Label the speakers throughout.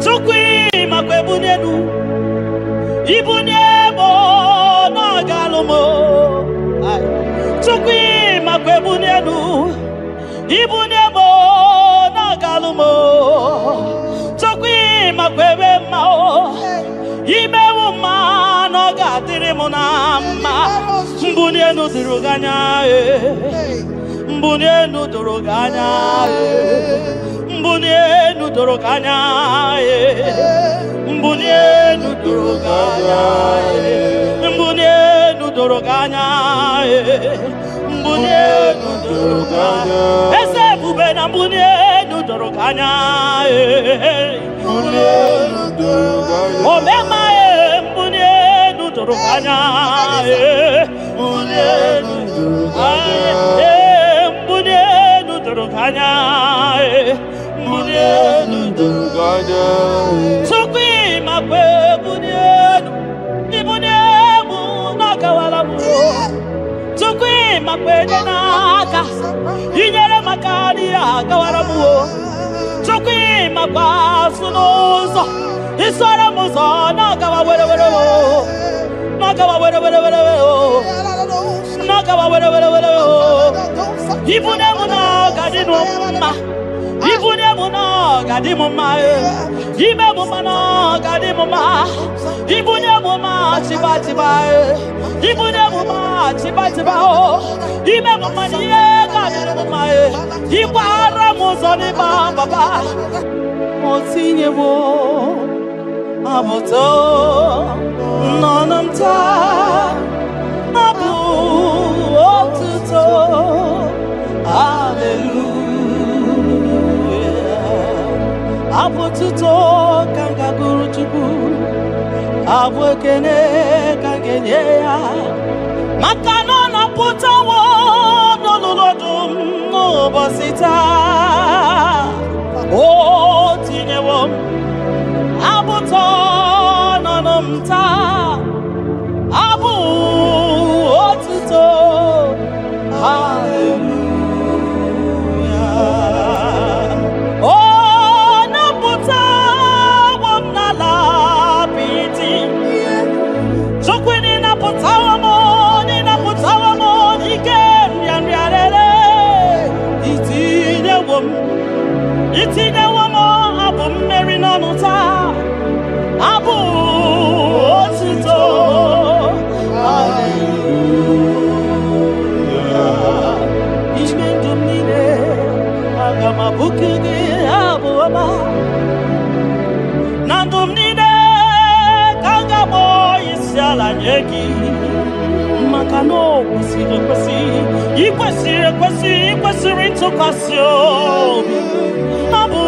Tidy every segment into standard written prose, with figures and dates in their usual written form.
Speaker 1: Tukwi makwebunenu Ibunemo na galumo Tukwi makwebunenu Ibunemo na galumo Tukwi makwebemao Imewu ma no gadirimu na ma Mbunenu diruganya Mbunenu duruganya Mbunenu duruganya Mbunenu duruganya Mbunenu duruganya Mbunenu duruganya Ese bubena mbunenu duruganya Mbunenu duruganya Omema mbunenu duruganya Mbunenu duruganya Mbunenu duruganya Mbunenu duruganya Tukwi makwebunenu Ibunemu nakawalamu Tukwi makwenyenaka Inyere makani akawalamu Tukwi makwasunuzo Isora muzo nakawa were Nakawa were Nakawa were Ibunemu nakadinuma Ibunemu nakadimuma Ibunemu nakadimuma Ibunemu chiba Ibunemu chiba Ibunemu nakadimuma Ibara muzoni baba Motinyewo Abuto Nonamta Abu Otuto Hallelujah Abututo Kanga Guru Chuku Abu Ekene Kangenyea Makano na putawo No lulodum No bosita Oh tinyewo Abuto Nonamta Abu Otuto Hallelujah Oh naputa wamnala piti Chokwini naputa wamo Ikem yanriarele Itine wamo Abu mmeri nonuta Abu Otuto Hallelujah Ishmendumine Agama bukigi Abu Ama Nandumnine Kangamo Isyala nyeki Makano Ikwesiri tukasyo Abu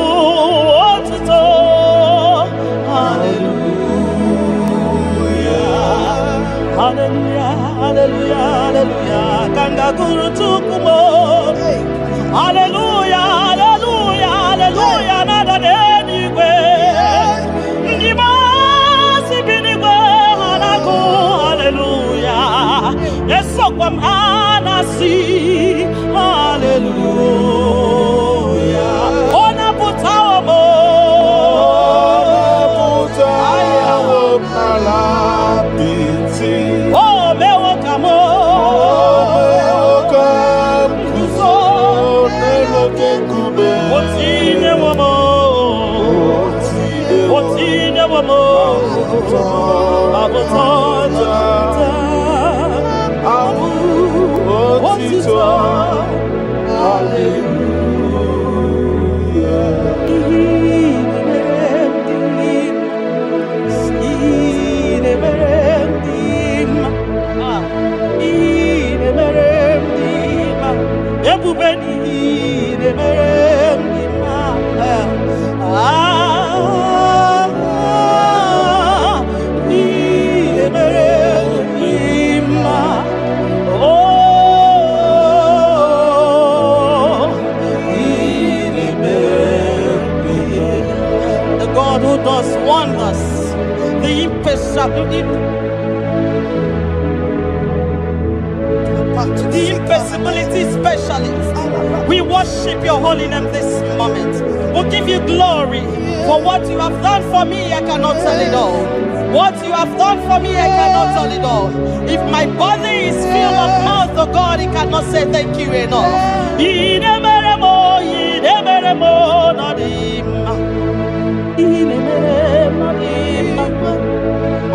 Speaker 1: Otuto Hallelujah Hallelujah Kanga Guru tukumo Hallelujah Nada denigwe Ngimasi binigwe Hanaku Hallelujah Yeso kwa mhanasi Hallelujah Ona putawa mo Ayawo malapiti Oh mewo kamo Kuzo Nelo kekube Otine wamo Abotota Abu Otito Hallelujah does wonders. The imperceptible. the impossibility specialist. We worship your holy name this moment. We'll give you glory for what you have done for me. I cannot tell it all. What you have done for me, I cannot tell it all. If my body is filled of mouth to God, he cannot say thank you enough.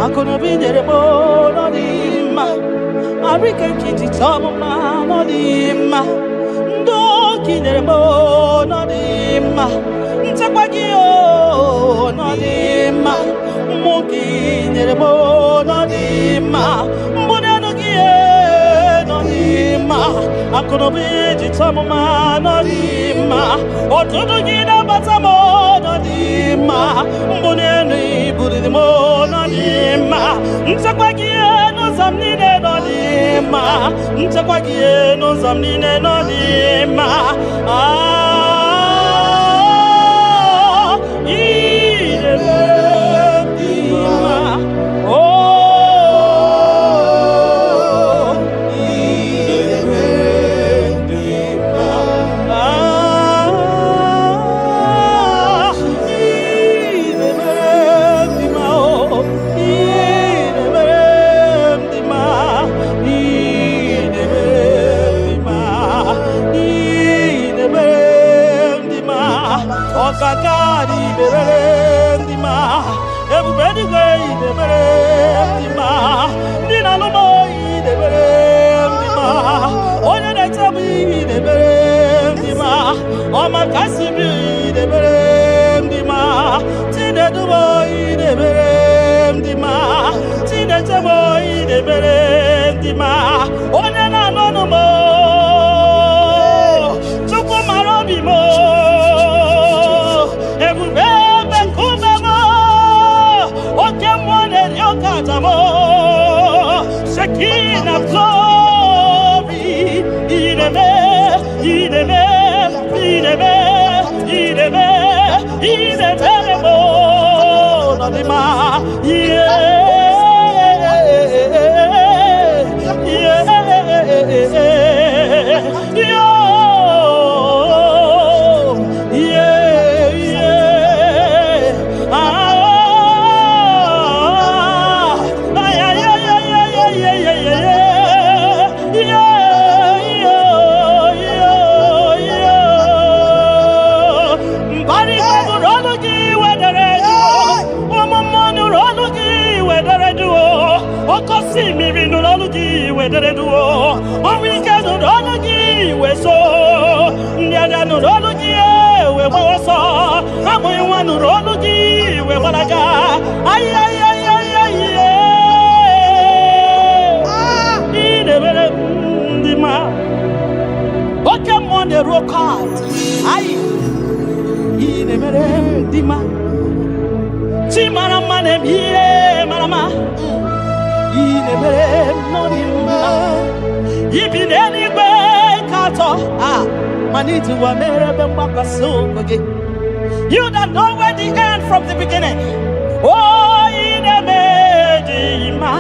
Speaker 1: I'm gonna be there more than him. I reckon kitty tom man on him. Don't kill them more than him. Takagio on him. Monkey there more than him. Monanogia on him. I'm gonna be the tom man on him. Or to do it about some more than him. Monani put it more than him. Ntakwagie no zamnine no dima. Ntakwagie no zamnine no dima. Everybody go the berendima. Nina no boy the berendima. Onya na tabi the berendima. Oma kasibi the berendima. Tine do boy the berendima. Tine to boy the berendima. Onya na no mo. Chuko marobi mo. Shekinah glory, ideme, mo, nadima, see me in the Lologi, where they do, or we can do Lologi, where so, Niana no Lologi, where I saw, I'm going one Lologi, where I got, ay, in the man. What come on the rock card? Ay, in the man. Chimana man, here, Marama. Even anywhere, Kato, Manitu, you that know where the end from the beginning. Oh, in a medima.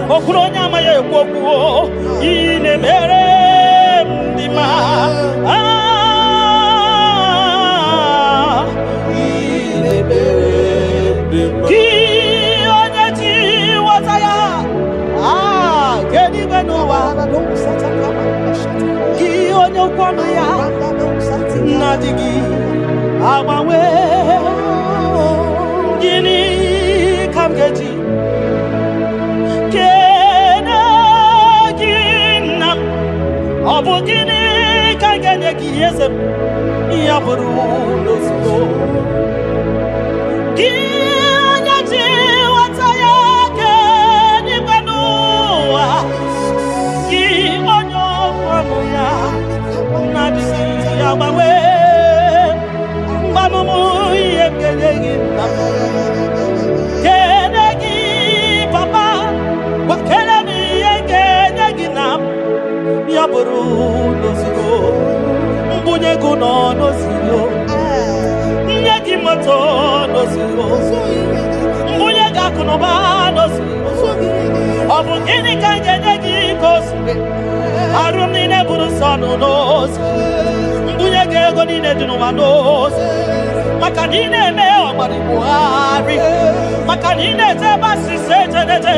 Speaker 1: Okuronya maye kwokuo ine mere ndima ine mere ndima ki onye ti wataya kedi beno wa na do sataka ki onye kwano ya na digi amawe gini kamgeji Abogini kaganya kiyesem yaburu losgo Kanya ji wataya ke ni banua Ki onyo buru n'ozugbo mbunye gị nọ n'ozugbo nye gị moto n'ozugbo mbunye gị akụ na ụba n'ozugbo ọ bụ gịnị ka m ga-enye gị ka o siri arụ m niile bụrụ nsọ n'ozugbo mbunye gị ego niile dị n'ụwa n'ozugbo maka na ị na-eme ọgbara Buhari maka na ị na-eje ebe asịsị ejedede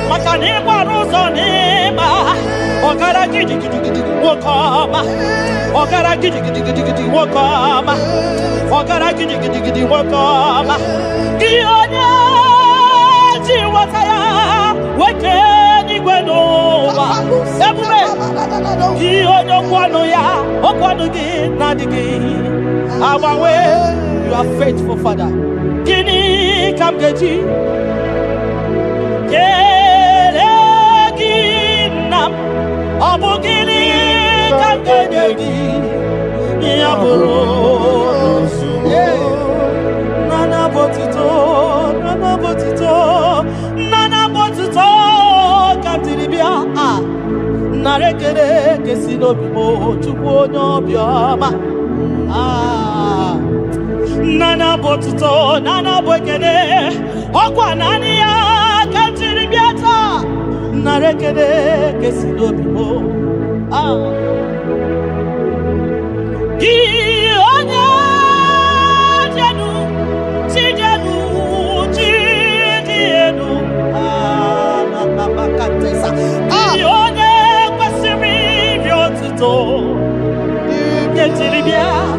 Speaker 1: maka na ịgbara ụzọ n'ịma ọgara gidigidigidi nwoke ọma ọgara gidigidigidi nwoke ọma ọgara gidigidigidi nwoke ọma gị onye ji nwata ya weke n'igwe n'ụwa ebube gị onye okwu ọnụ ya okwu ọnụ gị na-adịghị agbanwe. You are faithful, Father. Gịnị ka m ga-eji kele gị nna m? Ọ bụ gịnị ka m ga-enye gị ya bụrụ nana botito nana botito nana botito ka m tiri bịa nara ekele ka si n'obi m Chukwu onye obiọma. Nana botito nana bokene ọkwa naanị ya ka m jiri bịa taa nara ekele ka si n'obi m gị onye jenu chijenu chidienu gị onye kwesịrị ibi otuto ka m jiri bịa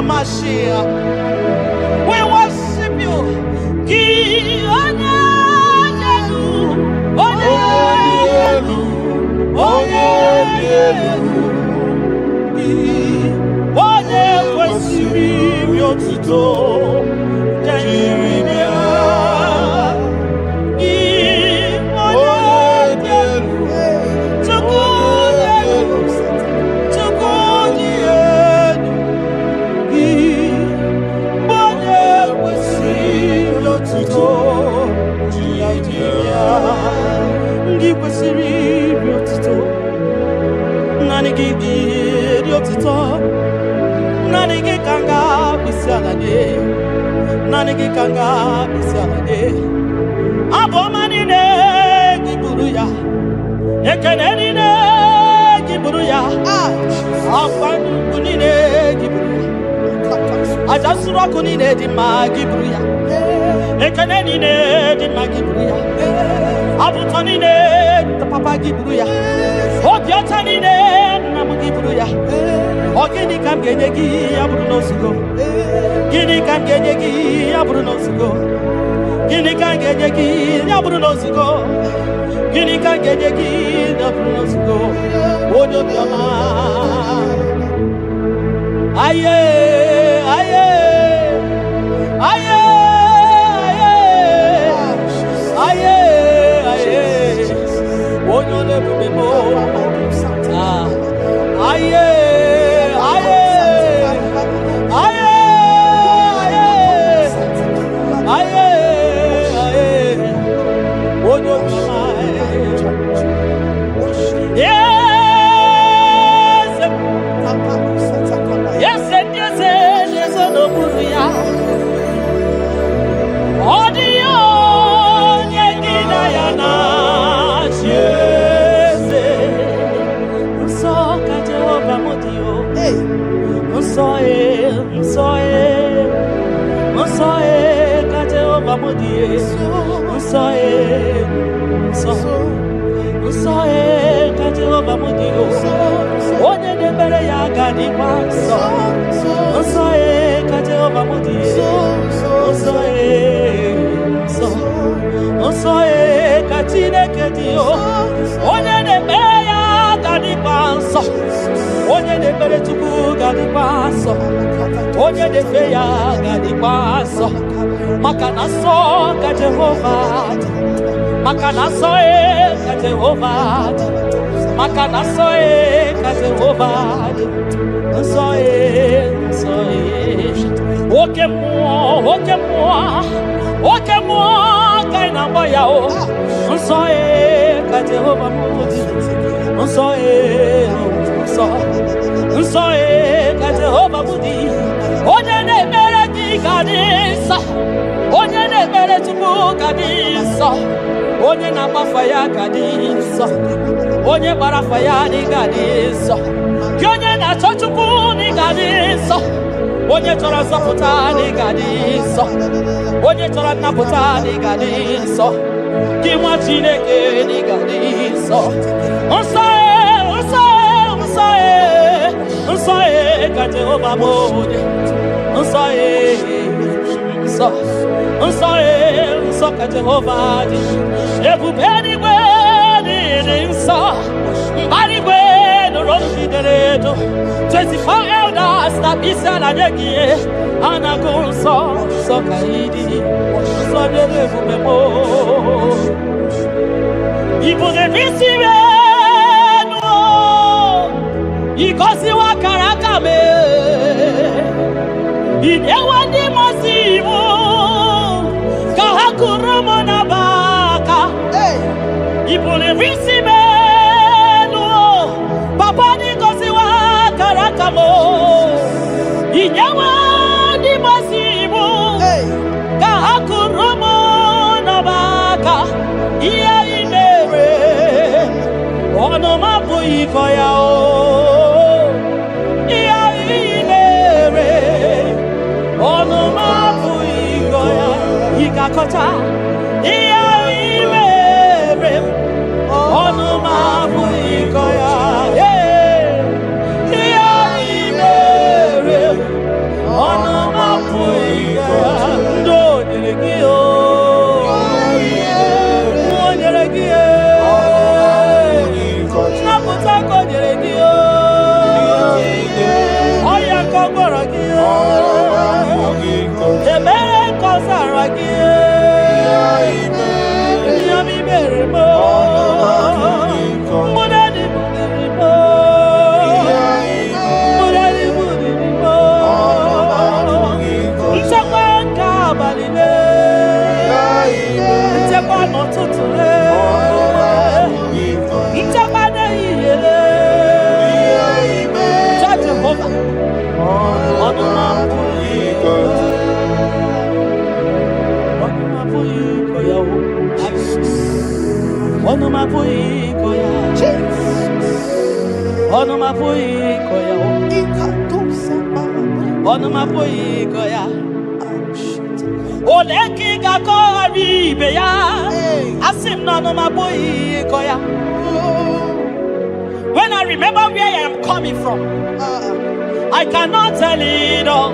Speaker 1: Mashiach, we worship you. Nanigi kanga bisane abomani ne giburuya ekeneni ne giburuya afanu kunine giburuya ajasura kunine di magiburuya ekeneni ne di magiburuya abutani ne papa giburuya obiotani ne namugiburuya ogini kam genegi aburu no sugo gini kam genegi aburu no sugo gini kam genegi aburu no sugo gini kam genegi aburu no sugo odo biama aye aye aye aye aye odo le bemo aye Makana so e ka Jehovah maka na nsọ ka Jehova dị. Nsọ nsọ oke mmụọ ka ị na-akpọ ya o. Nsọ ka Jehova dị. Nsọ ka Jehova dị. Onye na-ekpere gị ga dị nsọ. Onye na-ekpere Chukwu ga dị nsọ. Onye na-agbafa ya ga dị nsọ. Onye gbara afa ya ga dị nsọ. Gị onye na-achọ Chukwu ga dị nsọ. Onye chọrọ nzọpụta ga dị nsọ. Onye chọrọ nnapụta ga dị nsọ. Gị nwa Chineke ga dị nsọ. Nsọ nsọ ka Jehova bụ dị. Nsọ nsọ ka Jehova dị. Ebube eluigwe dị nsọ. Mbara igwe nụrụ olu jidere edo. 24 elders na isi ala nye gị ha na-agụ nsọ ka ị dị. Nsọ dị ebube m. Ibu na-esi enu igosiwa akara aka m. Inyewe ndị mmasị iwu ka ha kụrụ m n'abaka. Ibu na-esi enu papa ndị gosiwa akara aka m. Inyewe ndị mmasị iwu ka ha kụrụ m n'abaka. Ihe ị mere ọnụ m abụghị ịkọ ya o. Ihe ị mere ọnụ m abụghị ịkọ ya. Ị ga-akọcha ihe ị mere ọnụ m abụghị ịkọ ya. Ihe ị mere ọnụ m abụghị ịkọ ya. Ndị o nyere gị o. When I remember where I am coming from, I cannot tell it all.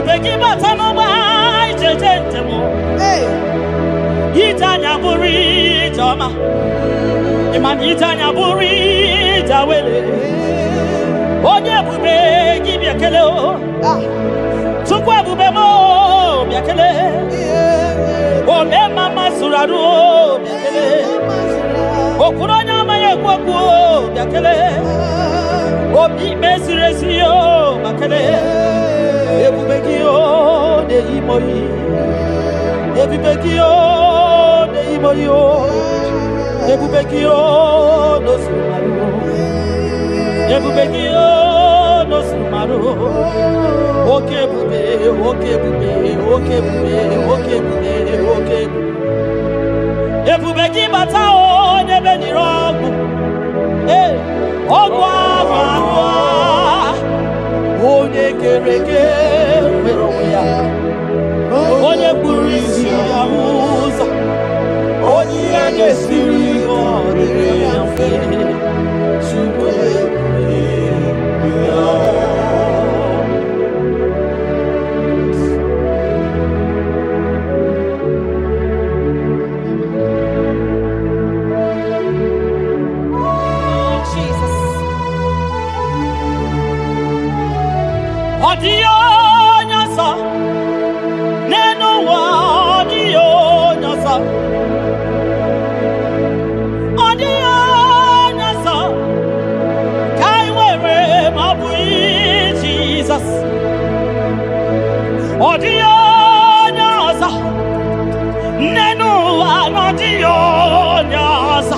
Speaker 1: Ebubeki batano ba ijejentemo. Itanya buri jama. Imani itanya buri jawele. Onye ebubeki biakele o. Chukwu ebube mo biakele. Ome mama suraru o biakele. Okuronya maye kwakwo biakele. Obi mesiresi o biakele. Ebubeki o de imoyi. Ebubeki o de imoyi o. Ebubeki o no sumaru. Ebubeki o no sumaru. Oke bube, oke bube, oke bube, oke bube, oke bube. Ebubeki bata o nebe ni rogu. Ogwa vanwa. Onye kereke wero ya. Onye burisi ya uza. Onye agesiri odere ya fe. Chukwe ya. Odio nyasa neno wa odio nyasa kai were mabui Jesus odio nyasa neno wa odio nyasa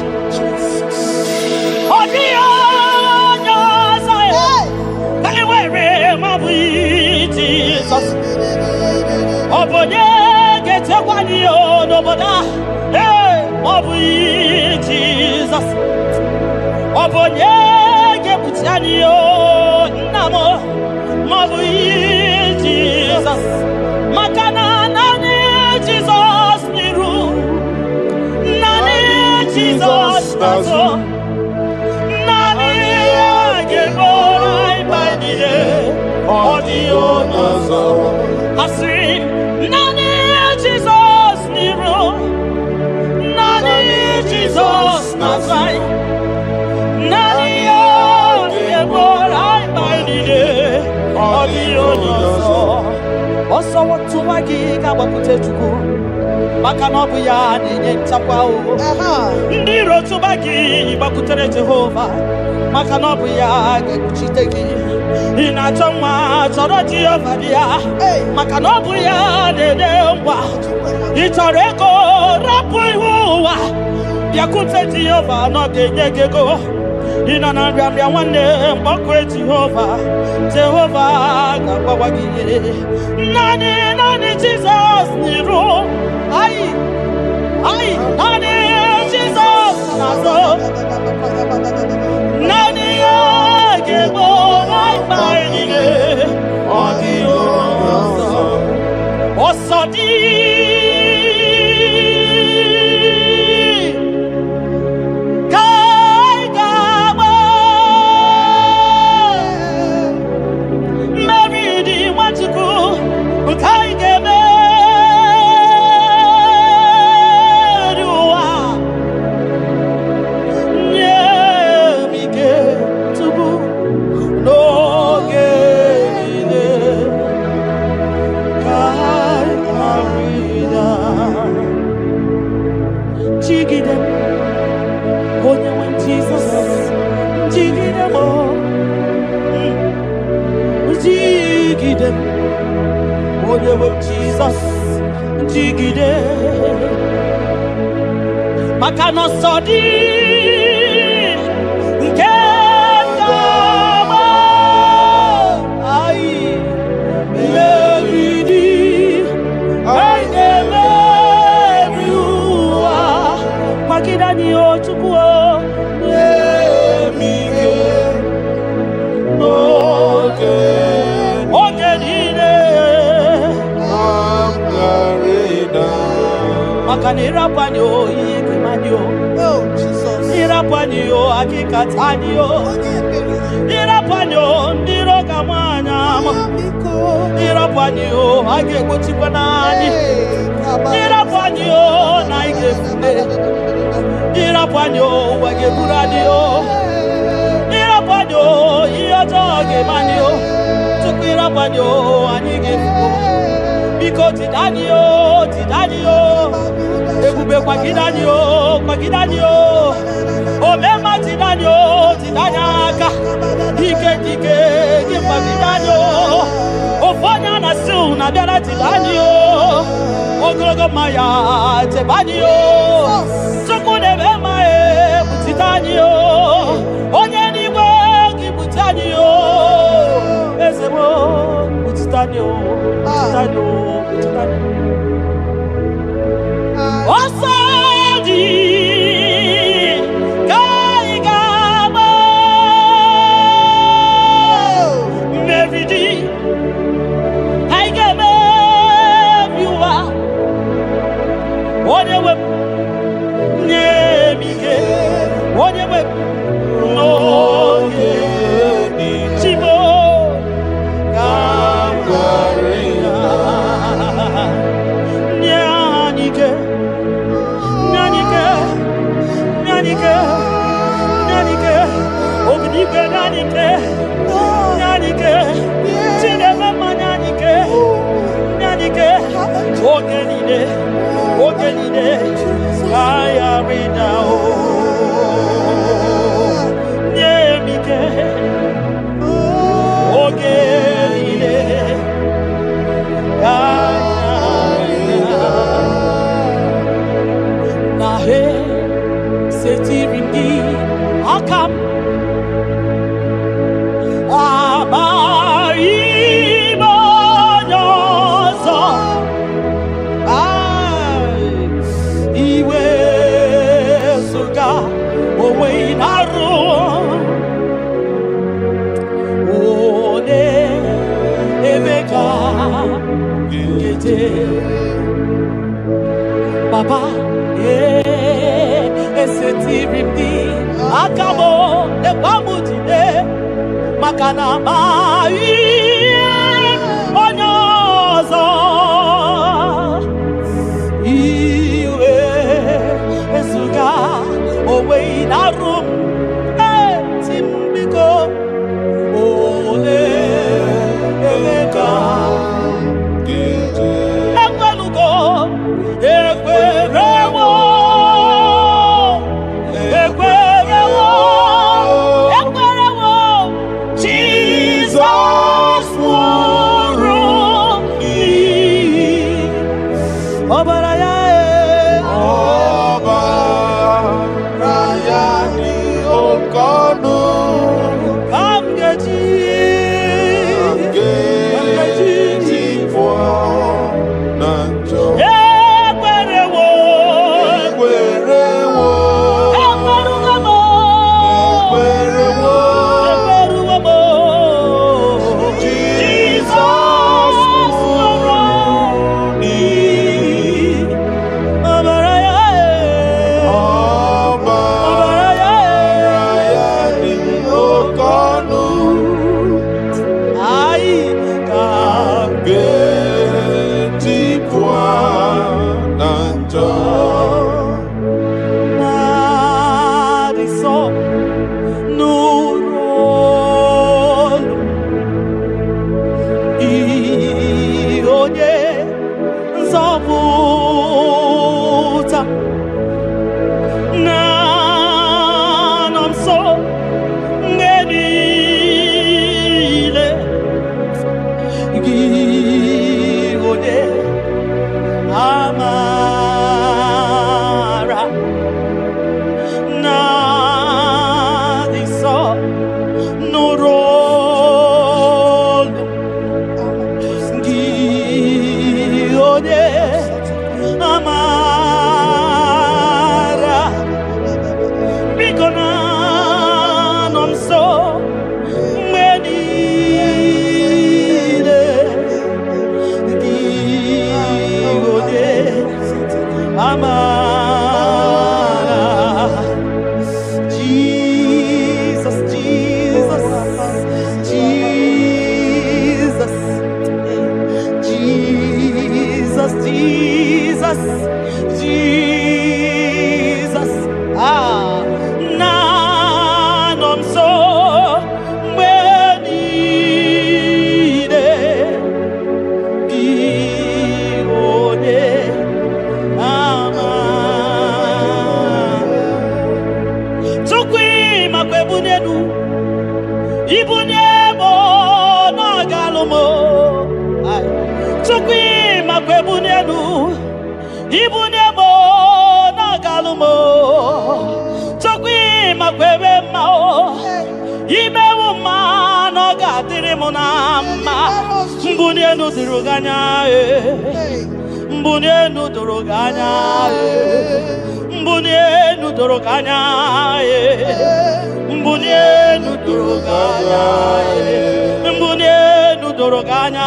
Speaker 1: odio Jesus. Obonye gete kwani o noboda. Obu Jesus. Obonye ge butiani o namo. Obu Jesus. Makana nani Jesus niru. Nani Jesus nazo. Nani ge borai baidie. Audio nazo Asri Nani Jesus Niro Nani Jesus Nazai Nani Yemorai Baidide Audio nazo Oso watu wagiga wakute chuku Makanobu ya ninye mchapwa o Ndiro tubagi wakutere Jehova Makanobu ya gekuchitegi Inachoma choro Jehova dia Makanobu ya dedemwa Itoreko rapu ihuwa Yakute Jehova no genyegego Inanambia wane mbokwe Jehova Jehova gabawagi Nani Jesus niru Ai Nani Jesus nazo Nani Gebo like my audio Osodi Kai Gabo Mary di Wanchuku Kai Gebe Jesus, jigide, makano sodi, kekama, ai, meridi, ai emeriua, makidani ochukuo, emige, Makanira panyo ikimanyo. Oh Jesus. Ira panyo akikatanyo. Ira panyo ndiro kamwana. Irapanyo, age mochipanani. Irapanyo, naige fune. Irapanyo, age buradio. Irapanyo, iyotoge manio. Tukirapanyo, anige fune. Biko tidanio, tidanio. Ebube kwa kidanio. Omema tidanio, tidanyaka. Dike, gimba kidanio. Ofanya na su na biara tidanio. Ogologo maya tebanio. Sokune bema butitanio. Onye niwe kibutanio. Ezebo butitanio. Osadi kaigama Meridi kaigama viwa Onyewe nyemike Onyewe noye Chimo kamgarina Nyanike Obinike Nyanike Chinema Nyanike Ogenide Ayarida Nyemike Ogenide Ayarida Nahe Setirindi Akam Abaibonyozo Iwe suga Owe inaru One Emeka Gete Baba Esetirindi Akamo Ebamutide Makana onyozo Iwe esuga Owe inarum Timbiko Ole Emeka Ekwelugo Ekwerewo Jesus makwe bunenu ibunemo no galumo chukwi makwe bunenu ibunemo no galumo chukwi makwe mao imewu ma no gadiri munama mbunenu diruganya mbunenu duruganya mbunenu duruganya mbunenu duruganya mbunenu duruganya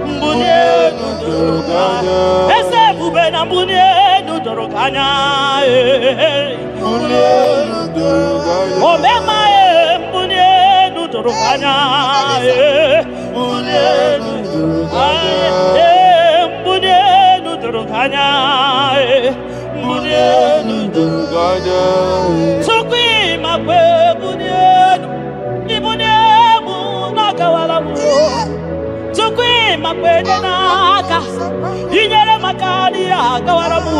Speaker 1: mbunenu duruganya ese bubena mbunenu duruganya mbunenu duruganya omema mbunenu duruganya mbunenu duruganya mbunenu duruganya mbunenu duruganya sokwi makwe bunenu ibunemu nakawala mu sokwi makwe denaka inyere makali akawala mu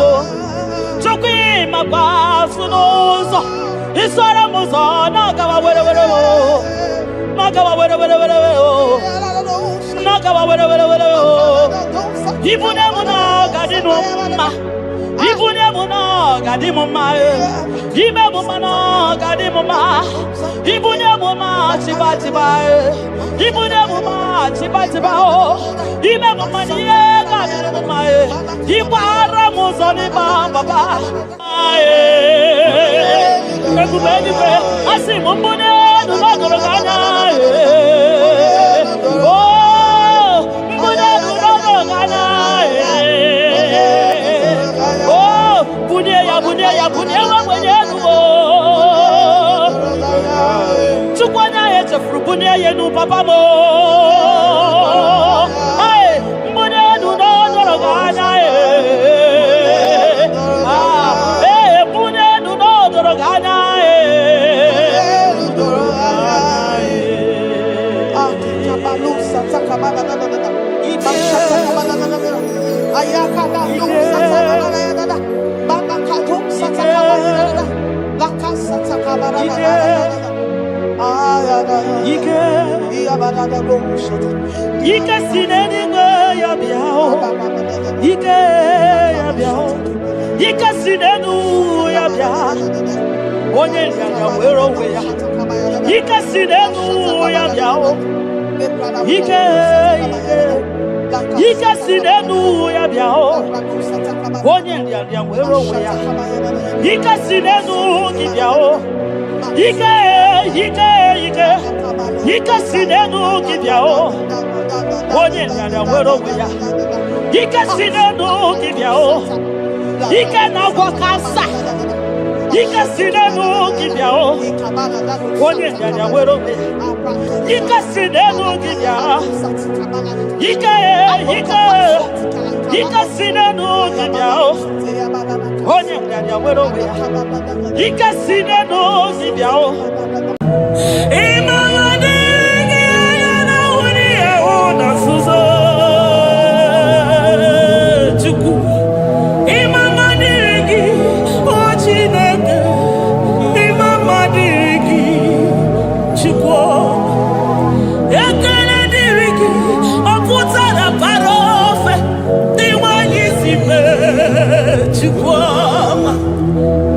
Speaker 1: sokwi makwa sunuzo isara muzo nakawa were were nakawa were were were nakawa were were were ibunemu na gadino ma ibunemu na gadimo ma ibemu na gadimo ma ibunemu ma chibatiba ibunemu ma chibatiba o ibemu ma niye gadimo ma ibara muzoni baba ekubeni pe asimu mbunenu no doroganya ya bunewa mwenyenu chukwana yeche frubune yenu papa mo ai mbunenu no doroganya mbunenu no doroganya kabalusa takamana ayakada lusa takamana Ike sineni ya biao Ike ya biao Ike sinenu ya biao Onye ya wero we ya Ike sinenu ya biao Ike sinenu ya biao Onye ya wero we ya Ike sinenu ki biao Ike sinenu ki biao Onye ya wero we ya Ike sinenu ki biao Ike na wakasa Ike sinenu ki biao Onye ya wero we ya Ike sinenu ki biao Ike sinenu ki biao Onye ya wero we ya Ike sinenu ki biao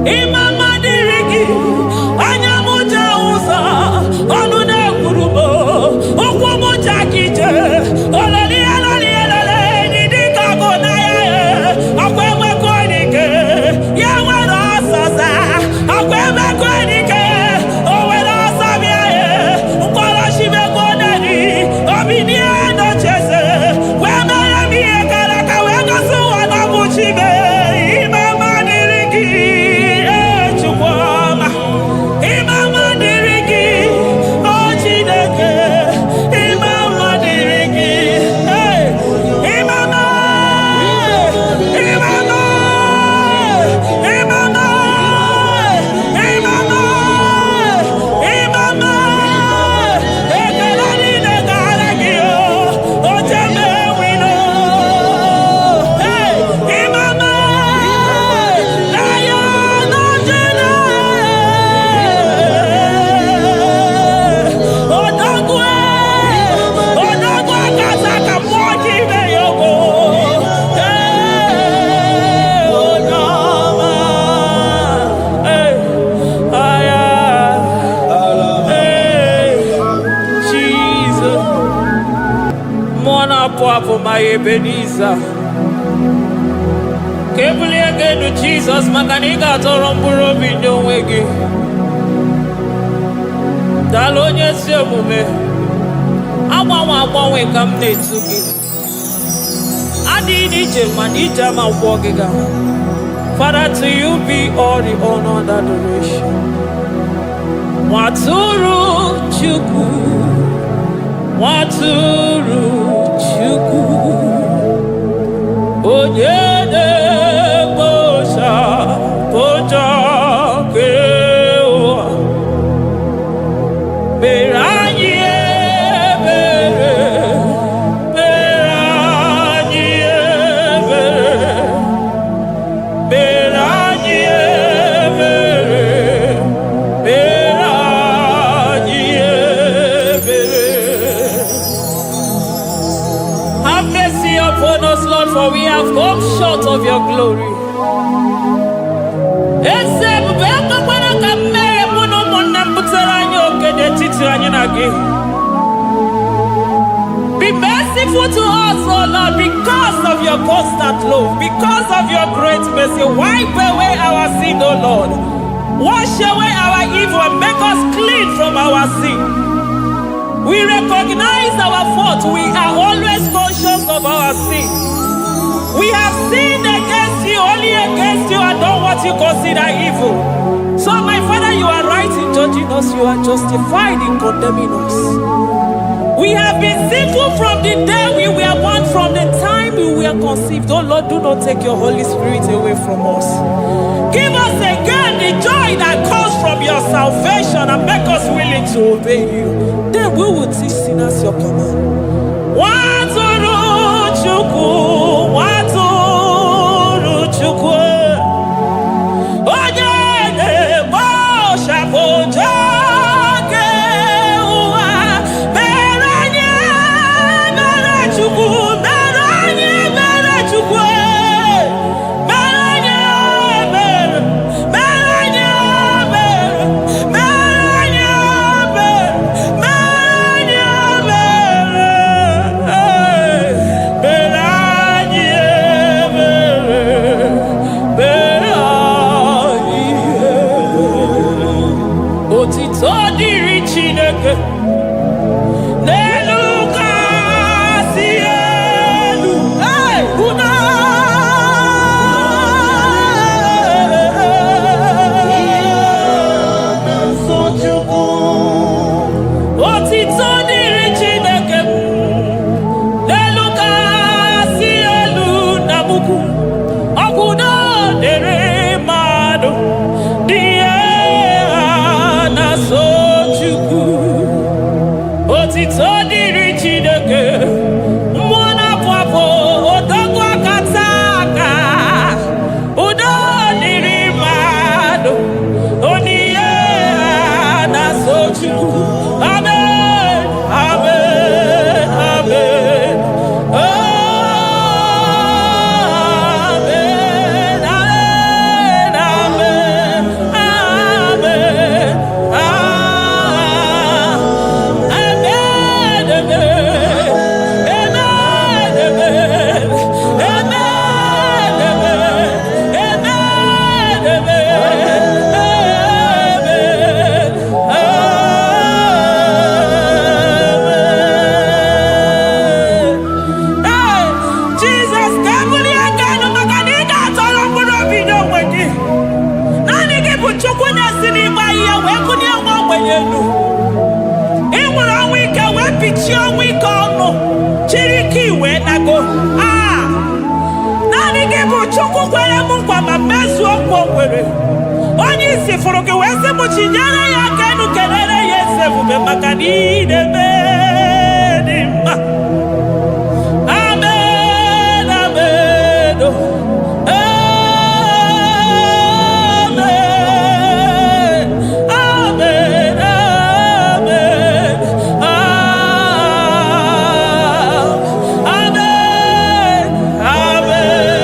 Speaker 1: Imama dirigi anya
Speaker 2: by Ebenezer. Kebuli again to Jesus, Makaniga Toromburo Bindo Wegi. Dalonya Semume. Awa we come to you. Adi Nija ma Wogiga. Father, to you be all the honor and adoration. Waturu Chuku. Waturu Chuku. Onyede Bosha Boja Kewa. Beranye Bere. Beranye Bere. Beranye Bere. Beranye Bere. Have mercy upon us, Lord, for we have come short of your glory. Be merciful to us, O Lord, because of your constant love, because of your great mercy. Wipe away our sin, O Lord. Wash away our evil and make us clean from our sin. We recognize our fault. We are always conscious of our sin. We have sinned against you, only against you, and done what you consider evil. So, my Father, you are right in judging us. You are justified in condemning us. We have been sinful from the day we were born, from the time we were conceived. Oh Lord, do not take your Holy Spirit away from us. Give us again the joy that comes from your salvation and make us willing to obey you. Then we will teach sinners your command. Waturu Chuku, Waturu Chuku. Onyede Bosha Boja. Onye isi fụrụ gị wee sị m chinyere ya aka enu kelere ya eze ebube maka na ị na-eme dị mma. Amen, amen, amen, amen, amen, amen,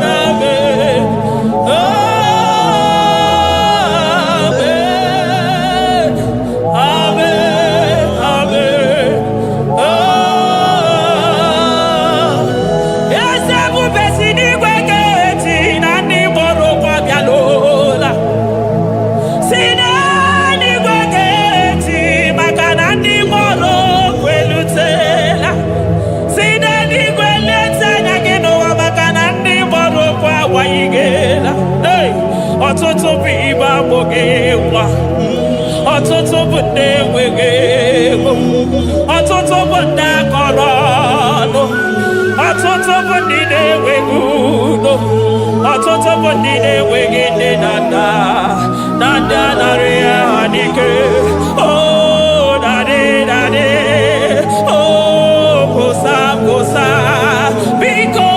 Speaker 2: amen. Amen. ọtụtụ bụ ndị enweghị ego, ọtụtụ bụ ndị akọrọ ọnụ, ọtụtụ bụ ndị na-enweghị udo, ọtụtụ bụ ndị na-enweghị nne na nna, na ndị anarị ya n'ike. Oh, daddy, daddy, oh, gosa, gosa, biko.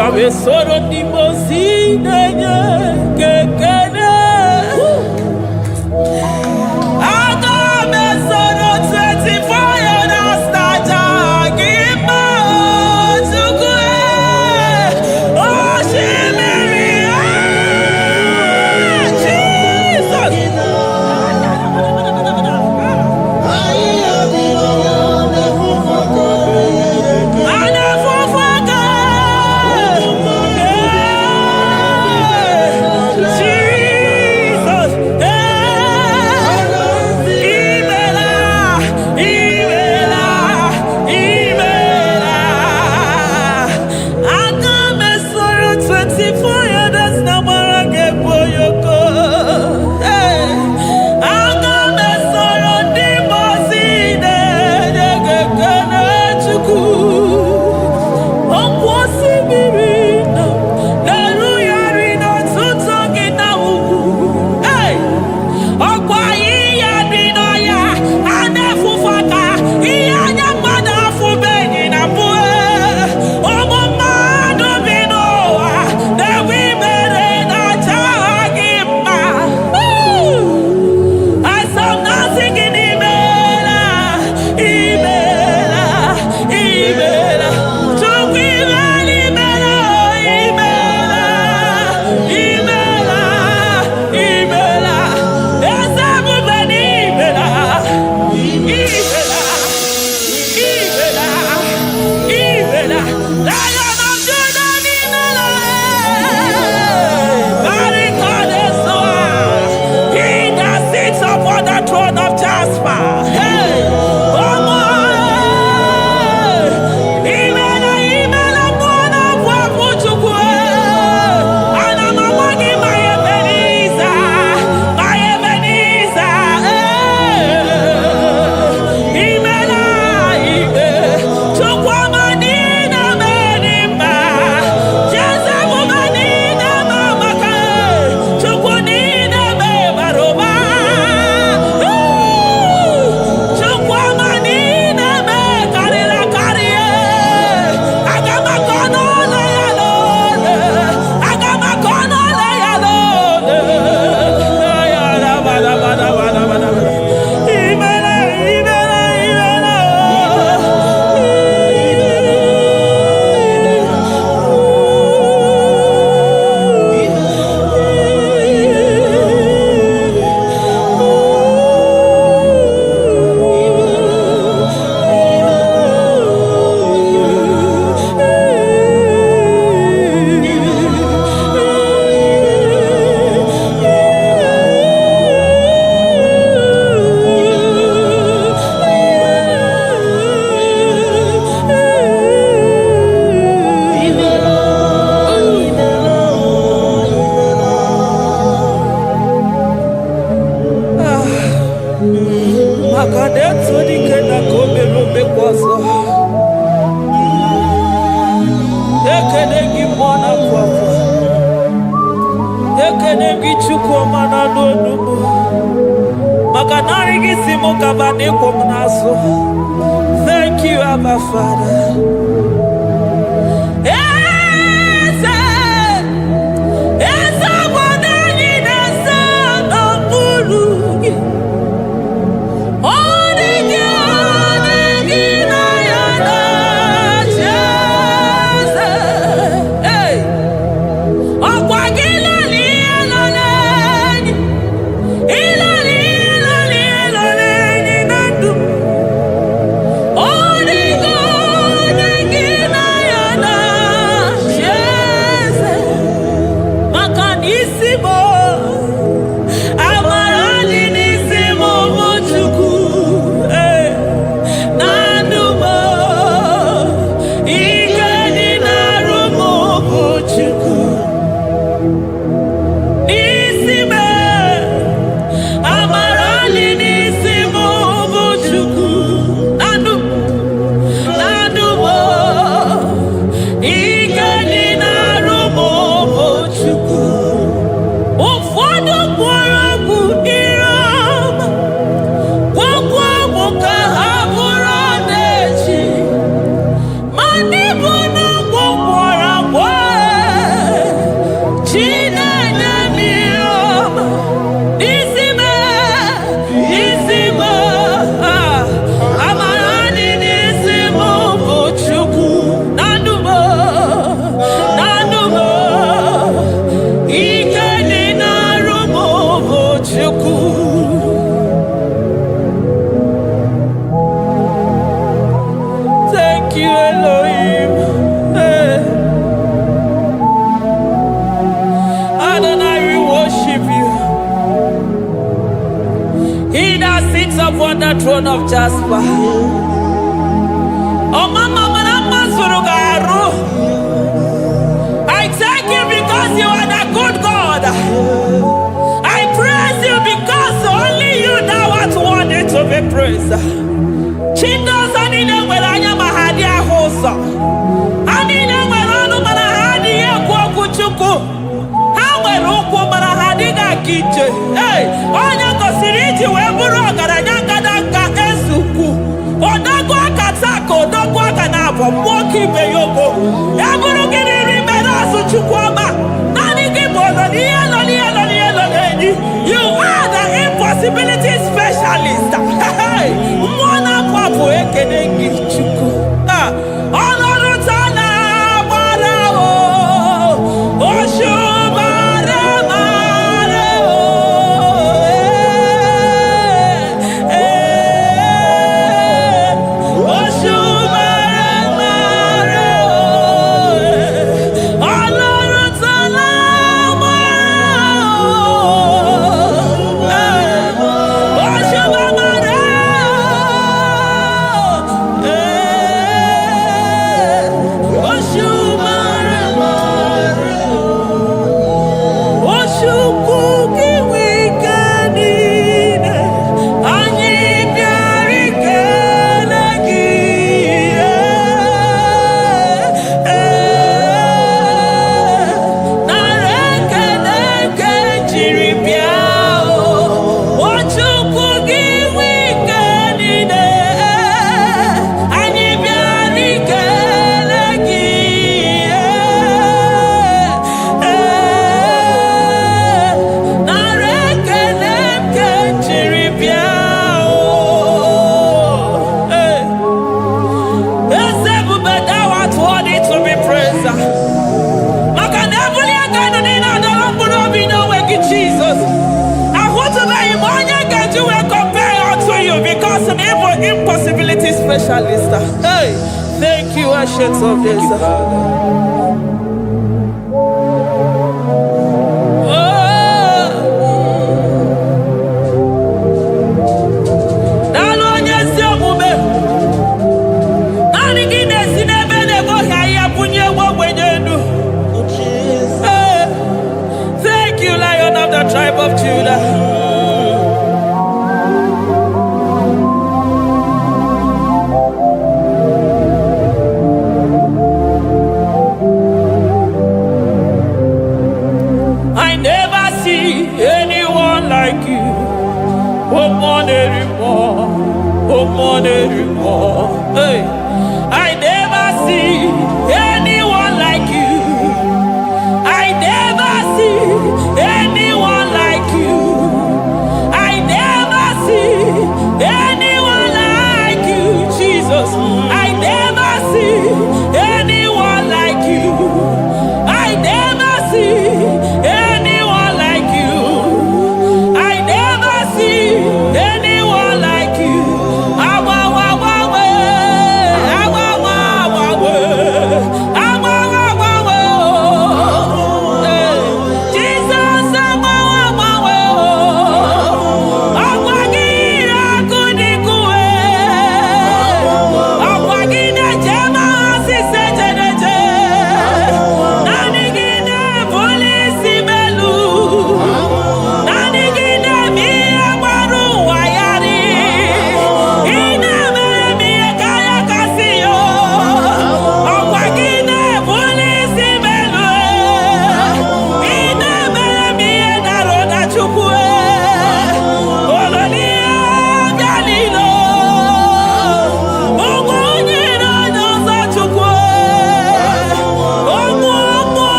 Speaker 2: Soro di mosine kekene Agame soro 24 na staja gima chukwe Oshimiri Jesus Thank you, Abba Father. Give sits upon the throne of Jasper. Oh, Mama, I thank you because you are the good God. I praise you because only you thou art worthy to be praised. Chindos anile nwere anya ma ha dị ahụ ụzọ. Anile nwere ọnụ mana ha adịghị ekwu okwu Chukwu. Ha nwere ụkwụ mana ha adịghị aga ije. Onye gosiri iji wee bụrụ ọgaranya ngadanga ezukwu. Odogwu aka taa ka odogwu aka na-abọ nwoke ibe ya ogo. Ya bụrụ gịnị rimere azụ Chukwu ọma. Naanị gị bụ ọnọdụ enyi. You are the impossibility specialist. Mmụọ na-apụ apụ ekele gị Chukwu. Ọnọdụ taa na-agbara oṣù mara mara oṣù mara mara ọlọ́run taa na-agbara oṣù mara oṣù mara oṣù kúkì wíkẹ́ndì anyị bịara ikele gị nara ekele nke jiri bịa Ochukwu gị wíkẹ́ndì anyị bịara ikele gị nara ekele nke jiri bịa eze ebube thou art worthy to be praised. Maka na ebuli aka elu niile adọrọ mkpụrụ obi n'onwe gị Jizọs. Ahụtụbeghị m onye ga-eji wee compare unto you because na ị bụ impossibility specialist. Thank you, ancient of days. Daalụ onye ezi omume. Naanị gị na-esi n'ebe na-egoghị ahịa bunye nwa ogbenye elu. Thank you, Lion of the tribe of Judah. I never see anyone like you. Hey, I never see anyone like you. I never see anyone like you. I never see anyone like you, Jesus. I never see anyone like you. I never see anyone like you. I never see anyone like you.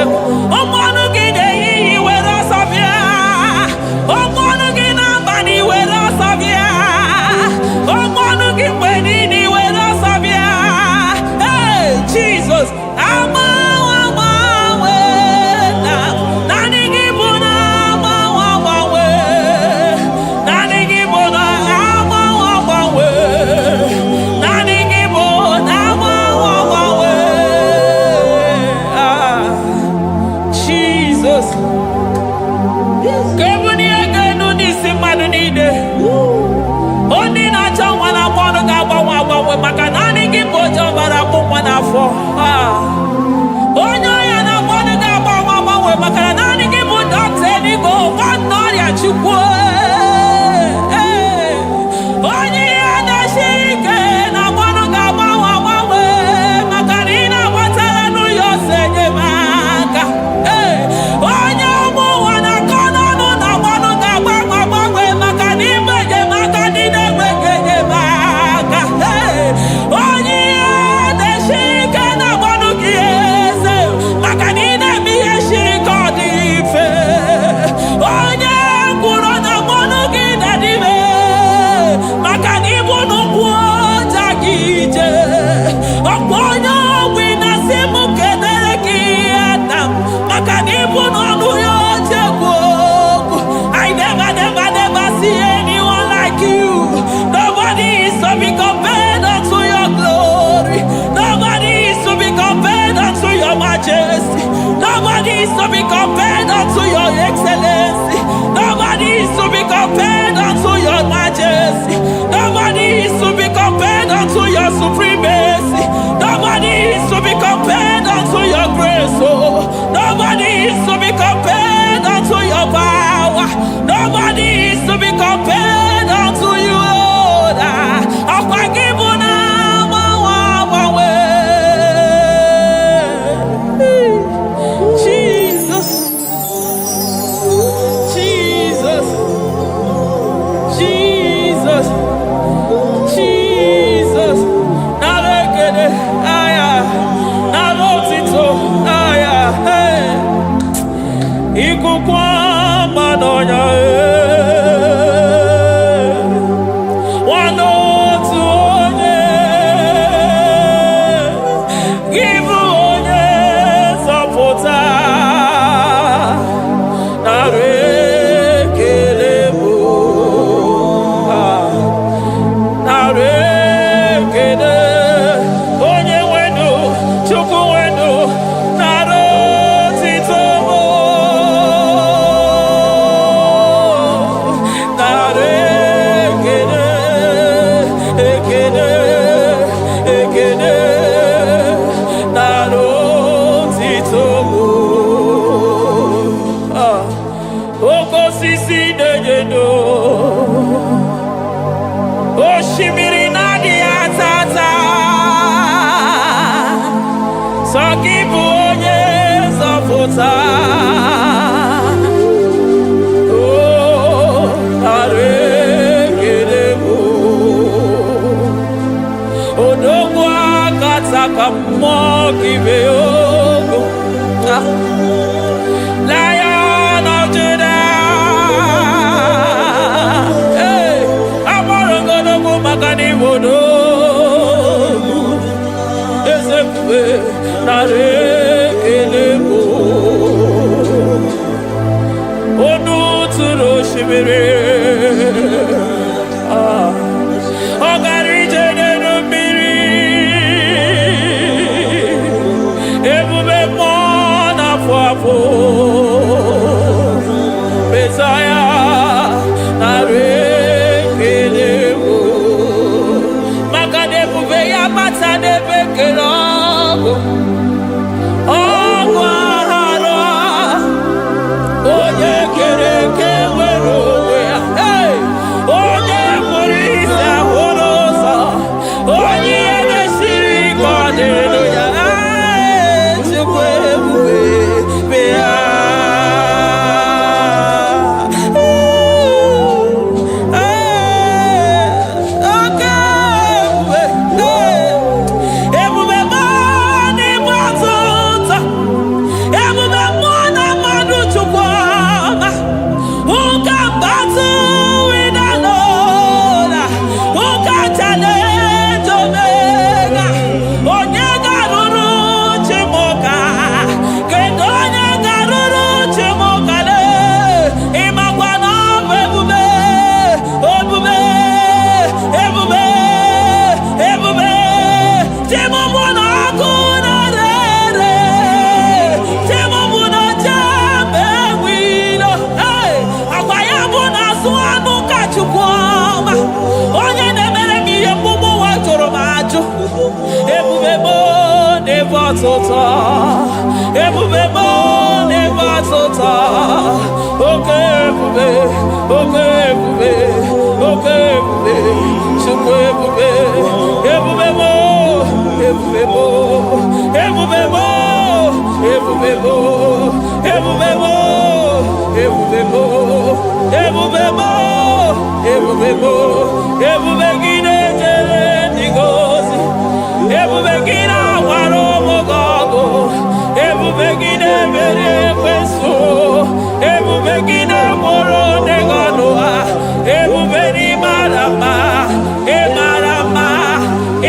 Speaker 2: ụmụọnụ gị na-ehihie were ọsọ bịa, ụmụọnụ gị n'abalị were ọsọ bịa, ụmụọnụ gị mgbe niile were ọsọ bịa. Hey, Jesus, agbanwe na naanị gị bụ na agbanwe, naanị gị bụ na agbanwe, naanị gị bụ na agbanwe. Jesus, ka ebulie gị elu n'isi mmadụ niile. Ndị na-achọ nwa n'afọ ọnụ ga-agbanwe maka naanị gị bụ oche ọbara akpụ nwa n'afọ. Onye ọrịa na-afọ ọnụ ga-agbanwe maka na naanị gị bụ dọkịta eluigwe nwanne ọrịa Chukwu. Onye ihe na-esiri ike na-afọ ọnụ ga-agbanwe maka na ị na-agbatara n'ụlọ ose enyemaka. Onye ọmụ ụwa na-akọ n'ọnụ na-afọ ọnụ ga-agbanwe maka na ime enyemaka ndị na-enweghị enyemaka. Onye ihe na-esiri ike na-afọ ọnụ gị eze maka na ị na-eme ihe siri ike ọ dị mfe. Onye kwuru na afọ ọnụ gị dị ime maka na ịbụ n'ụkwụ ọja gị ije. Ọkwa onye ọgwụ na-asị m kedere gị Adam maka na ịbụ n'ọnụ ya oche egwu okwu. I never see anyone like you. Nobody is to be compared unto your glory. Nobody is to be compared unto your majesty. Nobody is to be compared unto your excellency. Nobody is to be compared unto your majesty. Nobody is to be compared unto your supremacy. Nobody is to be compared unto your grace. Oh, nobody is to be compared unto your power. Nobody is to be compared unto you, Lord. Jesus, Jesus, Jesus, Jesus. Narekede, aya, narotito, aya, hey. Ikukwa manonya, wanotu onye, give onye zọpụta. Narekele bụ, narekele onye nwenu, Chukwu nwenu, narotito mụ. Narekele, ekele, ekele, narotito mụ. Oke osisi na-enyedo, osimiri na-adịghị atata, sọ gị bụ onye nzọpụta. Oh, narekele bụ odogwu akata ka mmụọ gị bee ogo. Lion of Judah, hey, agbara ogologo maka na ịbụ odogwu. Eze ebube, narekele bụ onu tụrụ osimiri, ọ gara ije n'elu mmiri. Ebube mmụọ na-afụ afụ, Mesaya, narekele bụ maka na ebube ya bata n'ebe kere ọgụ. Ọgụ aghara onye kere eke nwere onwe ya. Hey! Onye kpụrụ isi ahụ n'ụzọ, onye ihe mesiri ike ọ dịrị ya. Chukwu ebube bịa. n'ịbatụta ebube m n'ịbatụta oke ebube oke ebube oke ebube Chukwu ebube ebube m ebube m ebube m ebube m ebube m ebube m ebube m ebube m ebube gị na-ejere ndị gozi ebube gị na-agwara ụmụ gị ọgụ ebube gị na-emeri ekwensu ebube gị na-agboro ndị gị ọnụ ha ebube n'ịmara mma ịmara mma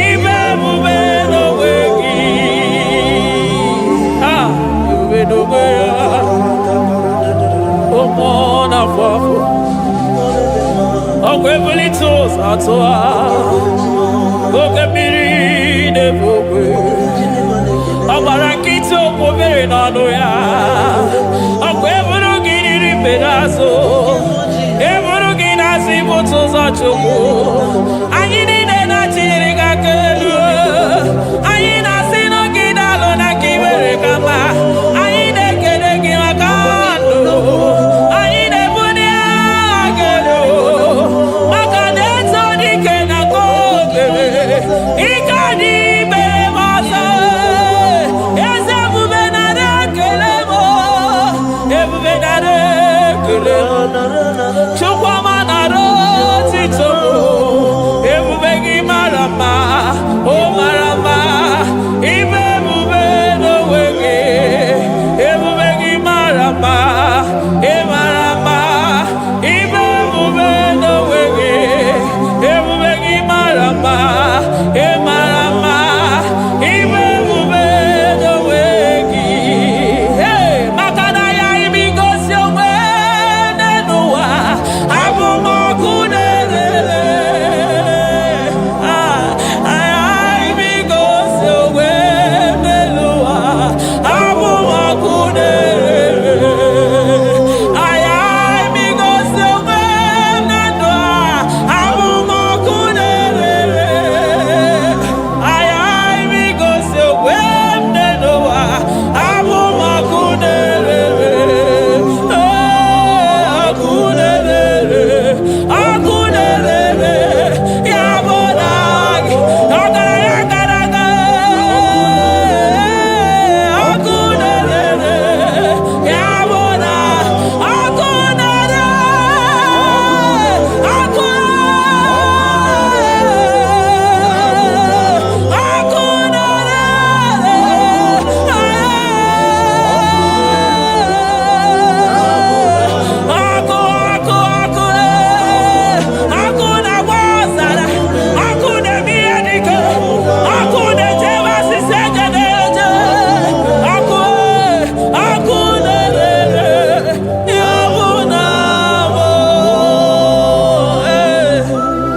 Speaker 2: ime ebube n'onwe gị ebube n'onwe ya ụmụ na-afọ afọ ọgwụ ebulite ụzọ atụ ha oke mmiri na-ebu okwe ọ gbara nkịtị okwu obere n'ọnụ ya ọgwụ eburu gị riri mbere azụ eburu gị na-asị ibute ụzọ Chukwu anyị niile na-achịnyere gị aka elu anyị na-asị n'oge na-alụ na ka i mere ka mma anyị na-ekele gị maka ndụ anyị na-ebuli agha elu maka na eto dike na ka obere ike anyị mere m ọzọ eze ebube nara ekele m ebube nara ekele m Chukwuma nara otito ebube gị mara mma o mara mma ime ebube n'onwe gị ebube gị mara mma ị mara mma ime ebube n'onwe gị ebube gị mara mma ị mara mma ime ebube n'onwe gị maka na ya imigosi onwe n'ụwa abụmọkụ na-erere imigosi onwe n'ụwa abụmọkụ na-erere imigosi onwe na ndụ abụmọkụ na-erere imigosi onwe n'ụwa abụmọkụ na-erere ọkụ na-erere ọkụ na-erere ya bụ na gị ọgaranya gara aga ọkụ na-erere ya bụ na ọkụ na-erere ọkụ ọkụ ọkụ na-agba ọzara ọkụ na-eme ihe dike ọkụ na-ejebe asịsị eje na-eje ọkụ ọkụ na-erere ya bụ na bụ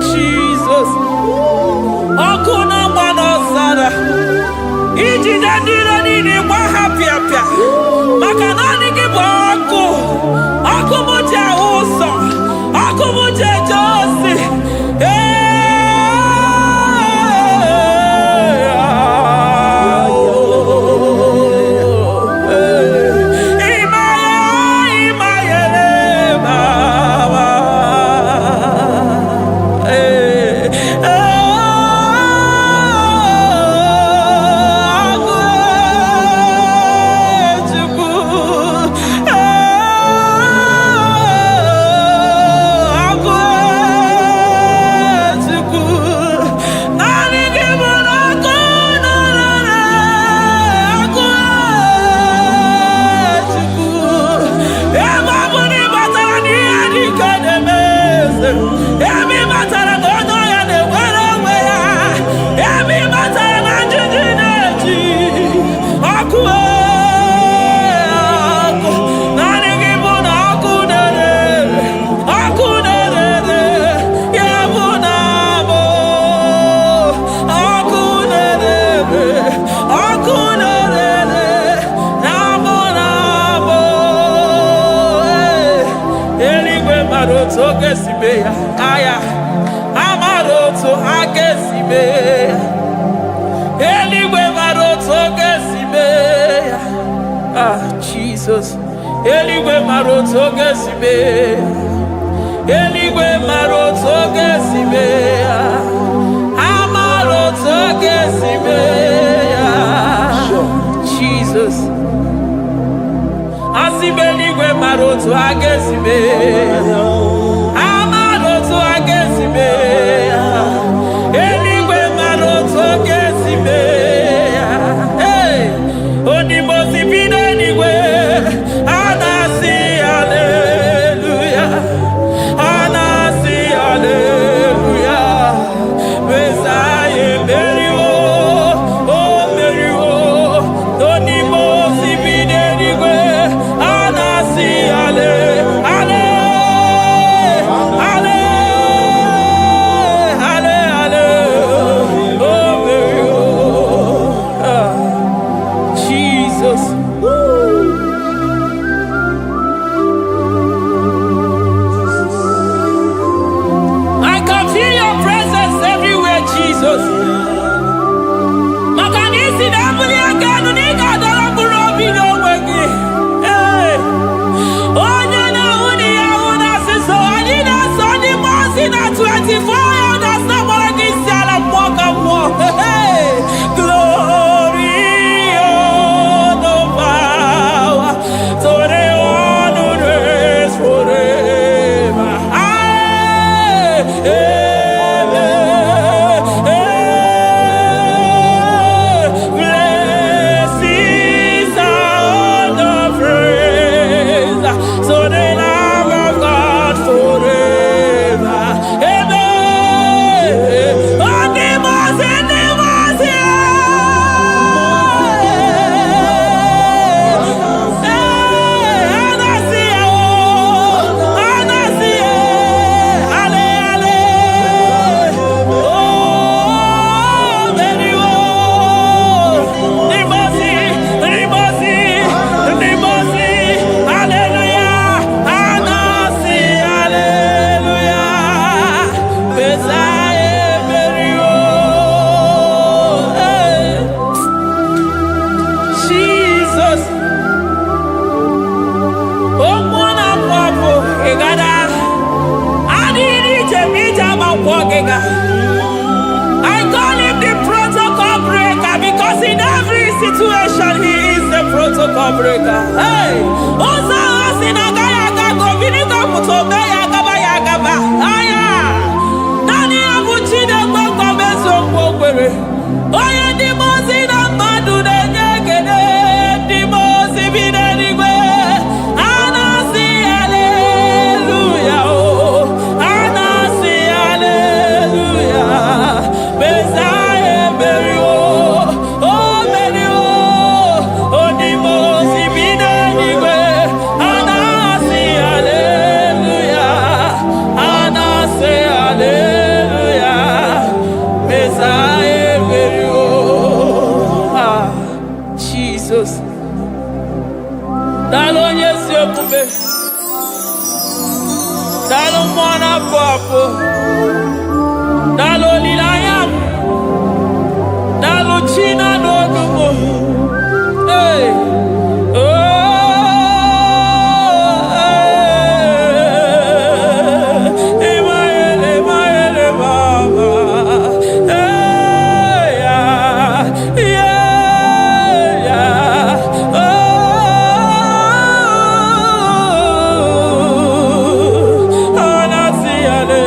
Speaker 2: Jizọs ọkụ na-agba n'ọzara ijide ndị iro niile gba ha pịapịa maka naanị gị bụ ọkụ ọkụ m ji ahụ ụzọ ọkụ m ji eje ozi ebe matara na onye ọya na-enwere onwe ya ebe matara na njiji na-eji ọkụ ọkụ naanị gị bụ na ọkụ na-erere ọkụ na-erere ya bụ na bụ ọkụ na-erere ọkụ na-erere na bụ na bụ eluigwe mara otu oge si mee ya aya amara otu ha ga-esi mee ya eluigwe mara otu oge si Jesus. Eligwe maroto gesibe. Eligwe maroto gesibe. Amaroto gesibe. Jesus. Asibeligwe maroto agesibe. Amaroto agesibe. Eligwe maroto gesibe. Hey, onimosi bide eligwe. Anasi hallelujah. Anasi hallelujah. Messiah Meriwo, oh Meriwo. Onimosi bide eligwe. Anasi hallelujah. I call him the protocol breaker because in every situation he is the protocol breaker. Hey, Osa Osinagaya Gago Vinigo Mutogaya Gaba Yagaba. Aya, Nani Abuchina Goko Beso Kwere. Oya Dimosi Namadu de Negede, Dimosi Binanigwe. Anasi hallelujah. Anasi hallelujah. Messiah Meriwo, oh Meriwo, oh Dimosi Binanigwe. Anasi hallelujah. Anasi hallelujah. Messiah Meriwo. Ah, Jesus. Dalo nyesi okume. Dalo mwana papo. Dalo lilayam. Dalo china nogumo. Hey. Oh. Emaele baba. Hey. Yeah. Oh. Anasi ale.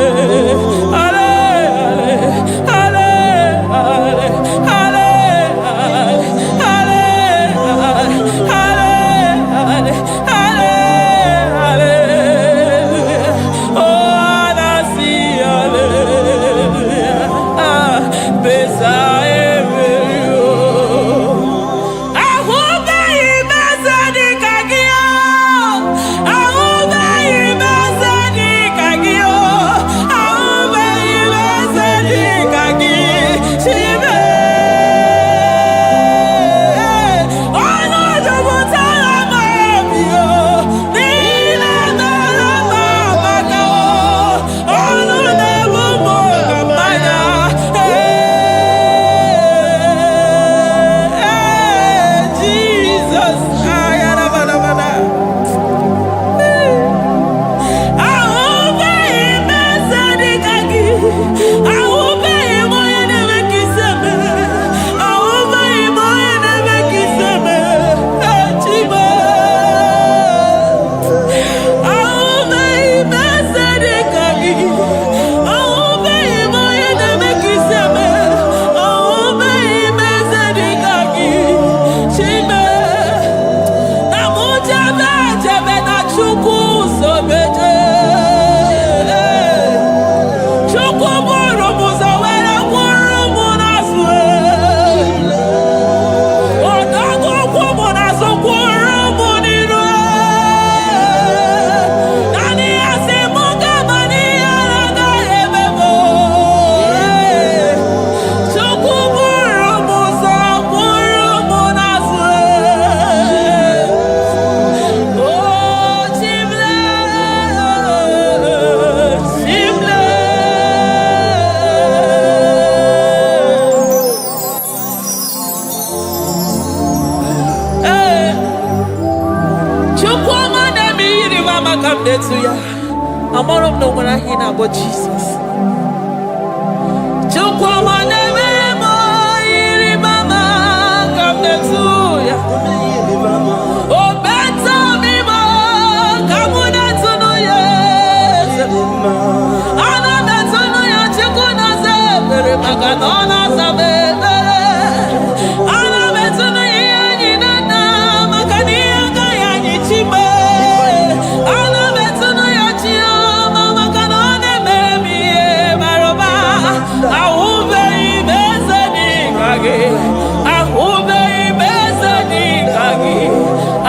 Speaker 2: Chukwama na mi yiri mama come there to ya. I'm all of no one I hear about Jesus. Chukwama na mi yiri mama come there to ya. Oh better me ma come there to no ya. Ana better no ya chukuna se pere maganona se bebe. Ana better no ya ni na makani ya ni chimbe. Ana better no ya chia mama kanone baby maroba. Ahube ibeze ni kage. Ahube ibeze ni kage.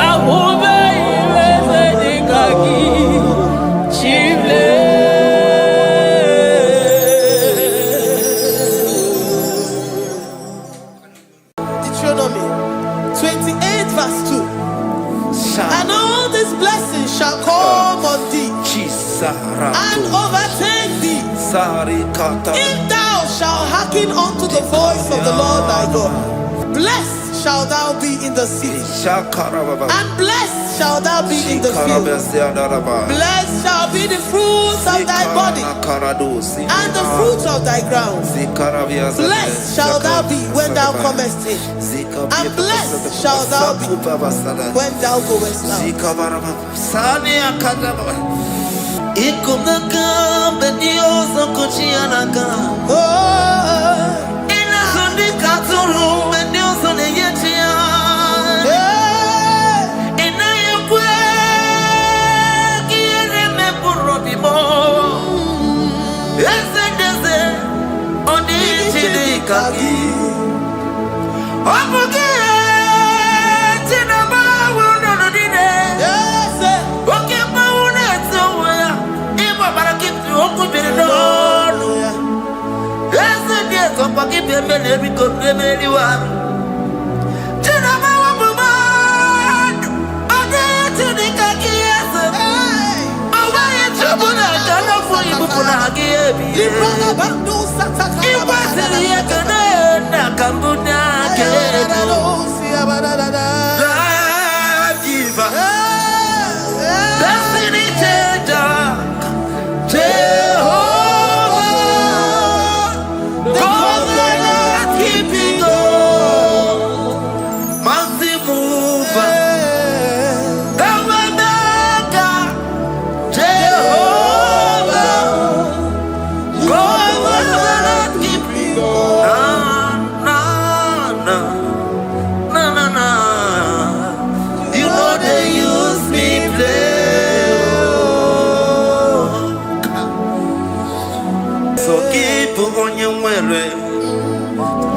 Speaker 2: Ahube ibeze ni kage. Chimle.
Speaker 3: Deuteronomy 28 verse 2. And all these blessings shall come on thee and overtake thee if thou shalt hearken unto the voice of the Lord thy God. Blessed shalt thou be in the city, and blessed shalt thou be in the field. Blessed shall be the fruits of thy body, and the fruits of thy ground. Blessed shalt thou be when thou comest in, and blessed shalt thou be when thou goest out.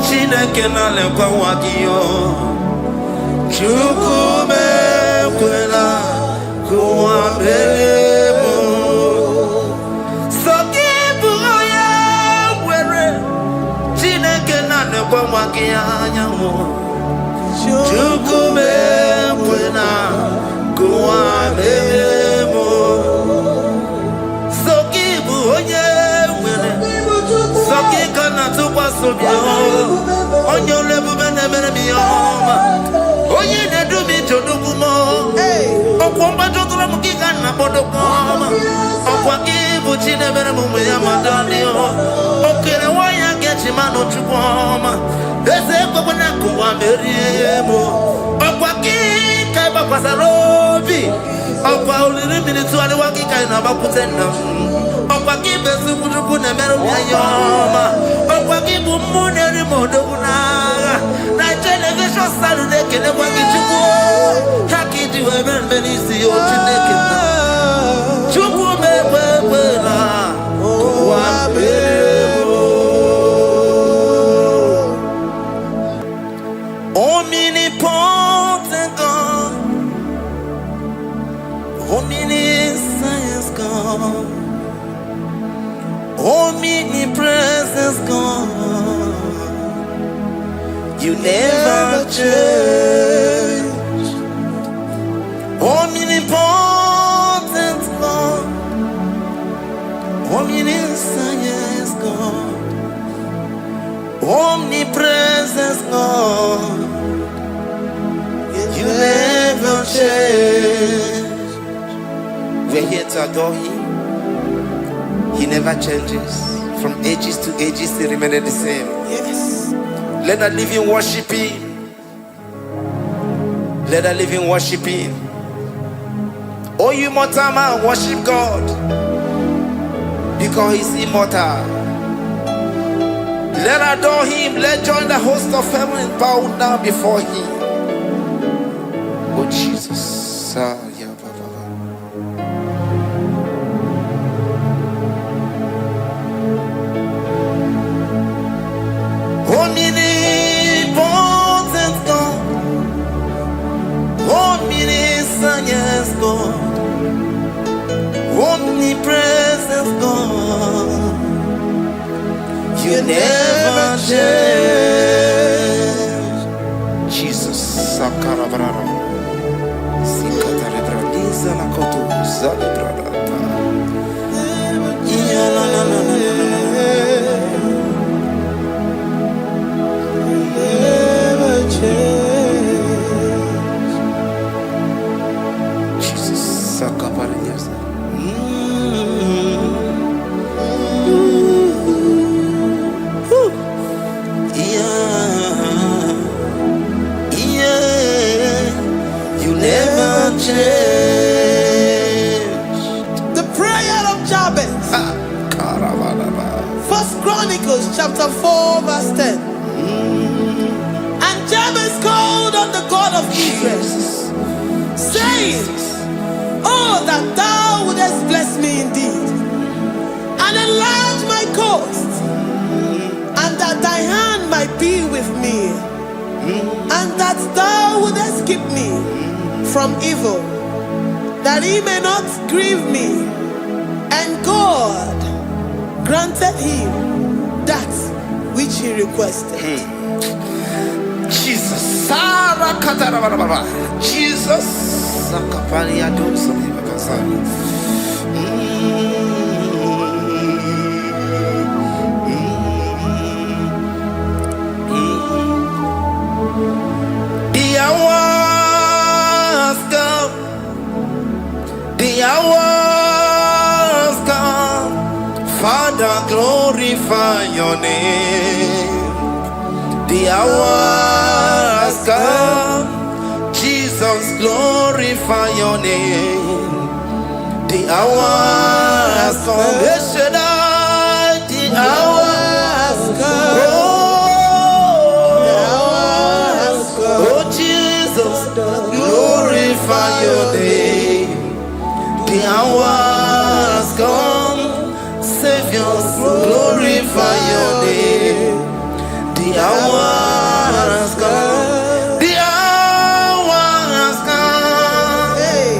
Speaker 4: Chineke na lekwa wagiyo Chukume kwela kuwa mbelemo Sokibu oya were Chineke na lekwa wagiyo Chukume kwela kuwa mbelemo Sokibu oya were Sokika na tukwa sobyo Onyo lebu bene bene miyoma Onye ne dumi chodukumo Okwamba chotula mukika na podokoma Okwa kibu chine bene mume ya madanio Okere waya gechi mano chukwoma Eze kwa kuna kuwa meriemo Okwa kika iba kwa sarobi Okwa ulirimi tuwali wakika inabakutenda Okwa kibesu kuchuku ne meru miyoma Okwa kibu mune rimodo kunaga Na television salu nekene kwa kichuku Haki diwe menisi yo chinekena Chuku mewewela Kwa mebo Omnipotent God Omniscience God Omnipresence God You never change Omnipotent God Omniscience God Omnipresence God You never never change. We're here to adore him. He never changes. From ages to ages, he remains the same.
Speaker 3: Yes.
Speaker 4: Let the living worship him. Let the living worship him. Oh, you mortal man, worship God, because he's immortal. Let adore him. Let join the host of heaven and bow down before him. Oh Jesus. Omnipotent God, omniscient God, omnipresent God, you never change. Jesus. Sakarabrara. Sikatarebradiza la kotu zalebrada. Ya la la la la la. Jesus, Sakaparias. You never change.
Speaker 3: The prayer of Jabez. First Chronicles chapter 4 verse 10. And Jabez called on the God of Israel, saying, oh, that thou wouldest bless me indeed, and enlarge my coast, and that thy hand might be with me, and that thou wouldest keep me from evil, that he may not grieve me. And God granted him that which he requested.
Speaker 4: Jesus. Sarah Katarababa. Jesus. Sakaparia dosa bakasari. The hours come. The hours come. Father, glorify your name. The hour has come. Jesus, glorify your name. The hour has come. The hour has come. The hour has come. Oh Jesus, glorify your name. The hour has come. Savior, glorify your name. The hour has come. The hour has come.
Speaker 3: Hey.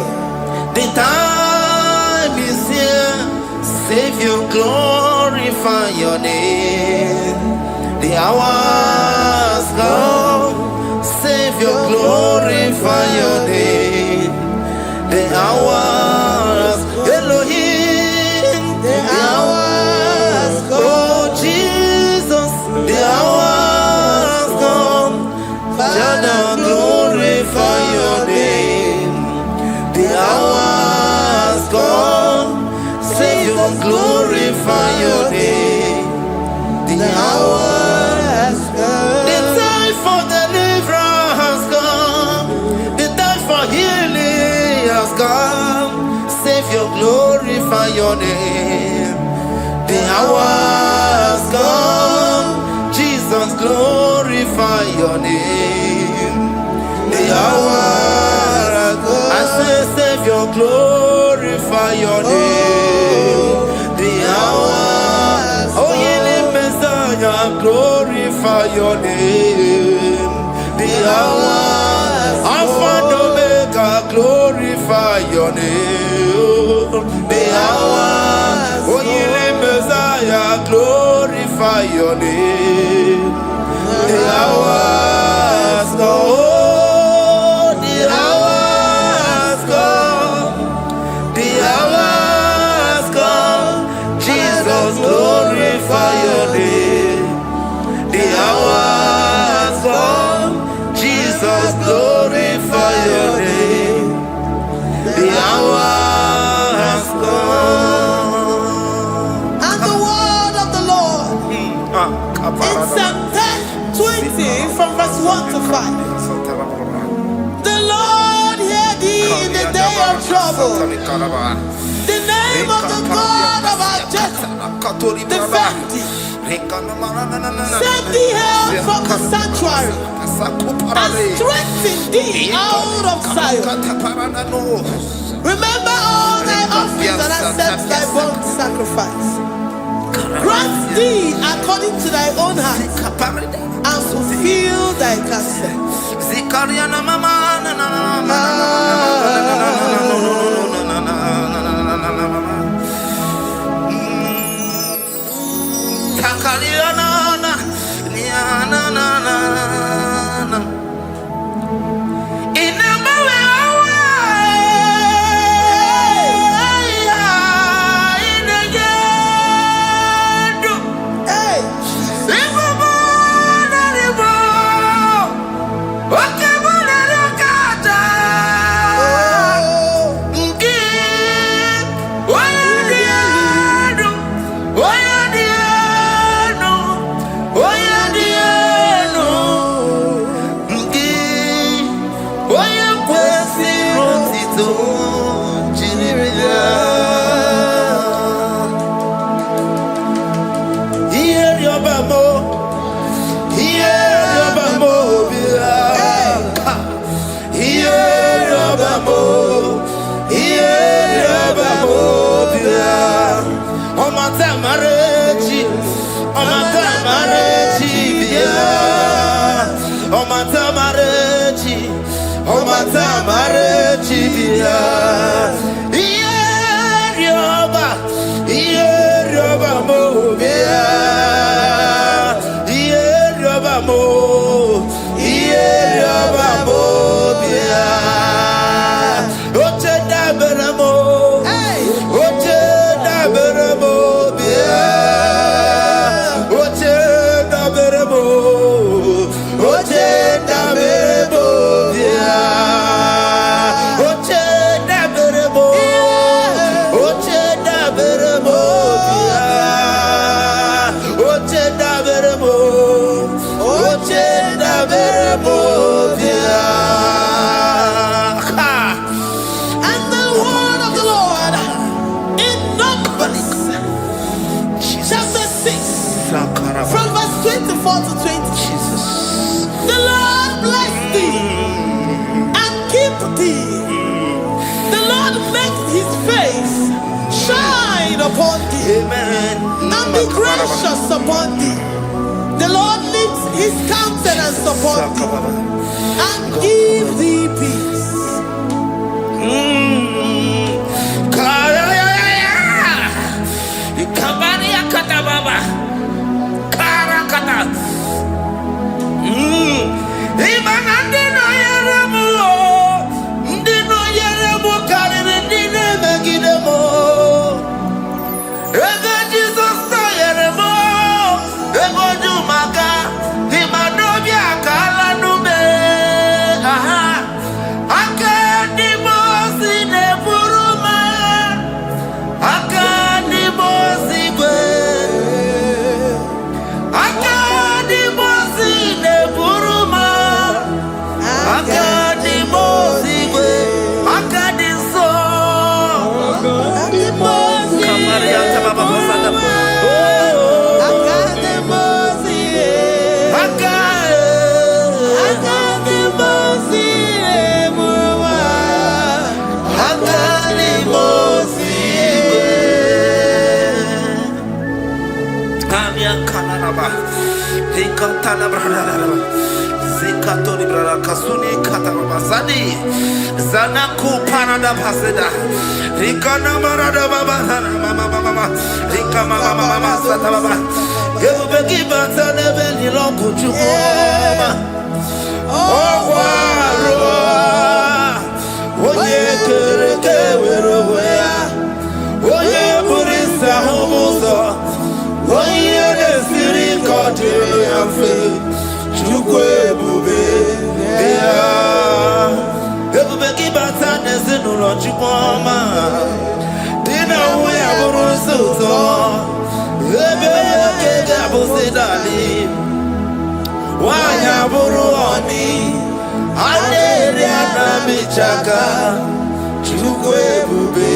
Speaker 4: The time is here. Savior, glorify your name. The hour has come. Savior, glorify your name. The hour has come. Elohim. The hour has come. Oh Jesus. The hour has come. Father, glorify your name. The hour has come. Savior, glorify your name. The hour has come. The time for deliverance has come. The time for healing has come. Savior, glorify your name. The hour has come. Jesus, glorify your name. The hour has come. I say, Savior, glorify your name. The hour, oh, Yele Messiah, glorify your name. The hour, Alpha and Omega, glorify your name. The hour, oh, Yele Messiah, glorify your name. The hour has come. The hour has come. The hour has come. Jesus, glorify your name. The hour has come. Jesus, glorify your name. hour has come.
Speaker 3: And the word of the Lord in Psalm 10:20 from verse 1 to 5. The Lord hear thee in the day of trouble. The name of the God of our Jacob defend thee. Send thee help from the sanctuary and strengthen thee out of Zion. Remember all thy offerings and accept thy burnt sacrifice. Grant thee according to thy own heart and fulfill thy counsel. And be gracious upon thee. The Lord lifts his countenance upon thee and give thee peace.
Speaker 4: Zanaku Panada Paseda Rikana Marada Baba Mama Rika Mama Satababa Yubeki Batana Beni Loku Chuma Oye Kereke Weroya Oye Burisa Homosa Oye Desiri Kotiru Yafe Chukwe Bube Everybody batana zinu lo chukwa ọma dị na nwe ya bụrụ nsọ ụtọ ebe nwoke ga-abụzi dali nwanyị abụrụ ọnị a na-eri anamichaka Chukwu ebube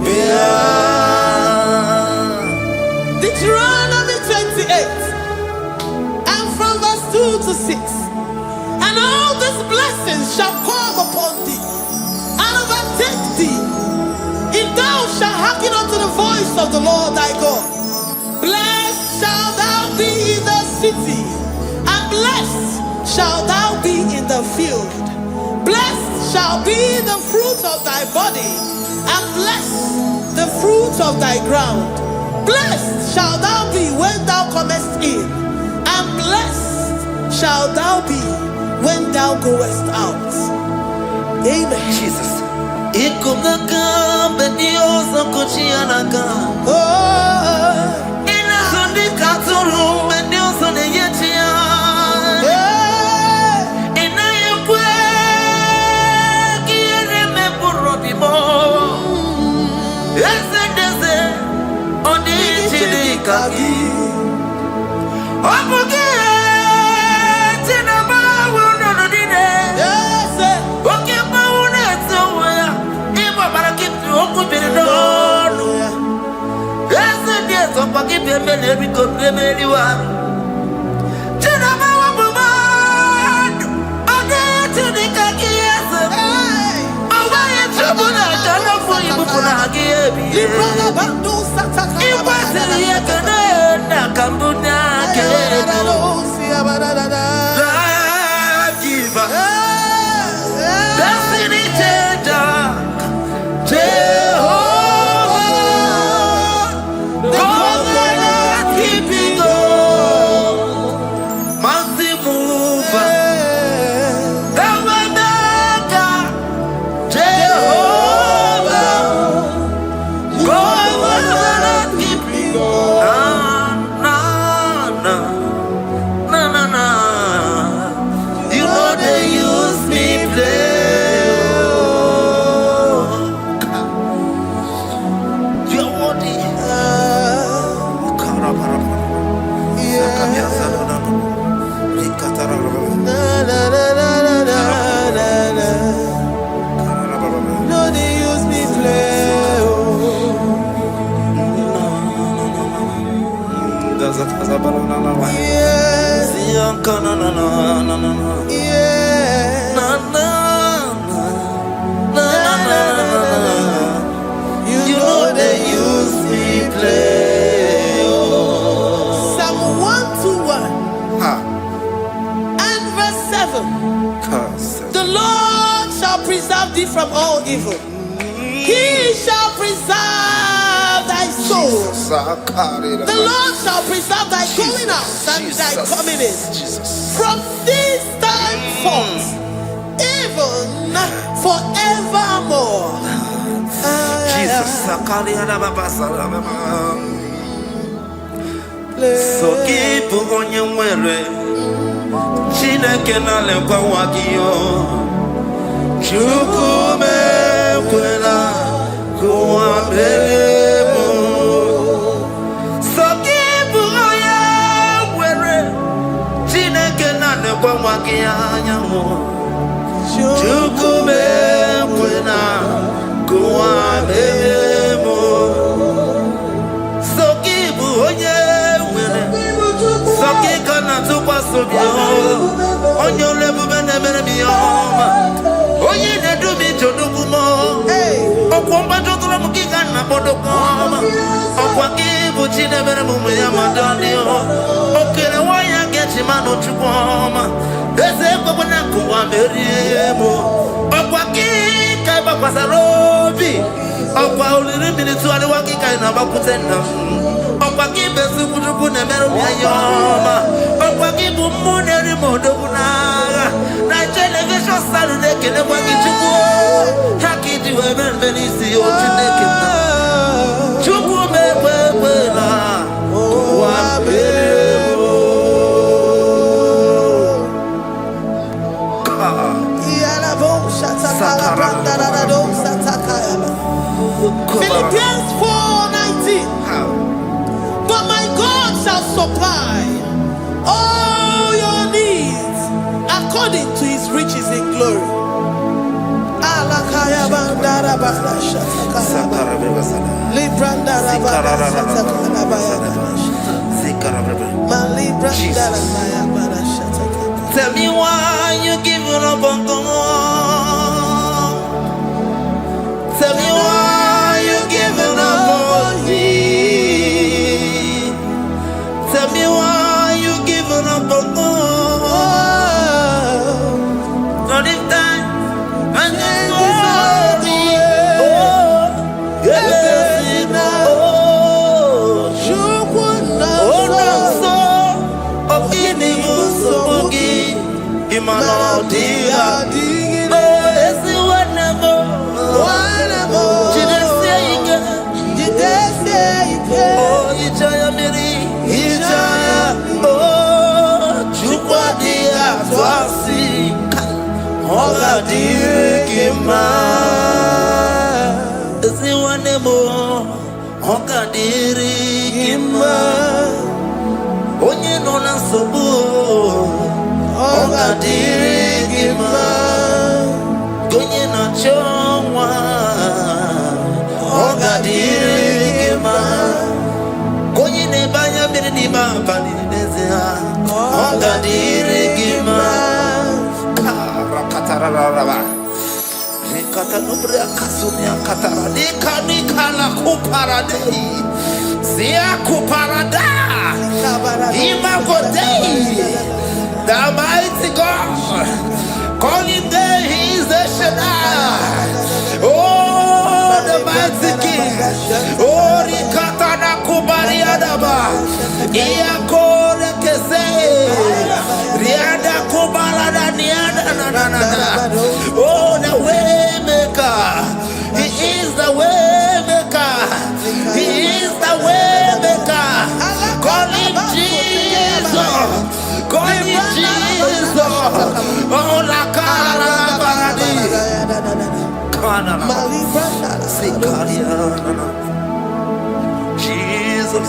Speaker 4: bịa.
Speaker 3: Deuteronomy 28 and from verse 2 to 6. And all these blessings shall come upon thee and overtake thee, if thou shalt hearken unto the voice of the Lord thy God. Blessed shalt thou be in the city, and blessed shalt thou be in the field. Blessed shall be the fruit of thy body, and blessed the fruit of thy ground. Blessed shalt thou be when thou comest in, and blessed shalt thou be when thou goest out. Amen.
Speaker 4: Jesus. Ikumaka benioso kuchianaka.
Speaker 3: Oh,
Speaker 4: Ina zondi katuru benioso neyetia. Ina yekwe kiere me burodimo. Ese deze oni chidi kagi. Obuge tina bawo no dine.
Speaker 3: yes,
Speaker 4: Oke bawo na tsoya. Ibo barakitu okubiri no. Ese deze opaki pemele biko pemeli wa. Tina bawo bumad. Oge chidi kagi ese.
Speaker 3: hey.
Speaker 4: Owa yechobuna kana fo ibukuna hagi ebi.
Speaker 3: Librana bandu sataka.
Speaker 4: Ikwasiri yekene na kambunya kedo. Life giver, destiny changer, Jehovah, covenant keeping God, mighty mover, the way maker, Jehovah, covenant keeping God. Na na na. You know they use me play. You're worthy.
Speaker 3: No, they use me play. Yes, yeah. You know they use me play. Psalm 121 and verse 7. The Lord shall preserve thee from all evil. He shall preserve thy soul. The Lord shall preserve thy going out and thy coming in from this time forth, even forevermore.
Speaker 4: Jesus, so keep on your way. Chineke na lekwa wakiyo. Chukume kwela kuambelemo. So keep on your way. Chineke na lekwa wakiyanyamu. Chukume kwela kuambelemo. So keep on your way. So keep on tukwa sobio. Onyo lebu bene bene miyoma. Oye ne du mi chodukumo. Okwamba chokula mukika na bodokoma. Okwa kibu chine bene mumu ya madanio. Okene waya gechi mano chukoma. Eze kwa wana kuwa meriemo. Okwa kika iba kwa sarobi. Okwa uliri minituwa ni wakika inabakutenda. Okwa kibesu kutukune meru miyayoma. Okwa kibu muneri modokunaga. Na television salude kene kwa kichuku. Haki diwe benvenisi yo chineke na. Chuku mekwela. Wapelemo.
Speaker 3: Yalabo shatakala branda rado satakaya.
Speaker 4: Tell me why you giving up on God. Tell me why you giving up on me. Tell me why you giving up on God. Not this time, and this worthy. Oh, yes, onye nọ na nsogbu ọ ga-adịrị gị mma, onye na-achọ nwa ọ ga-adịrị gị mma, onye na-ebe anya mmiri n'ime abalị n'ezie ọ ga-adịrị gị mma. The mighty God, calling there, He is the Shaddai. Oh, the mighty King. Oh, Rikatana Kubariadaba. Iakore Kese. Riada Kubarada Niada. Oh, the way maker. He is the way maker. He is the way maker. Call Him Jesus. Call Him Jesus. Oh, la cara baradi. Jesus.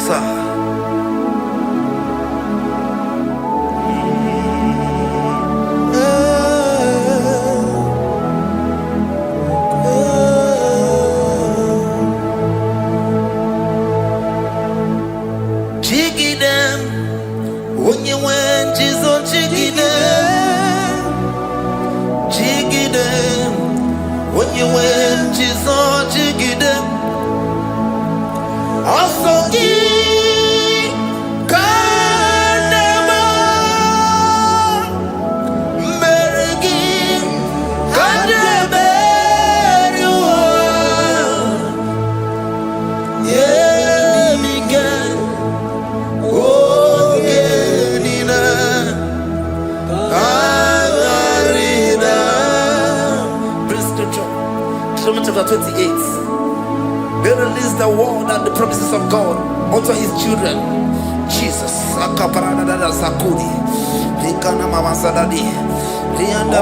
Speaker 4: Sir. Chapter 28. They release the word and the promises of God unto His children. Jesus. Sakudi. Likana mama sadadi. Lianda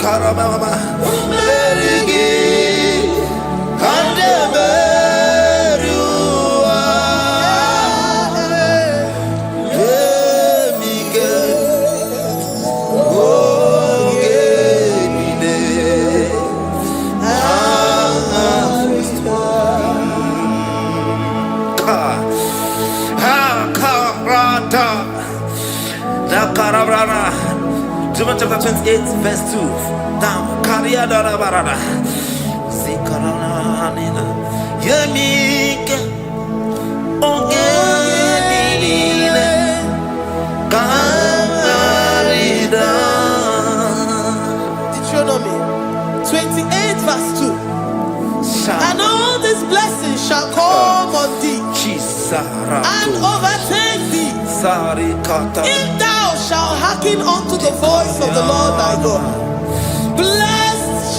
Speaker 4: Karababa. John chapter 28, verse 2. Down. Kariada Barada. Zikaranina. Yemika. Ongenine. Karida.
Speaker 3: Deuteronomy 28, verse 2. And all these blessings shall come on thee and overtake thee if thou shalt hearken unto the voice of the Lord thy God. Blessed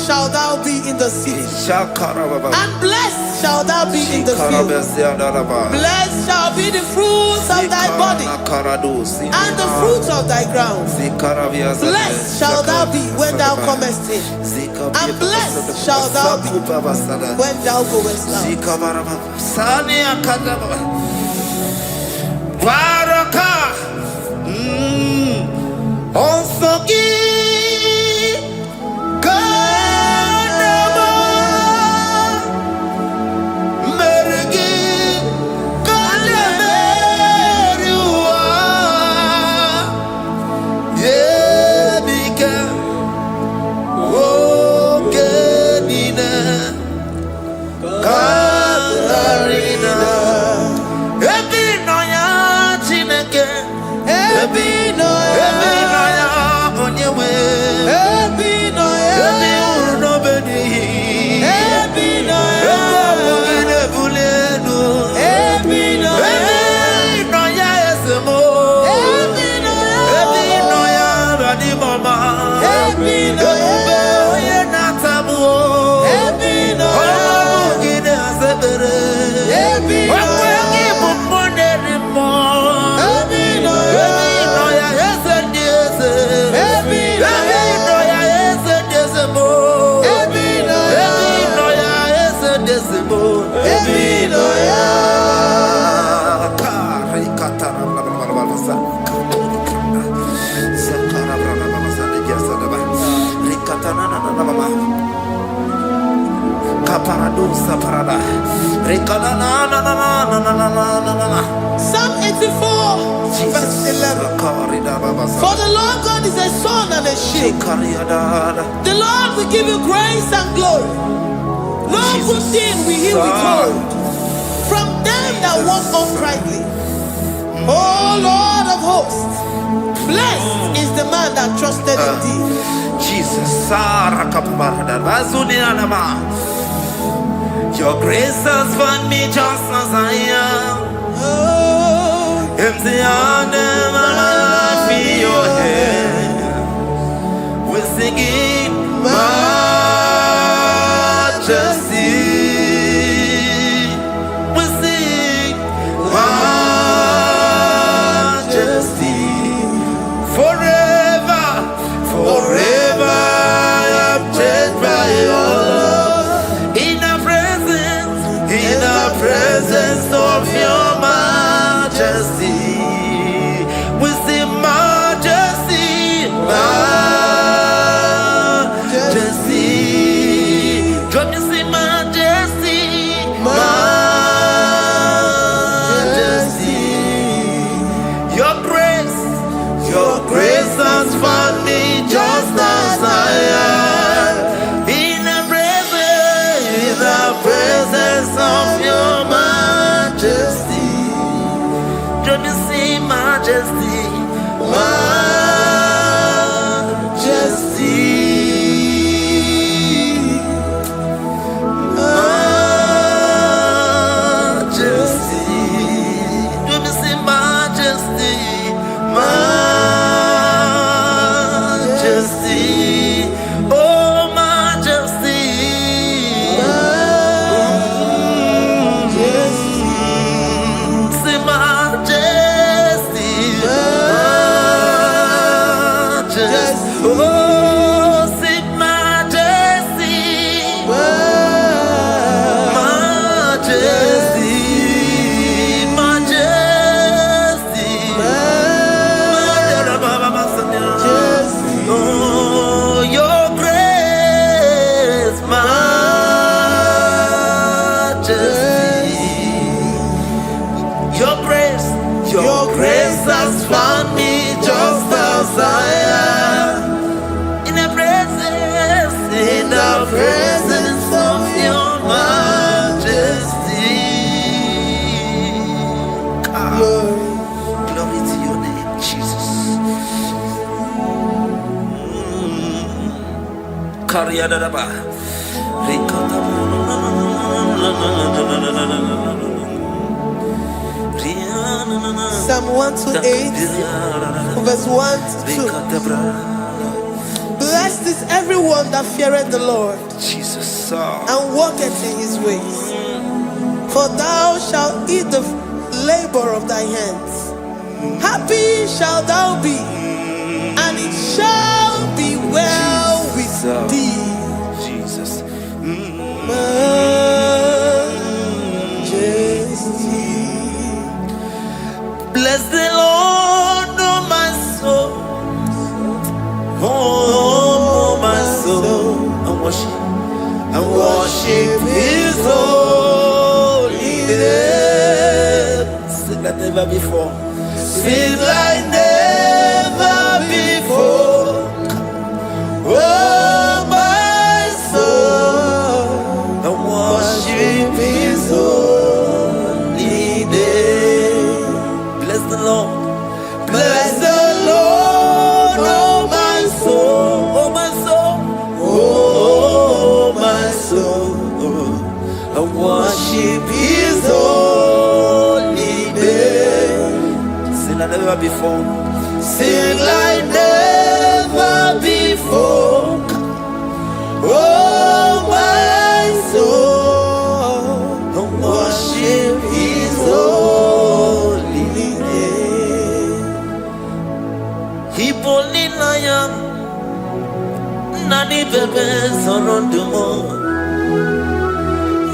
Speaker 3: shall thou be in the city, and blessed shall thou be in the field. Blessed shall be the fruits of thy body, and the fruits of thy ground. Blessed shall thou be when thou comest in, and blessed shall thou be when thou goest out. Psalm 84, verse 11. For the Lord God is a sun and a shield. The Lord will give you grace and glory. No good thing will he withhold from them that walk uprightly. O Lord of hosts, blessed is the man that trusted in thee.
Speaker 4: Jesus, your grace has found me just as I am. Empty handed, I feel your hand. We're singing majesty. We sing majesty. Forever, forever I'm changed by your love. In the presence of your majesty, we see majesty, majesty. Come you see majesty, majesty. Your grace has found me just as I am. In the presence of your majesty, don't you see majesty, majesty, majesty, don't you see majesty, majesty, oh majesty. Your grace has found me just as I am. In the presence of your majesty. Glory to your name, Jesus.
Speaker 3: Psalm 128, verse 1 to 2. Blessed is everyone that feareth the Lord,
Speaker 4: Jesus,
Speaker 3: and walketh in his ways. For thou shalt eat the labor of thy hands. Happy shalt thou be, and it shall be well with thee.
Speaker 4: Jesus. Bless the Lord, oh my soul, oh my soul, and worship His holy name. Sing like never before. Sing like never before. Oh my soul, and worship His holy name. Bless the Lord, bless the Lord, oh my soul, oh my soul, oh my soul, and worship His holy name. Sing like never before, sing like never before, oh my soul, and worship His holy name. Hipolina nani bebe sorondumo,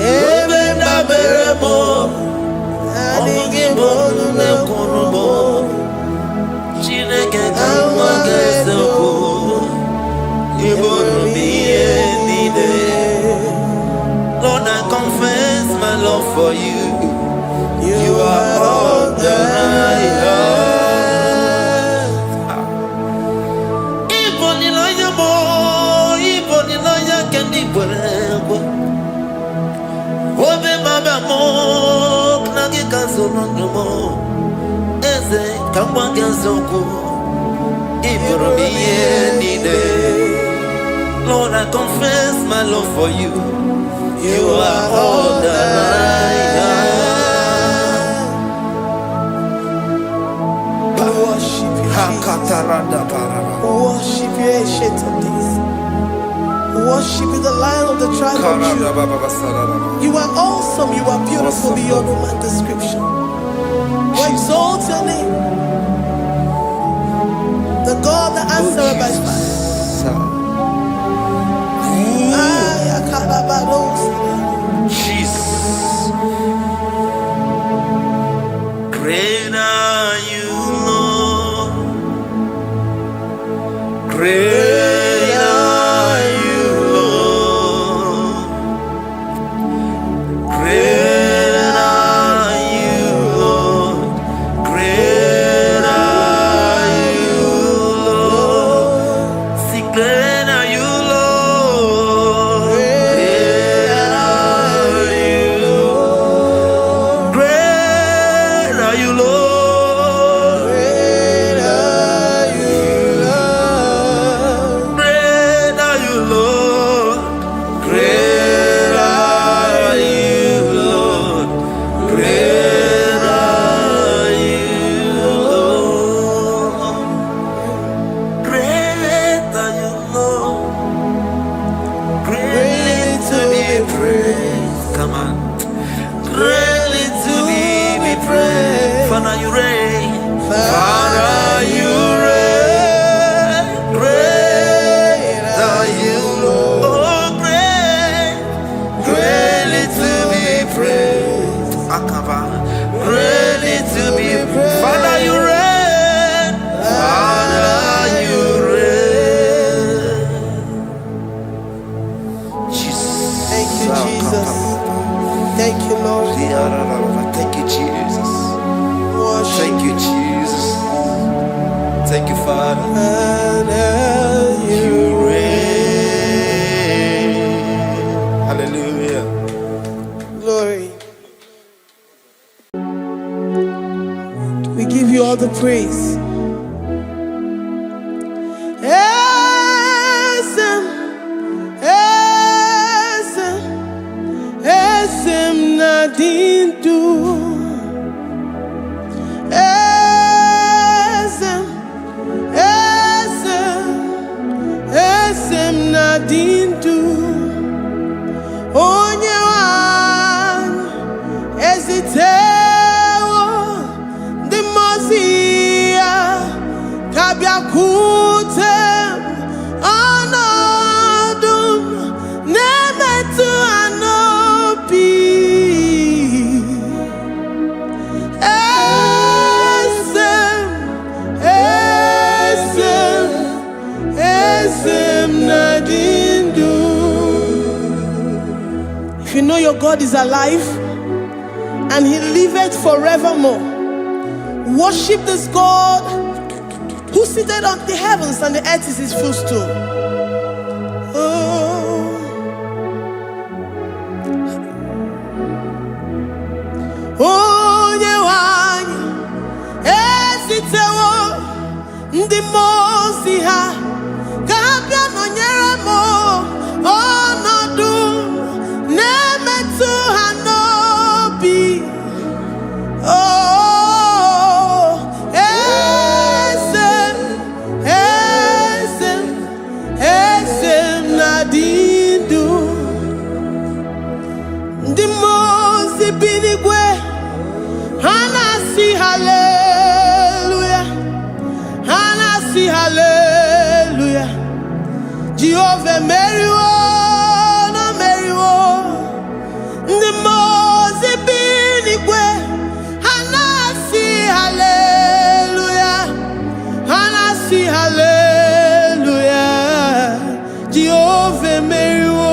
Speaker 4: ebe na beremo, omugi bolu ne kunumo, Lord, I confess my love for you. You are all that I have.
Speaker 3: We worship you, Jesus. We worship you, Ancient of Days. We worship you, the Lion of the tribe of Judah. You are awesome. You are beautiful beyond human description. We exalt your name, the God that answered by fire.
Speaker 4: Jesus, great are you, Lord. Great are you, Lord. Great are you, Lord. Great are you, Lord. See, great are you, Lord. Great are you. Great are you, Lord.
Speaker 3: Great are you, Lord.
Speaker 4: Great are you, Lord. Great are you, Lord. Great are you, Lord. Great are you, Lord. Greatly to be praised. Come on. Greatly to be praised. Father, you reign. Father, you reign. Great are you, Lord. Oh, great. Greatly to be praised. Akaba. Greatly to be praised. Father, you reign. Father, you reign. Jesus.
Speaker 3: Thank you, Jesus. Thank you, Lord.
Speaker 4: Thank you, Jesus.
Speaker 3: Worship
Speaker 4: Thank you, Jesus. Thank you, Father.
Speaker 3: and
Speaker 4: You reign. Hallelujah.
Speaker 3: glory. We give you all the praise. Esem, esem, esem nadindu. Esem, esem, esem nadindu. Onye wan ezitewo ndi mozia kabia kutem anadum nemetu anopi esem esem esem nadindu. If you know your God is alive and he liveth forevermore, worship this God who seated on the heavens and the earth is his footstool. Oh. Onye wanyi ezitewo ndị mmụọ ozi ha ka ha bịa nọnyere m ọnọdụ na-emetụ ha n'obi. Oh, esem, esem, esem nadindu. Ndị mmụọ ozi bi n'igwe ha na-asị haleluya, ha na-asị haleluya. Jehovah meriwo na meriwo. Ndị mmụọ ozi bi n'igwe ha na-asị haleluya, ha na-asị haleluya. Jehovah meriwo.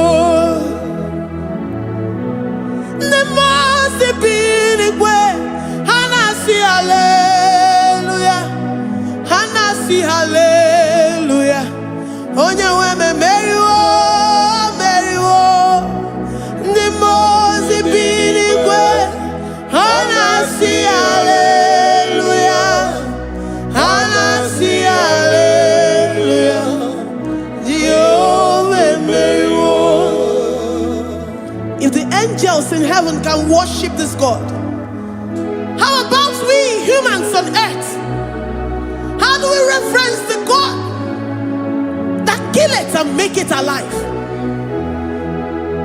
Speaker 3: Ndị mmụọ ozi bi n'igwe ha na-asị haleluya, ha na-asị haleluya. Onye nwe m emeriwo in heaven can worship this God? How about we humans on earth? How do we reference the God that kill it and make it alive?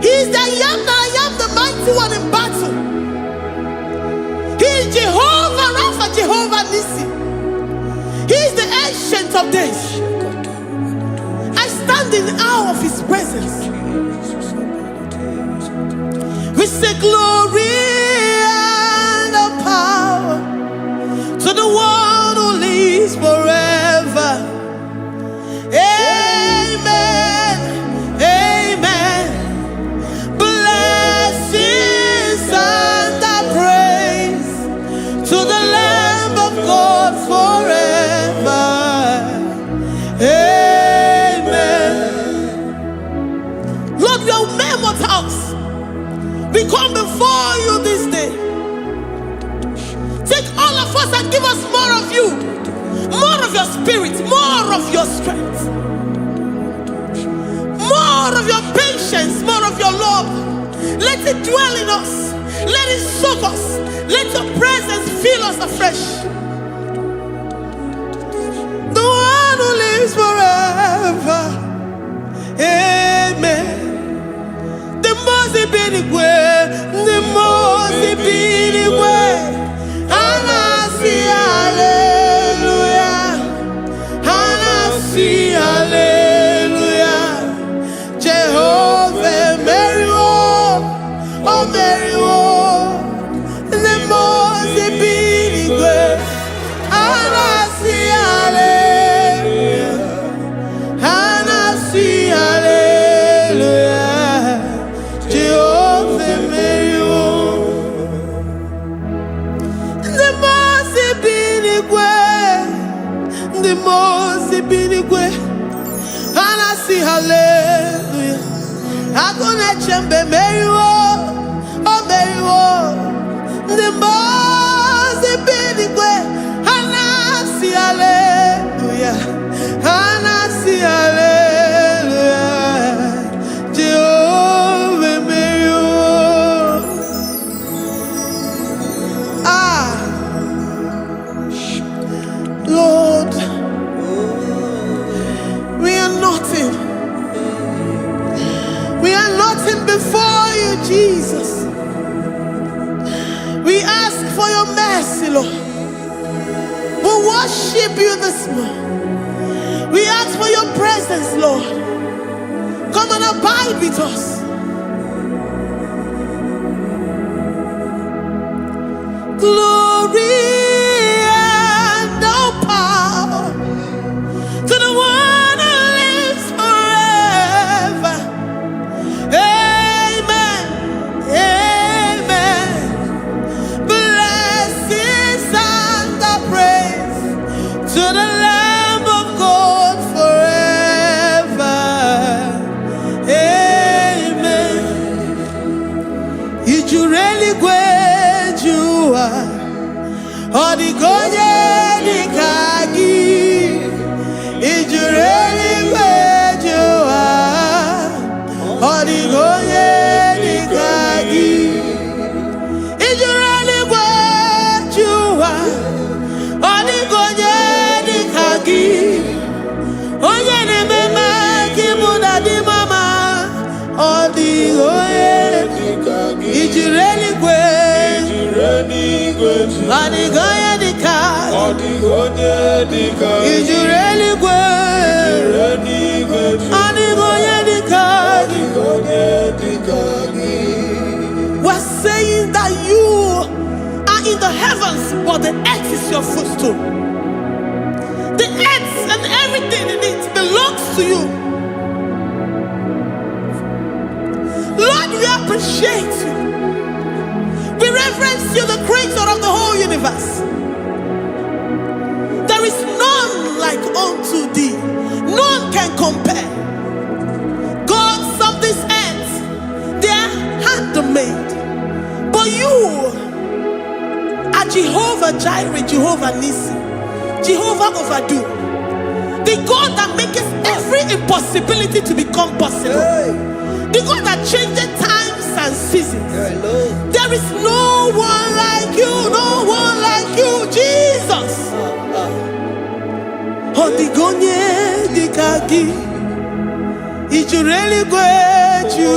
Speaker 3: He is the I am, the mighty one in battle. He is Jehovah Rapha, Jehovah Nissi. He is the ancient of days. I stand in awe of his presence. We say glory and the power to the one who lives forever. Amen, amen. Blessings and the praise to the Lamb of God forever. Amen. Lord, we are mere mortals. We come before you this day. Take all of us and give us more of you, more of your spirit, more of your strength, more of your patience, more of your love. Let it dwell in us. Let it soak us. Let your presence fill us afresh. The one who lives forever. Amen. The most way, the most way. Anasi, hallelujah. Anasi, hallelujah. Jehovah, Mary, oh Mary, the most way. Anasi, hallelujah. Anasi, hallelujah. The most binigwe, and I see hallelujah. I'm gonna chamber Mary, oh Mary, the most binigwe, and I see hallelujah, and I see hallelujah. Jehovah Mary, Lord. We are nothing before you, Jesus. We ask for your mercy, Lord. We worship you this morning. We ask for your presence, Lord. Come and abide with us. Glory and no power to the one who lives forever. Amen, amen. Blessings and the praise to the Lamb of God forever. Amen. If you really great you are, or the God you if you really where you are, or the Goye Kagi. If you really where you are, or the Goye Kagi. Oh, yeah, the mama, Kimuna di mama, or the Goye Kagi. If you really where, or the Goye Kagi. If you really we're saying that you are in the heavens, but the earth is your footstool. The earth and everything in it belongs to you. Lord, we appreciate you. We reverence you, the creator of the whole universe. There is none like unto thee. None can compare. Gods of this earth, they are handmade. But you are Jehovah Jireh, Jehovah Nissi, Jehovah Overdo, the God that makes every impossibility to become possible. The God that changes times and seasons. There is no one like you, no one like you, Jesus. Odigonye dikagi, ijureli gweju.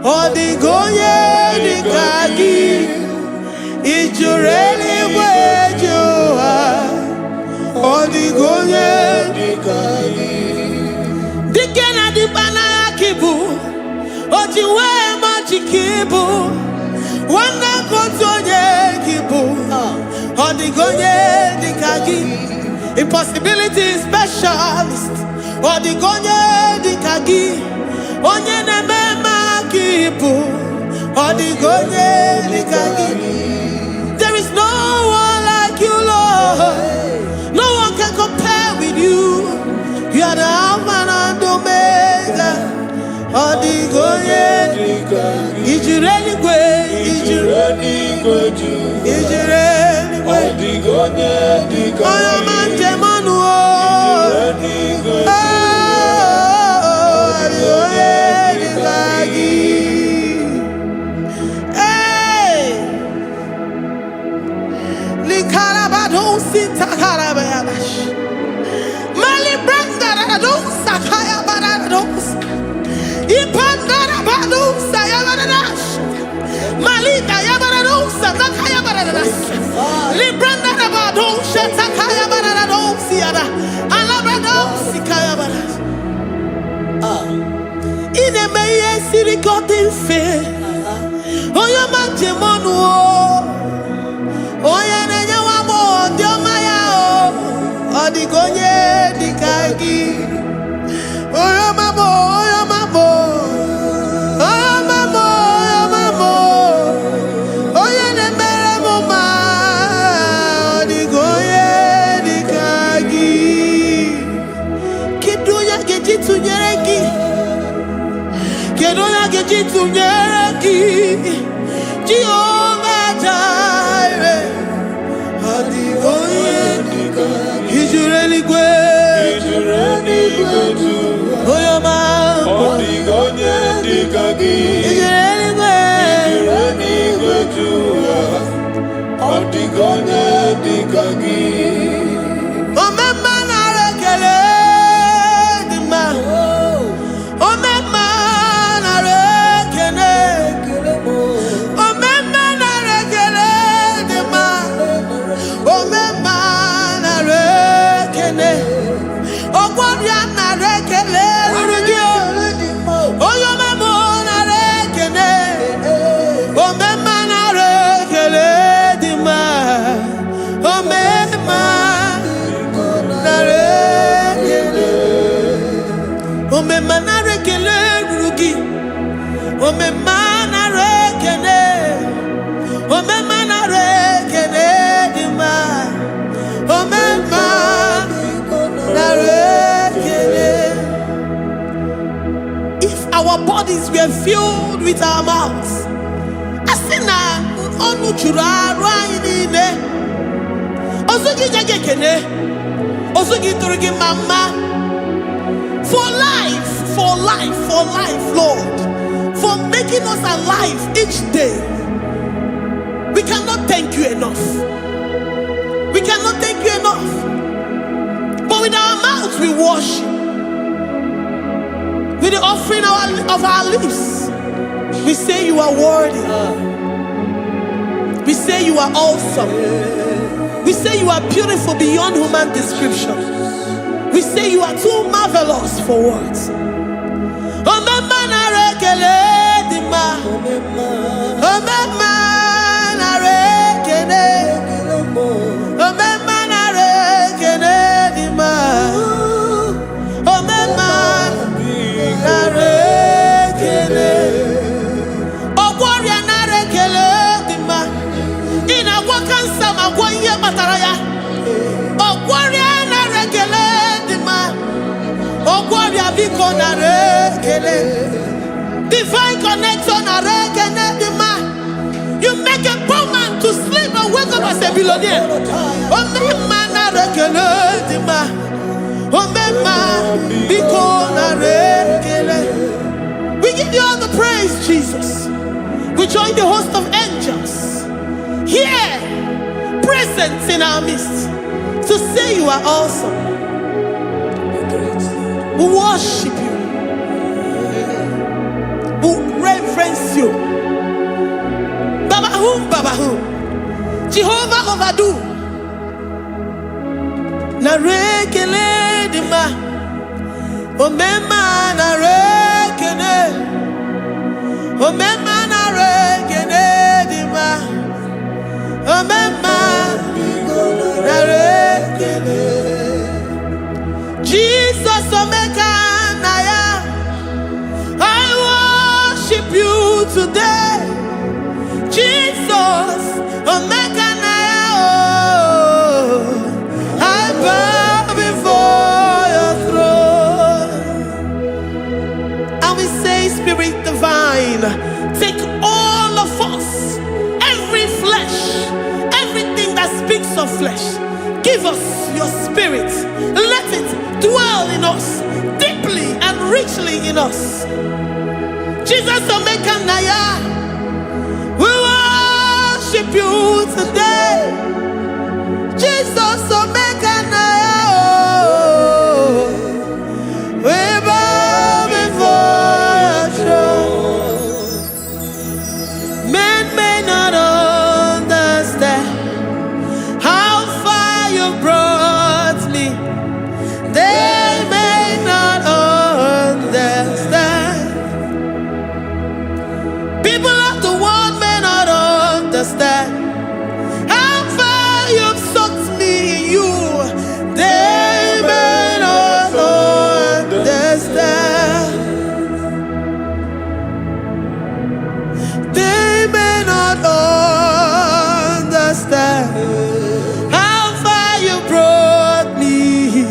Speaker 3: Odigonye dikagi, ijureli gweju. Odigonye dikagi. Dikena dipana kibu, ojiwe majikibu, wana kotonye kibu. Odigonye dikagi. Impossibility specialist. Odigonye dikagi. Onye nemema kipu. Odigonye dikagi. There is no one like you, Lord. No one can compare with you. You are the Alpha and Omega. Odigonye dikagi. Ijureli gwe. Ijureli gwe. Odigonye dikagi. Sirikotin fe, oya manjemonu o, oya nenya wamo diomaya o, odigonye dikagi, oya mamo, oya mamo, oya mamo, oya mamo, oya nemere moma, odigonye dikagi, kiduya gejitu nyereki. Kedoya gejitu nyereki, Jehovah Jireh. Odigonye dikagi, ijureli gwe, oyoma. Odigonye dikagi, ijureli gwe, odigonye dikagi. Omema na rekele dima, omema. If our bodies were filled with our mouths, asina onu chura rainine, osugi jagekene, osugi turugi mama. For life, Lord, for making us alive each day. We cannot thank you enough. We cannot thank you enough. But with our mouths we worship. With the offering of our lips, we say you are worthy. We say you are awesome. We say you are beautiful beyond human description. We say you are too marvelous for words. Divine connection. You make a poor man to sleep and wake up as a billionaire. We give you all the praise, Jesus. join the host of angels here, present in our midst, to say you are awesome. We worship you. We reverence you. Babahum, Jehovah overdo. Na rekele dima, omema na rekene, omema na rekene dima, omema na rekene. Jesus omeka naya, I worship you today. Jesus omeka naya, oh, I bow before your throne. And we say, Spirit divine, take all of us, every flesh, everything that speaks of flesh. Give us your spirit. Let it dwell in us, deeply and richly in us. Jesus omeka naya, we worship you today. Jesus omeka naya, oh, we bow before your throne. Men may not understand how far you brought me. They may not understand. People of the world may not understand how far you've sucked me in you. They may not understand. They may not understand how far you brought me.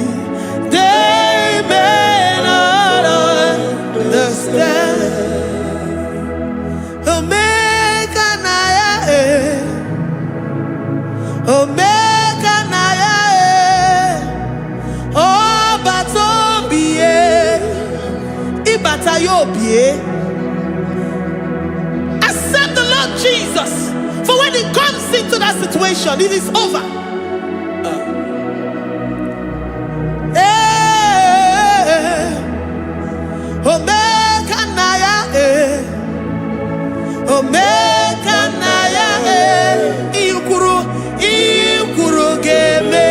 Speaker 3: They may not understand. Omeka naya, omeka naya, oh batobie, ibatayobie. Accept the Lord Jesus, for when He comes into that situation, it is over. Omeka naya, omeka naya, ikuru geme.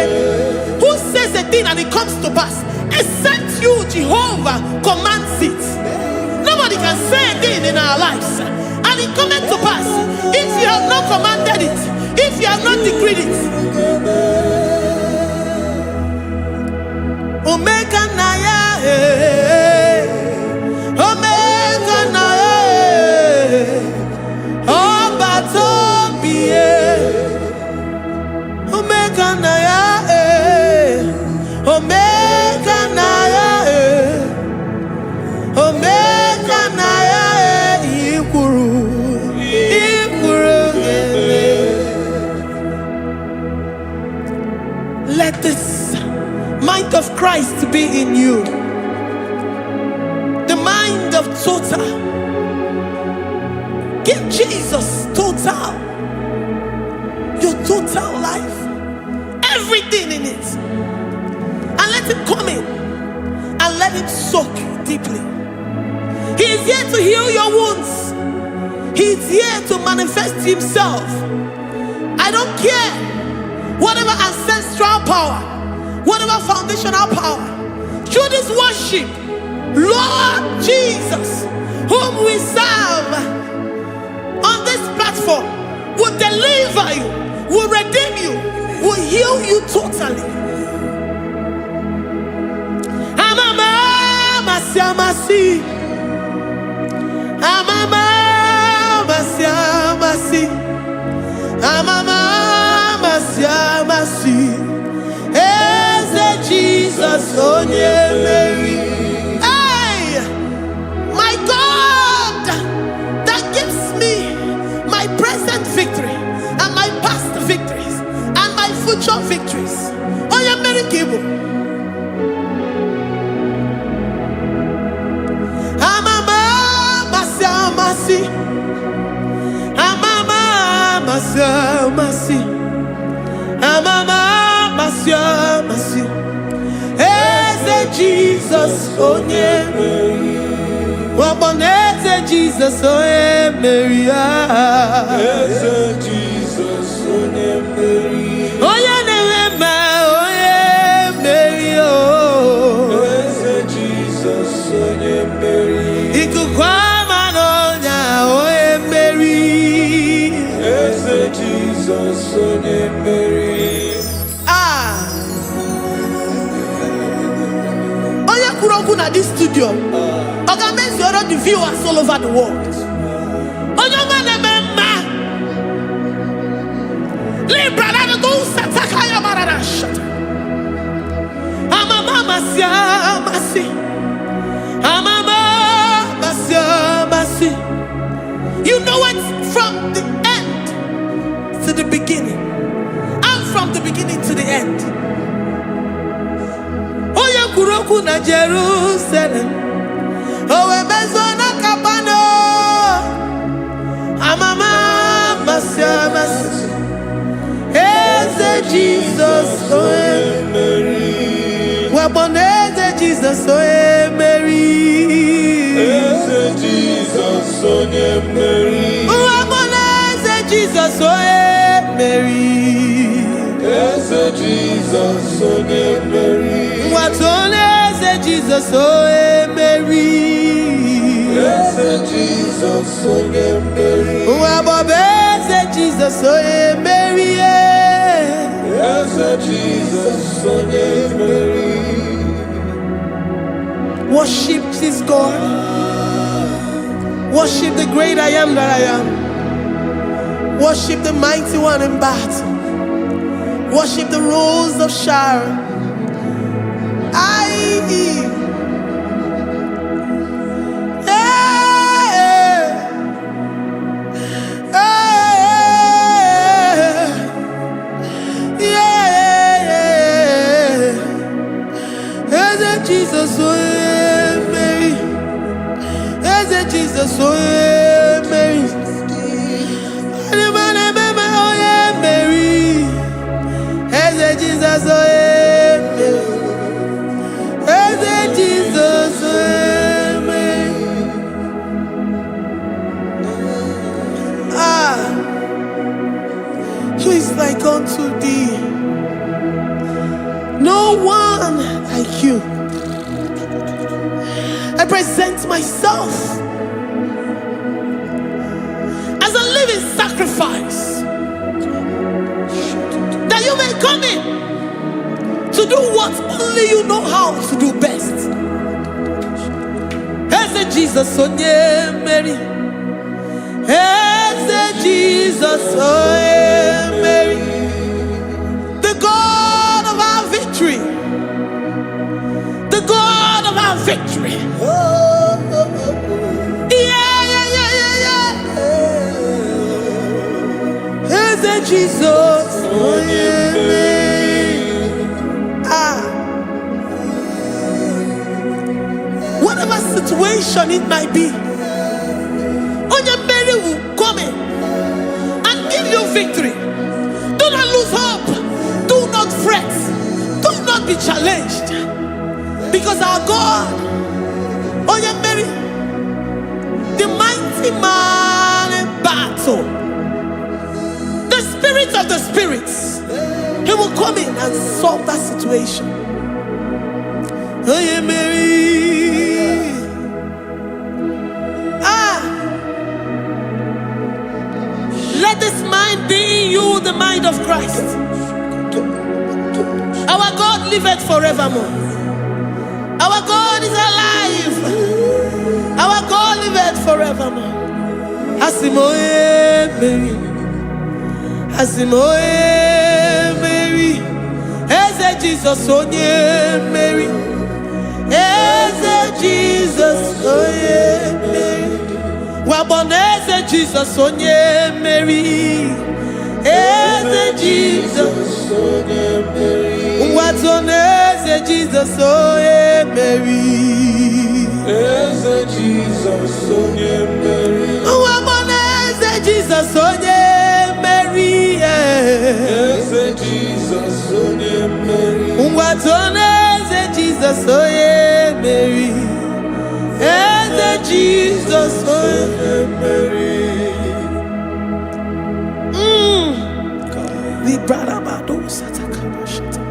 Speaker 3: Who says a thing and it comes to pass? Except you, Jehovah, commands it. Nobody can say a thing in our lives and it cometh to pass if you have not commanded it, if you have not decreed it. Omeka naya, omeka naya, oh batobie, omeka naya, omeka naya, omeka naya, ikuru geme. Let this mind of Christ be in you, the mind of total. Give Jesus total, your total life, everything in it, and let it come in and let it soak deeply. He is here to heal your wounds. He is here to manifest Himself. I don't care whatever ancestral power, whatever foundational power, through this worship, Lord Jesus, whom we serve on this platform, will deliver you, will redeem you, will heal you totally. Amama masiamasi, amama masiamasi, amama masiamasi. Jesus, oh yeah, Mary. Hey, my God, that gives me my present victory and my past victories and my future victories. Oh yeah, Mary Kibu. Amama Masi, masi. Amama masi. Eze Jesus onye Mary. Waboneze Jesus onye Mary.
Speaker 4: Eze Jesus onye Mary.
Speaker 3: Onye na-eme onye Mary.
Speaker 4: Eze Jesus onye Mary.
Speaker 3: Ikuku ama n'ọnya onye Mary.
Speaker 4: Eze Jesus onye Mary.
Speaker 3: Na this studio, organize all the viewers all over the world. Onyoma nemema, libra na do sataka ya marara shata. Amama masi, amama masi. You know what? From the end to the beginning, and from the beginning to the end. Kuroku na Jerusalem, owe bezona kapano, amama masi. Eze Jesus oe Mary, waboneze Jesus oe Mary.
Speaker 4: Eze Jesus oe Mary,
Speaker 3: waboneze Jesus oe Mary.
Speaker 4: Eze Jesus oe Mary.
Speaker 3: Watoleze Jesus oe Mary.
Speaker 4: Eze Jesus oe Mary.
Speaker 3: Wabobeze Jesus oe Mary.
Speaker 4: Eze Jesus oe Mary.
Speaker 3: Worship this God. Worship the great I am that I am. Worship the mighty one in battle. Worship the rose of Sharon. Jesus oe Mary. Eze Jesus oe Mary. Oye Mary. Eze Jesus oe Mary. Eze Jesus oe Mary. Who is like unto thee? No one like you. I present myself as a living sacrifice, that you may come in to do what only you know how to do best. Eze Jesus onye Mary. Eze Jesus onye Mary. The God of our victory. The God of our victory. Eze Jesus onye Mary. Whatever situation it might be, onye Mary will come in and give you victory. Do not lose hope. Do not fret. Do not be challenged. Because our God, onye Mary, the mighty man in battle, the spirit of the spirits, he will come in and solve that situation. Onye Mary. Let this mind be in you, the mind of Christ. Our God liveth forevermore. Our God is alive. Our God liveth forevermore. Asimoe Mary. Asimoe Mary. Eze Jesus onye Mary. Eze Jesus onye Mary. Waboneze Jesus onye Mary. Eze Jesus onye Mary. Watoneze Jesus onye Mary.
Speaker 4: Eze Jesus onye Mary.
Speaker 3: Waboneze Jesus onye Mary. Jesus, oh yeah, Mary. Jesus, oh yeah, Mary. Librada bado satakaba shata.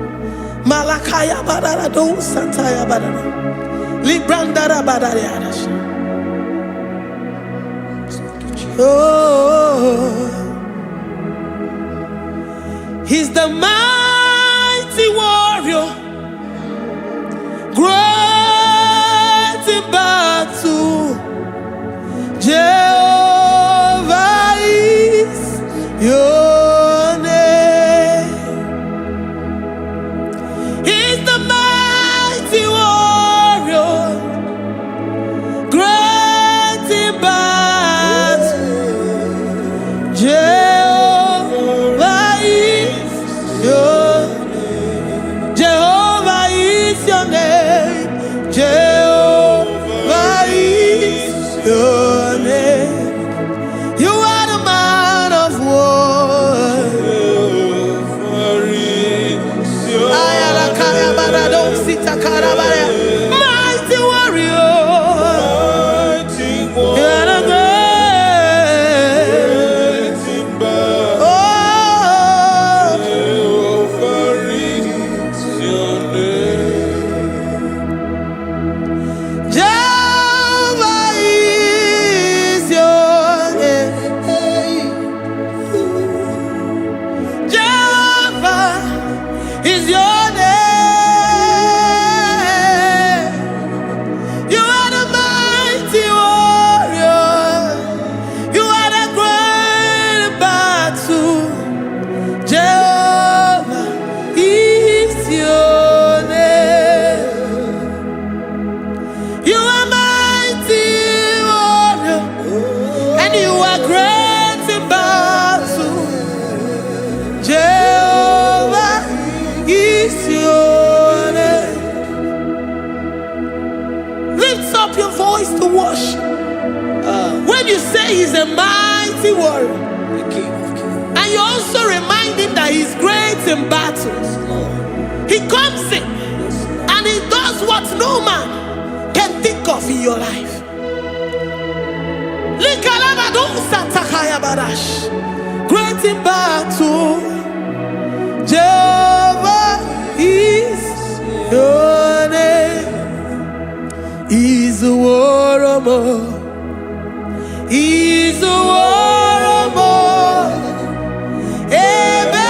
Speaker 3: Malakaya badara do sataya badara. Librandara badara yadasha. Oh, he's the mighty warrior, great in battle. Jehovah is your name. He's the mighty warrior, great in battle. Jehovah is your name. Jehovah is your name. Jehovah is your name. You are the man of war. Mighty warrior. You are the great. Oh, Jehovah is your name. Jehovah is your name. You are the mighty warrior. You are the great battle. Jehovah is your name. You are mighty warrior, and you are great in battle. Jehovah is your name. Lift up your voice to worship. When you say he's a mighty warrior, and you also remind him that he's great in battles, he comes in and he does what no man can think of in your life. Great in battle, Jehovah is your name. He's a warrior. He's a warrior. Ebe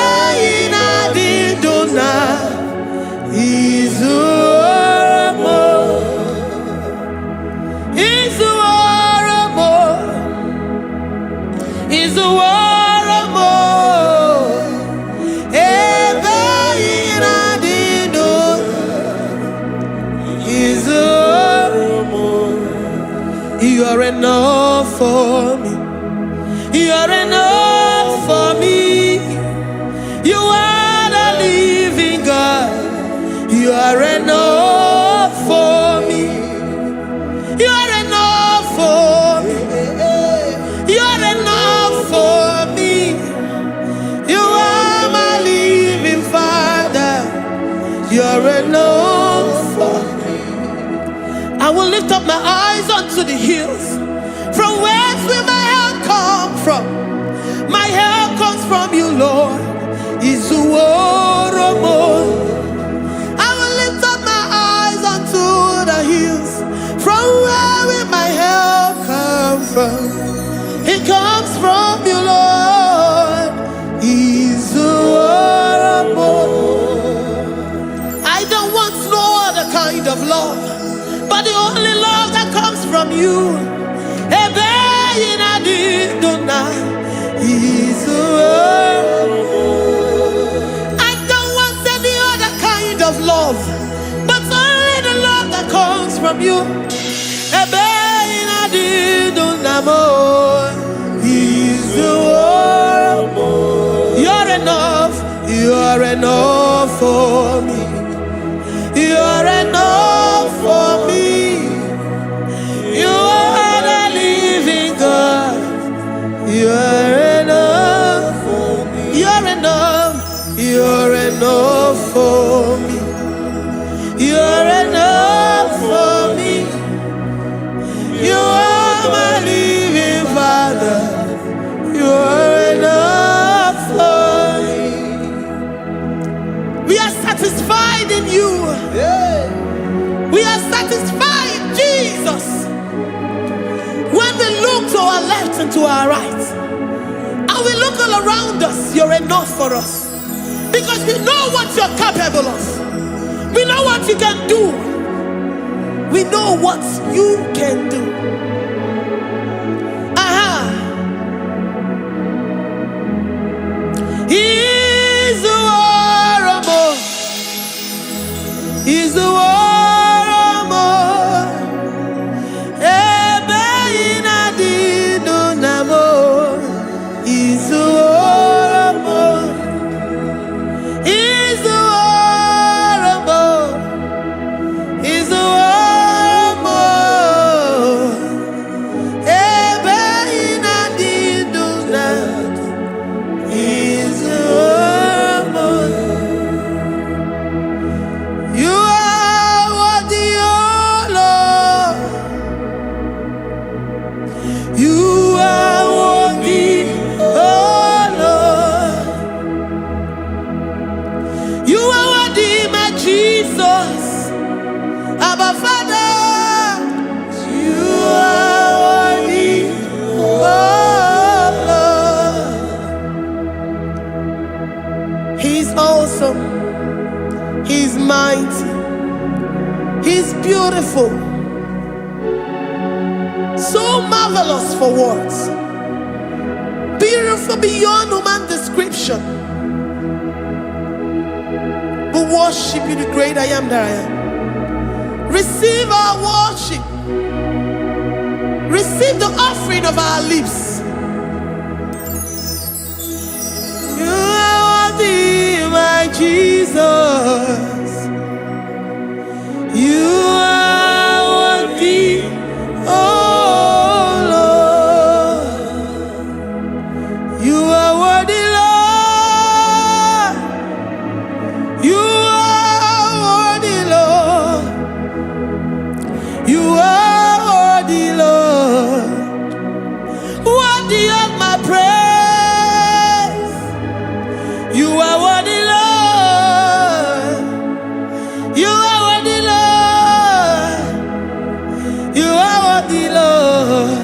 Speaker 3: ina didona. He's a warrior. He's a warrior. He's a warrior. Ebe ina didona. He's a warrior. You are enough for me. You are enough for me. You are the living God. You are enough for me. You are enough for me. You are enough for me. You are my living Father. You are enough for me. I will lift up my eyes unto the hills. From whence will my help come from? My help comes from you, Lord. Is the word of God. I will lift up my eyes unto the hills. From where will my help come from? It comes from you, Lord. Is the word of God. I don't want no other kind of love, but the only love that comes from you. I don't want any other kind of love, but only the love that comes from you. You're enough. You're enough for me. You're enough for me. You are the living God. You are enough for me. You are enough. and to our right. And we look all around us, you're enough for us. Because we know what you're capable of. We know what you can do. We know what you can do. He's the warrior. He's the warrior. He's the warrior. He's the warrior. He's the Abba Father, you are worthy, oh Lord. He's awesome, He's mighty, He's beautiful, so marvelous for words, beautiful beyond human description. We worship you, the great I am that I am. Receive our worship. Receive the offering of our lips. You are worthy, my Jesus. You are worthy, oh Lord. You are worthy, Lord. You are worthy, Lord. You are worthy, Lord, worthy of my praise. You are worthy, Lord. You are worthy, Lord. You are worthy, Lord,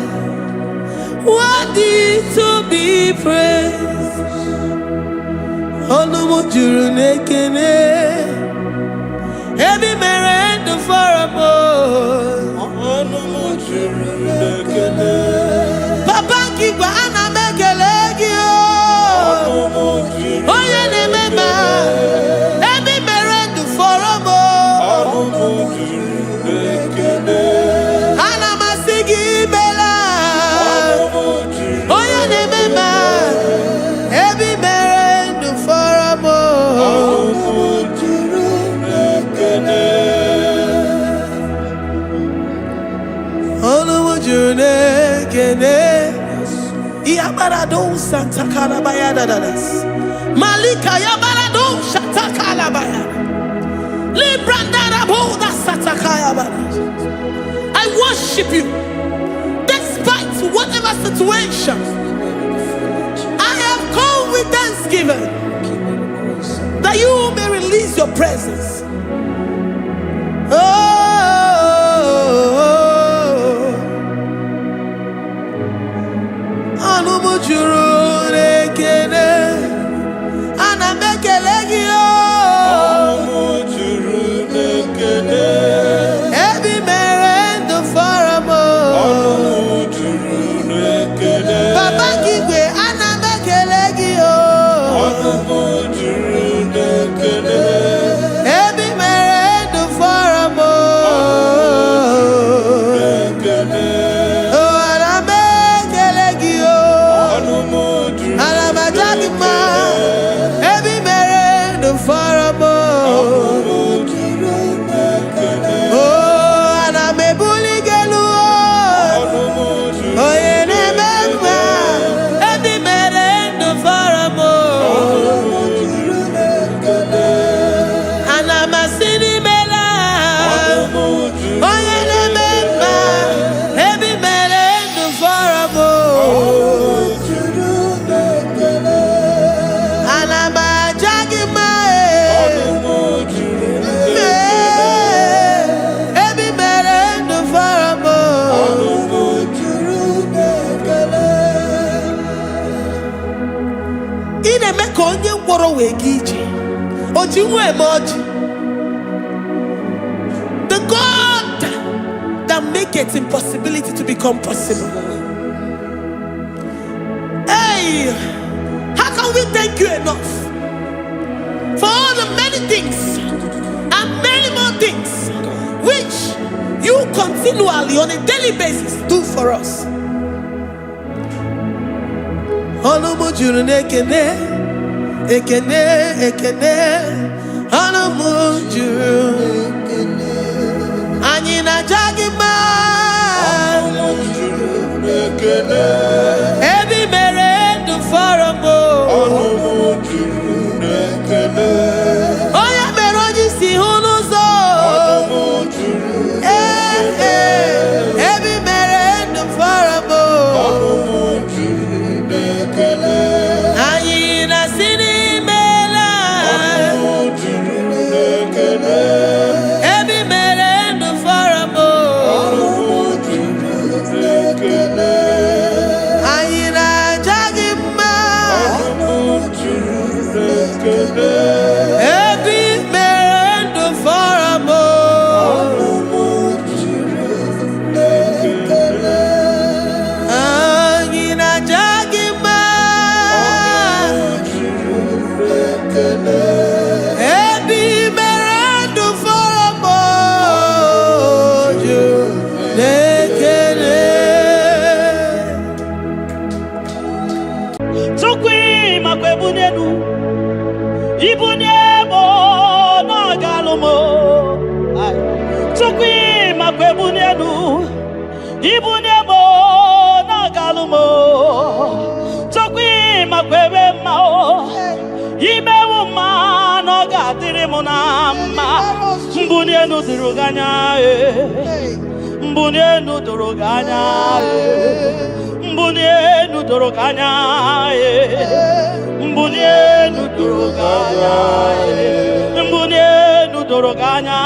Speaker 3: worthy to be praised. Onumujuru nekene, every merend for a more. Papa Kigwa ana mekelegi o. Oye ne mema. Ebi merendu foromo. Ana masigi bela. Oye ne mema. Ebi merendu foromo. Yabarado Santa Calabaya Dadas Malika Yabarado Shata Calabaya Librandara Boda Satakaya. I worship you despite whatever situation. I have come with thanksgiving that you may release your presence. Anumujuru nekene ana mekelegi o. Anumujuru nekene ebi merendo faramo. Anumujuru nekene Baba Kigwe ana mekelegi o. Anumujuru nekene ebi merendo faramo. Anumujuru nekene The God that maketh impossibility to become possible. Hey, how can we thank you enough for all the many things and many more things which you continually on a daily basis do for us? Every merendu faramo. Oya meroji si hunuzo. Every merendu faramo. Anyina sini mela. Every merendu faramo. Every man do for a more. Angina jagima. Every man do for a more.
Speaker 1: Tukwi makwebunenu. Ibunemo na galumo. Tukwi makwebunenu. Ibunemo na galumo. Tukwi makwebemao. Imewuma no gadirimu na ma. Mbunenu duruganya. Mbunenu duruganya. Mbunenu duruganya. Mbunenu duruganya, mbunenu duruganya,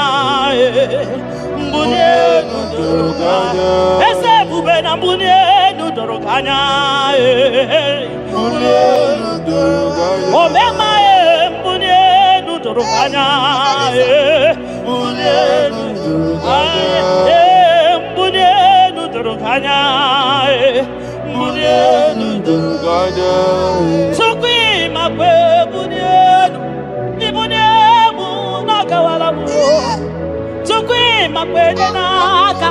Speaker 1: mbunenu duruganya. Ese bubena mbunenu duruganya, mbunenu duruganya. Omema mbunenu duruganya, mbunenu duruganya, mbunenu duruganya, mbunenu duruganya. Ibunemu nakawalamu. Tukwi makwene naka.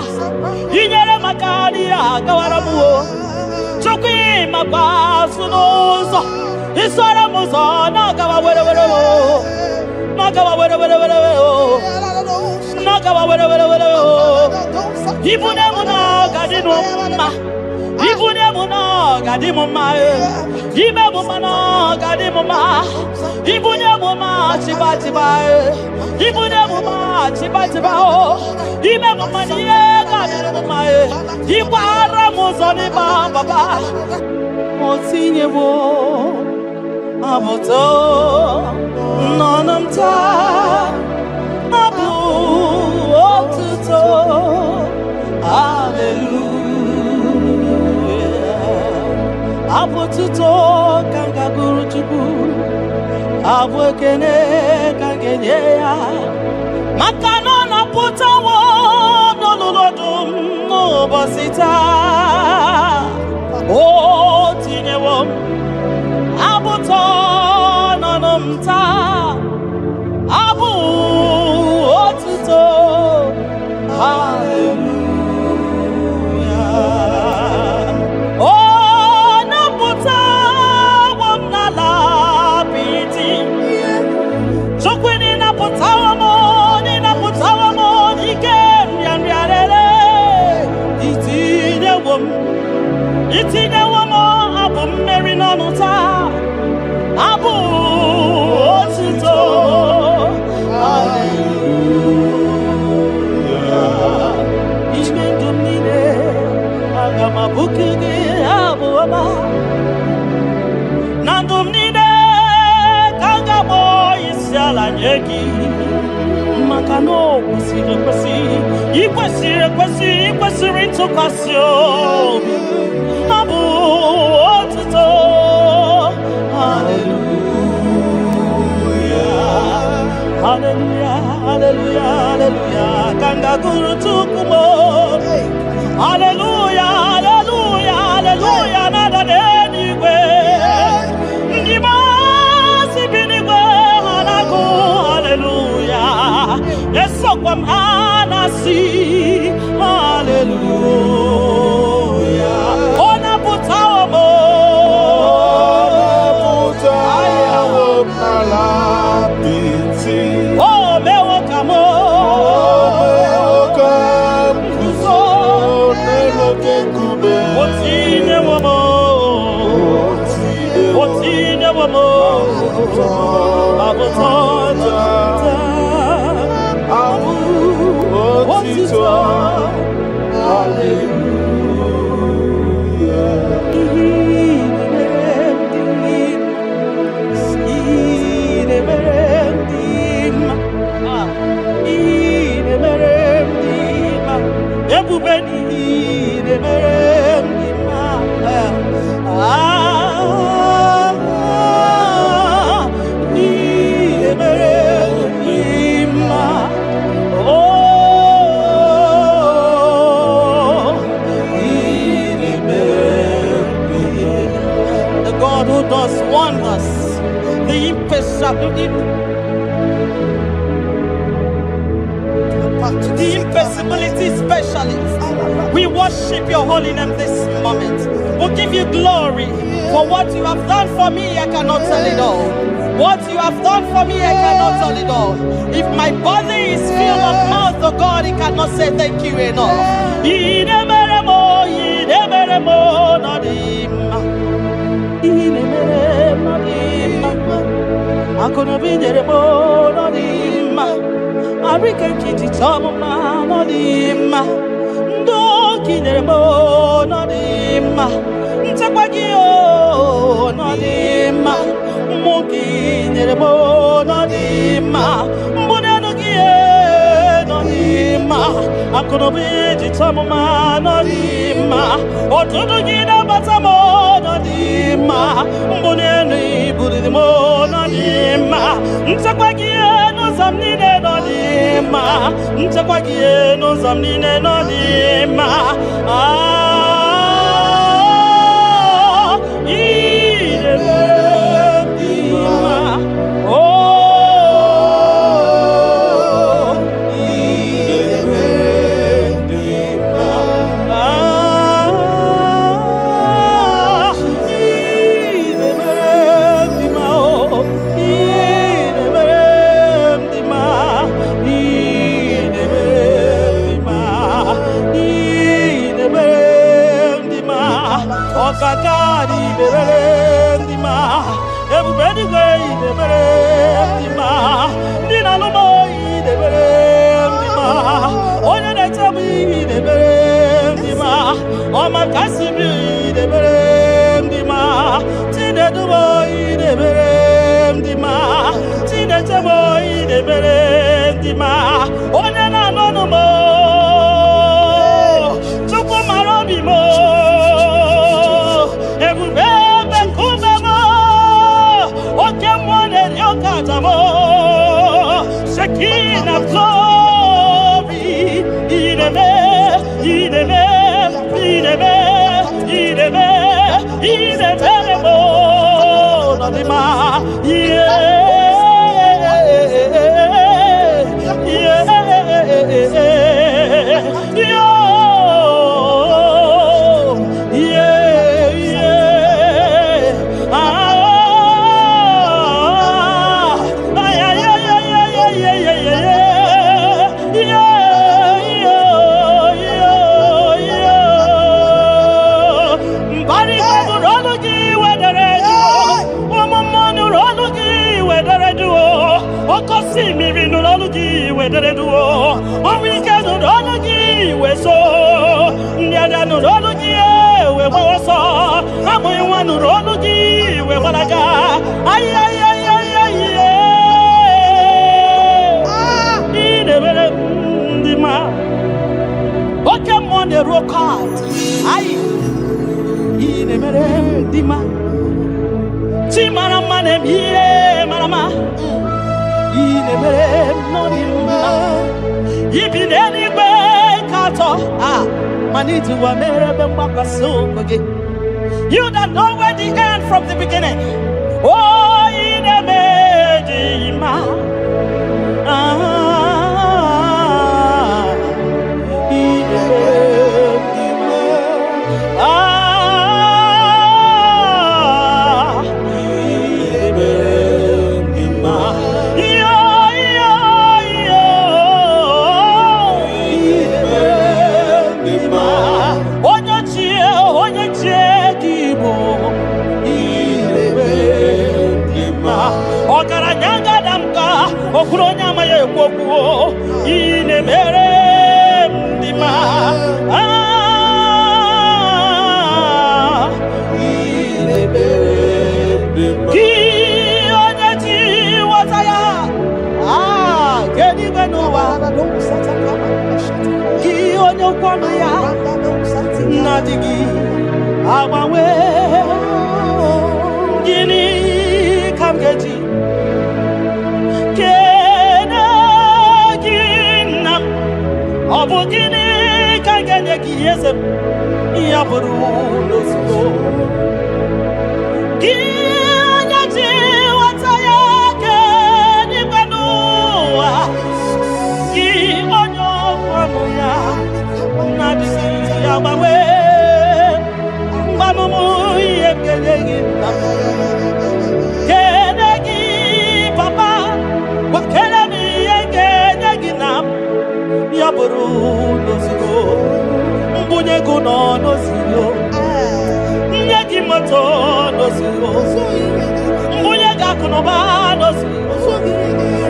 Speaker 1: Inyere makani akawalamu. Tukwi makwasunuzo. Isora muzo nakawawere. Ibunemu nakadinuma. Ibunemu nakadimuma. Ibunemu nakadimuma. Ibunemu chiba. Ibunemu chiba. Ibunemu niega kadimuma. Ibara muzoni baba. Motinyewo abuto nonamta abu otuto. Hallelujah. Abututo kangaguru chuku. Abwekene kangenyeya. Makano na putawo nololodum no basita. O tinyewo abuto nonomta. Abu otuto. Hallelujah. Oh, naputa wamnala piti. Chokwini naputa wamoni ikem yamyarele. Itine wamo abu meri nonuta. Abu otuto. Hallelujah. Ishme dumine agama bukige abu ama. Nandumnine kangamo isyala nyeki. Makano ikwesiri ntụkwasị Abu otuto. Hallelujah. hallelujah, hallelujah, hallelujah. Kanga guru tukumo. Hallelujah, hallelujah, hallelujah. Nada denigwe. Ndima sibinigwe hanago. Hallelujah. Yeso kwa mhanasi. Hallelujah. Ona putawa mo. The impossibility specialist. We worship your holy name this moment. We'll give you glory for what you have done for me. I cannot tell it all. What you have done for me, I cannot tell it all. If my body is filled of mouth of God, he cannot say thank you enough. I'm gonna be there more than him. I reckon kitty tom man him. Don't kill there more than him. Tapagio not him. Monkey there more than him. Bonanogie not him. I'm gonna be the tom man on him. Or to do it about some more than him. Bonani buri the more than him. Tapagio no samnine no him. Tapagio no samnine no him. You that know where the end from the beginning. Oh, in a medima. Okuronya maye kwokuo ine mere ndima ine mere ndima ki onye ti wataya kedi beno wa do sataka ki onye kwano ya nadigi abawe gini kamgeji Obugini kaganye kiyese yaburu losko Kianya ji wataya ke ni banua Ki onyo kwanu ya Nadisi yabawe Mbanomu yekenegi Kenegi papa Wakenegi yekenegi nam Yaburu nozio, mbunye guno nozio, nyeki moto nozio, mbunye gakunoba nozio,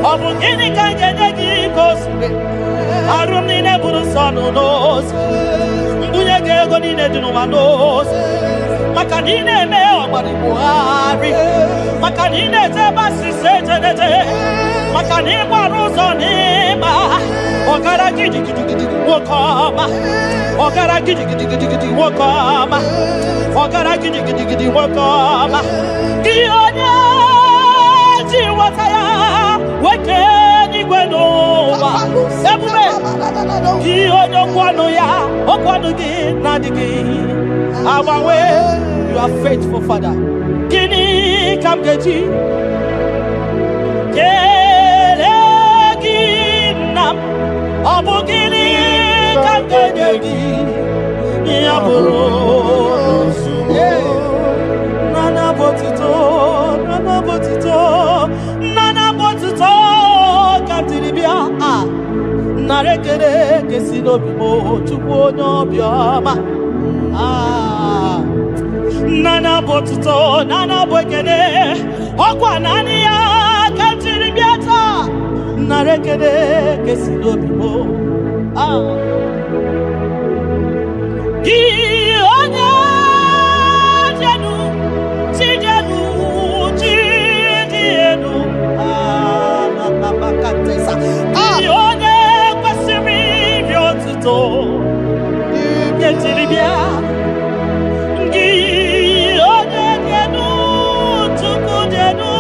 Speaker 1: obugini kange nyeki kosme, arumni ne buru sonu nozio, mbunye gego nine dinuma nozio, makanine me omari buhari, makanine tebasi sejenete, makanine waruzo nima, Ogara gidi gidi gidi wakama. Ogara gidi gidi gidi gidi wakama. Ogara gidi gidi gidi wakama. Kionya jiwataya wakeni gwenoba. Ebume. Kionya kwano ya okwano gi nadigi. Awawe, you are faithful, Father. Kini kamgeji. Obugini kanganyegi yaburu nana botito kantiribia narekere kesino bimo chukwu onye obioma nana botito nana bokene okwa nani ya kantiribia ta narekere kesino bimo Ki onye jenu chijenu na bakatesa Ki onye kwesiri biotuto Ketilibia Ki onye jenu tukujenu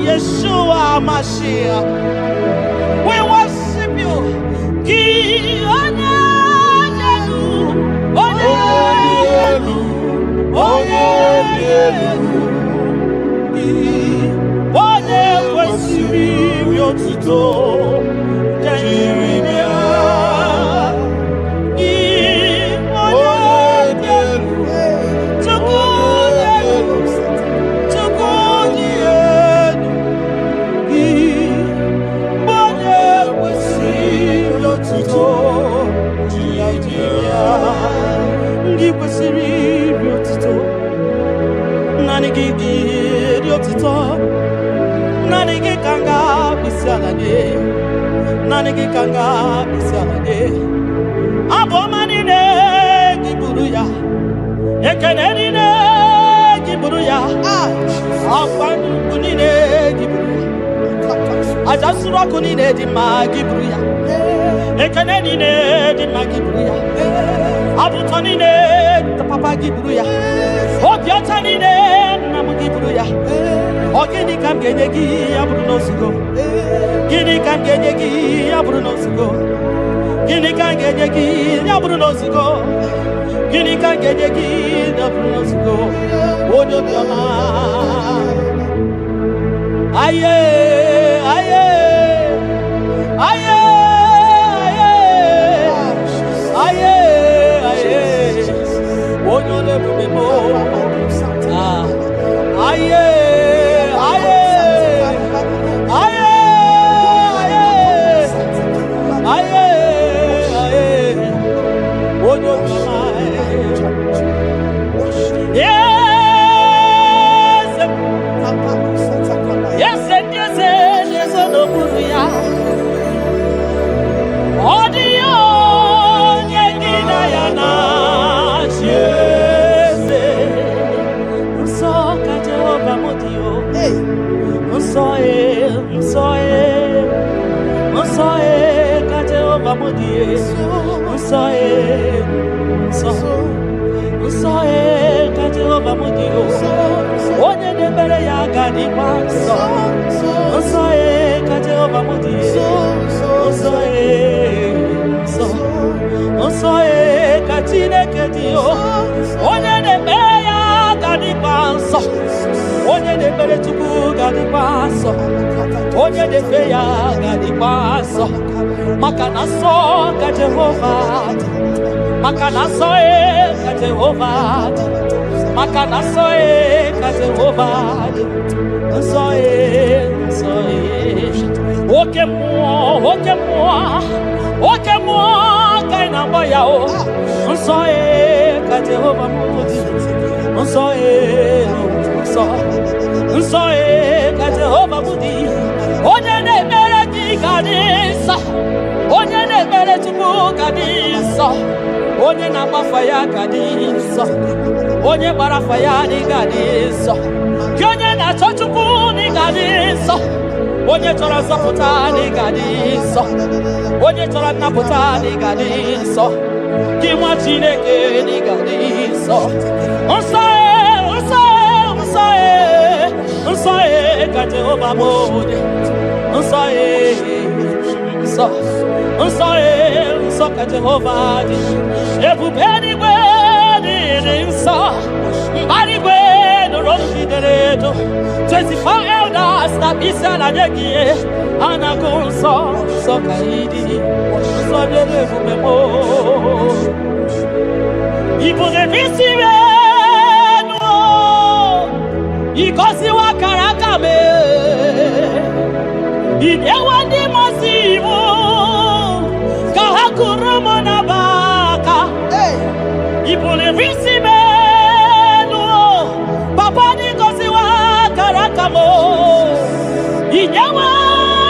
Speaker 1: Yeshua Mashiach, we worship you. Ki onyelu, onye kwesiri otuto, Jeremia. Ki onyelu, Nani kanga bisalade abomani ne kiburuya ekeneni ne kiburuya afanu kunine kiburuya ajasura kunine di ma kiburuya ekeneni ne di ma kiburuya Abutanine, the Papa Gibuya. Obiatanine, Namugibuya. Ogini kam genegi, Abruno Sugo. Gini kam genegi, Abruno Sugo. Gini kam genegi, Abruno Sugo. Gini kam genegi, Abruno Sugo. Odo Biama. Aye, aye, aye. Onye bara faya ni gadisa, onye na chochukwu ni gadisa, onye chọrọ nsọpụta ni gadisa, onye chọrọ nnapụta ni gadisa, gị nwa Chineke ni gadisa. Nsọ ka Jehova mode, nsọ ka Jehova dị, ebube eluigwe dị nsọ, mbara igwe nụrụ jidere edo, 24 elders na isi ala nye gị a na-agụ nsọ ka ị dị, nsọ dịrị ebube m. Ibu na-ebisi enu, igosiwa akara aka m, inyewe ndị mmasị iwu ka ha kụrụ m n'abaka. Ibu na-ebisi enu, papa n'igosiwa akara aka m, inyewe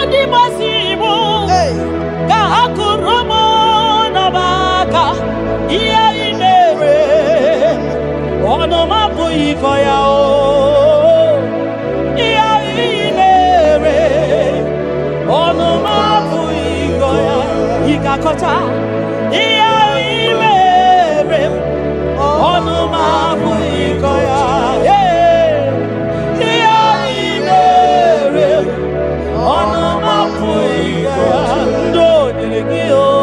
Speaker 1: ndị mmasị iwu ka ha kụrụ m n'abaka. Ihe ị mere ọnụ m abụghị ịkọ ya o. Ihe ị mere ọnụ m abụghị ịkọ ya. Ị ga-akọcha ihe ị mere ọnụ m abụghị ịkọ ya. Ihe ị mere ọnụ m abụghị ịkọ ya. Ndị o nyere gị o.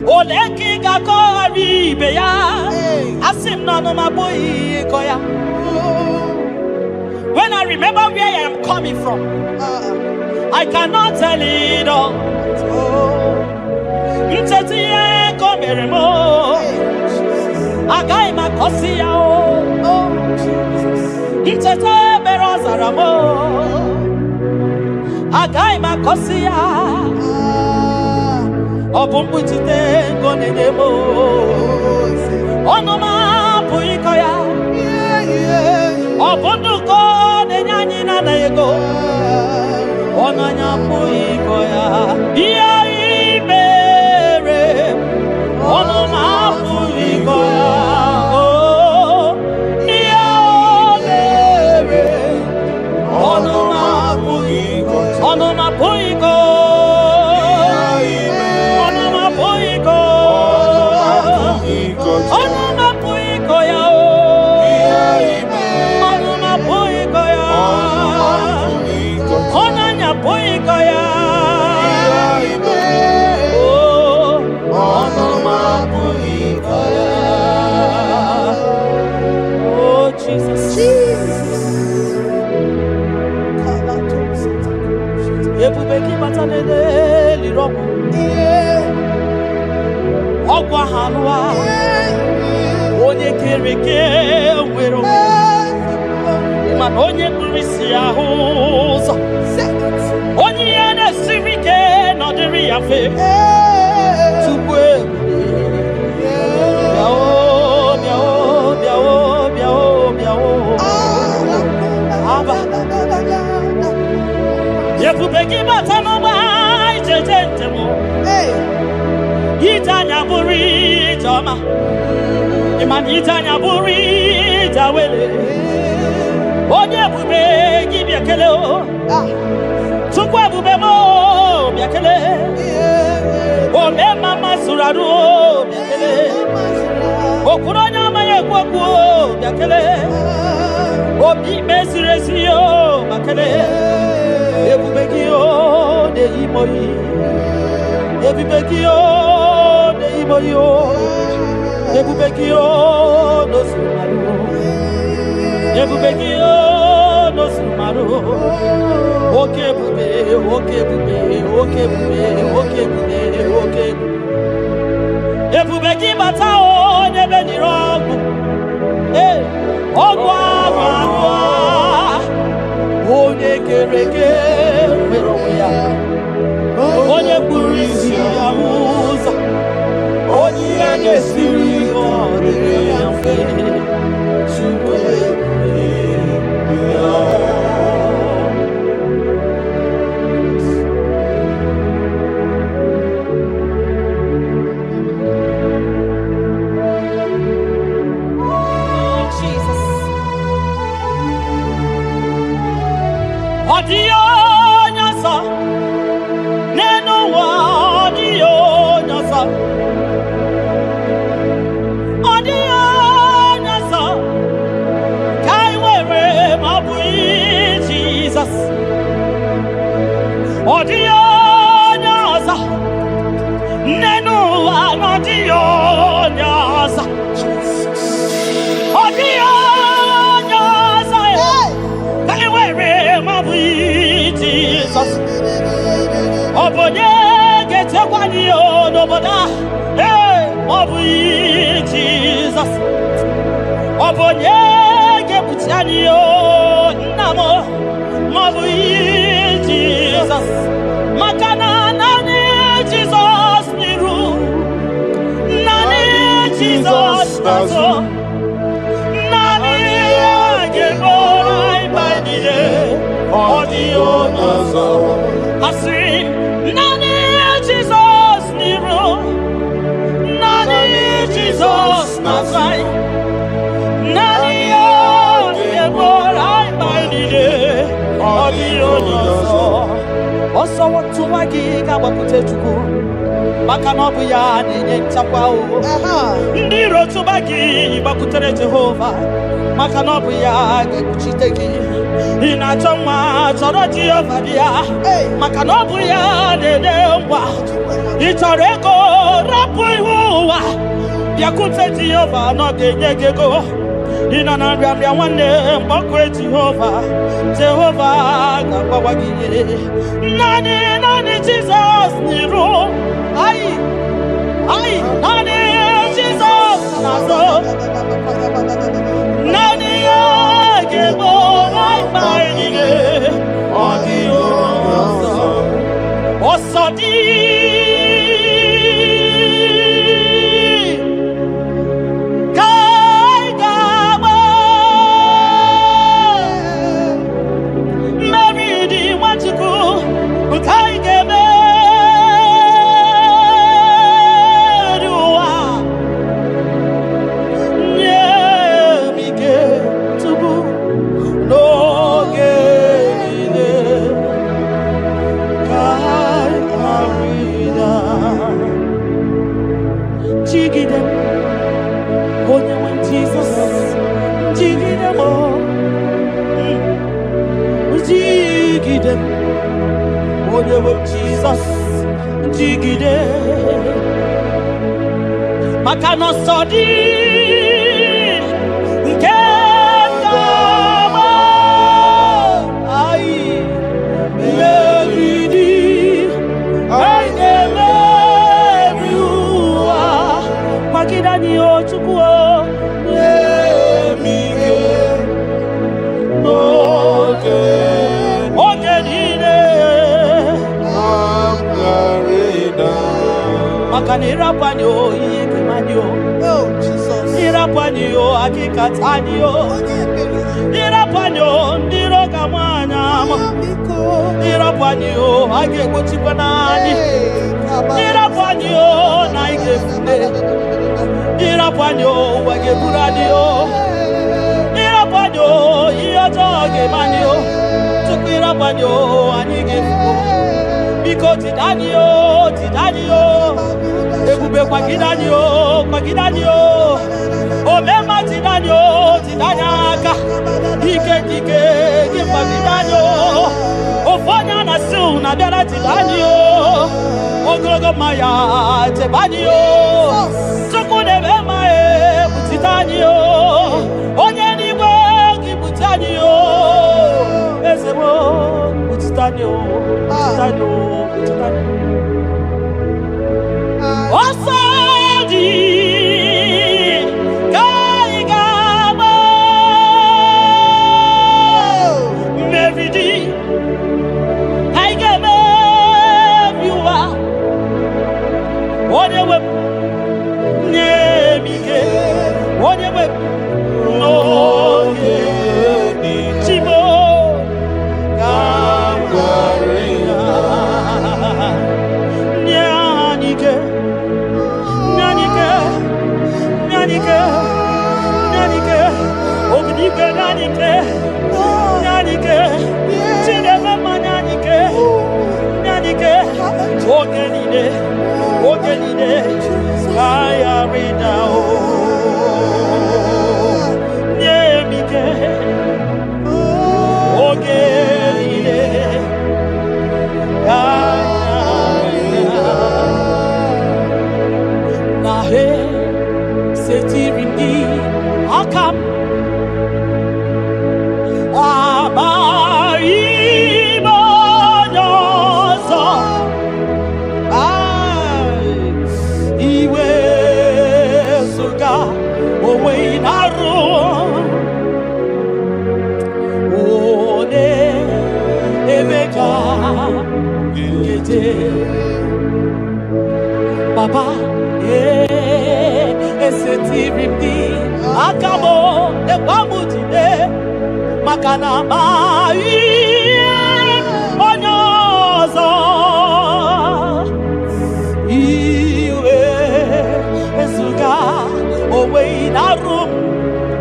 Speaker 1: Oleki gakori beya. Asim no ma boy koya. When I remember where I am coming from, I cannot tell it all. Mtetiye komeremo. Agai makosia o. Mtete berozaramo. Agai makosia. Obumbutite gonedemo. Onoma puikoya. Obunduko nenyanyi na ego. Onanya puikoya. Iya ibere. Onoma puikoya. Oh, iya ibere. Onoma puikoya. Onoma puikoya. Ebubeki batanede lirobu. Ogwa halwa. Onye kereke wero. Man onye kurisi ahuzo. Onye ene sivike no diri afe. Tukwe. Biao. Aba. Yepubeki batano ba ijejentemo. Itanya buri jama. Imani itanya buri jawele. Onye bubeki biakele o. Tukwa bubemo biakele. Ome mama suraru biakele. Okuronya maye kwakwo biakele. Obi mesiresiyo bakele. Ebubekio de imoyi. Ebubekio de imoyo. Ebubekio no sumaru. Ebubekio no sumaru. Okebube. Ebubeki batao nebe ni rogu. Ogwa banwa. Onye kereke wero ya. Onye burisi ya uza. Onye anye siri odere ya fe. Chukwe ya. Odio nyasa, neno wa odio nyasa, kai wewe mabui Jesus. Odio nyasa, neno wa odio nyasa, odio nyasa, kai wewe mabui Jesus. Obonye getekwani onoboda. Mabui Jesus. Obonye gebutiani namo. Mabui Jesus. Makana nani Jesus miru. Nani Jesus nazo. Nani ageborai baidije. Odio nazo. Asi nani Jesus miru. Nani Jesus nazai. Nani ageborai baidije. Odio nazo. Oso watu wagiga wakute chuku. Makanobu ya nenye nchakwa o. Ndiro tubagi bakutere Jehova. Makanobu ya gekuchiteki. ị na-achọ nwa chọrọ Jehova bịa maka na ọ bụ ya na-enye ngwa. Ị chọrọ ego rapụ ihu ụwa bịakwute Jehova na ọ ga-enye gị ego. Ị nọ na nrịanrịa nwanne mgbakwe Jehova ga-agbawa gị naanị Jizọs n'iru naanị Jizọs n'azụ naanị ya ga-egbo mkpa niile. Ọ dịghị ọsọ dị ka anyị ga-agba mmeri dị Nwachukwu nke anyị ga-emeri ụwa. Nye m ike tupu n'oge niile ka anyị arịda. Jigide m onye nwe Jizọs, jigide m jigide m onye nwe Jizọs, jigide maka na ọsọ dị nke ga-agba anyị meriri anyị ga-emeri ụwa. Kwagide anyị o Chukwu o, nye m ike n'oge niile maka na ịrapụ anyị o ihe ga-emanye o. Ịrapụ anyị o akịkata anyị o. Ịrapụ anyị o ndị iro ga-amụ anyị ama. Ịrapụ anyị o a ga-egbochikwa n'anyị. Ịrapụ anyị o na anyị ga-efule. Ịrapụ anyị o ụwa ga-eburu anyị o. Ịrapụ anyị o ihe ọjọọ ga-eme anyị o. Tupu ịrapụ anyị o anyị ga-efu. Biko jide anyị o, jide anyị o. Ebube kwagide anyị o, kwagide anyị o. Omema jide anyị o, jide anyị aka. Ike dike gị kwagide anyị o. Ofu onye a na-asị na-abịara jide anyị o. Ogologo mma ya chebe anyị o. Chukwu na-eme mma butite anyị o. Onye n'igwe gị bute anyị o. Eze m butite anyị o, butite anyị o, butite anyị o. Ọsọ dị ka anyị ga-agba mmeri dị anyị ga-emeri ụwa. Onye nwe m nye m ike, onye nwe m n'oge Chimo ka m ghara nye anyị ike. Obinike nyanike, nyanike, Chineke ma nyanike, nyanike, oge niile, kaya rida o, nyemike, oge niile, kaya rida, nahe setirindi akam. Papa, esetirindi akabo ekwamutide makana mai onye ọzọ iwe ezuga onwe na-arụ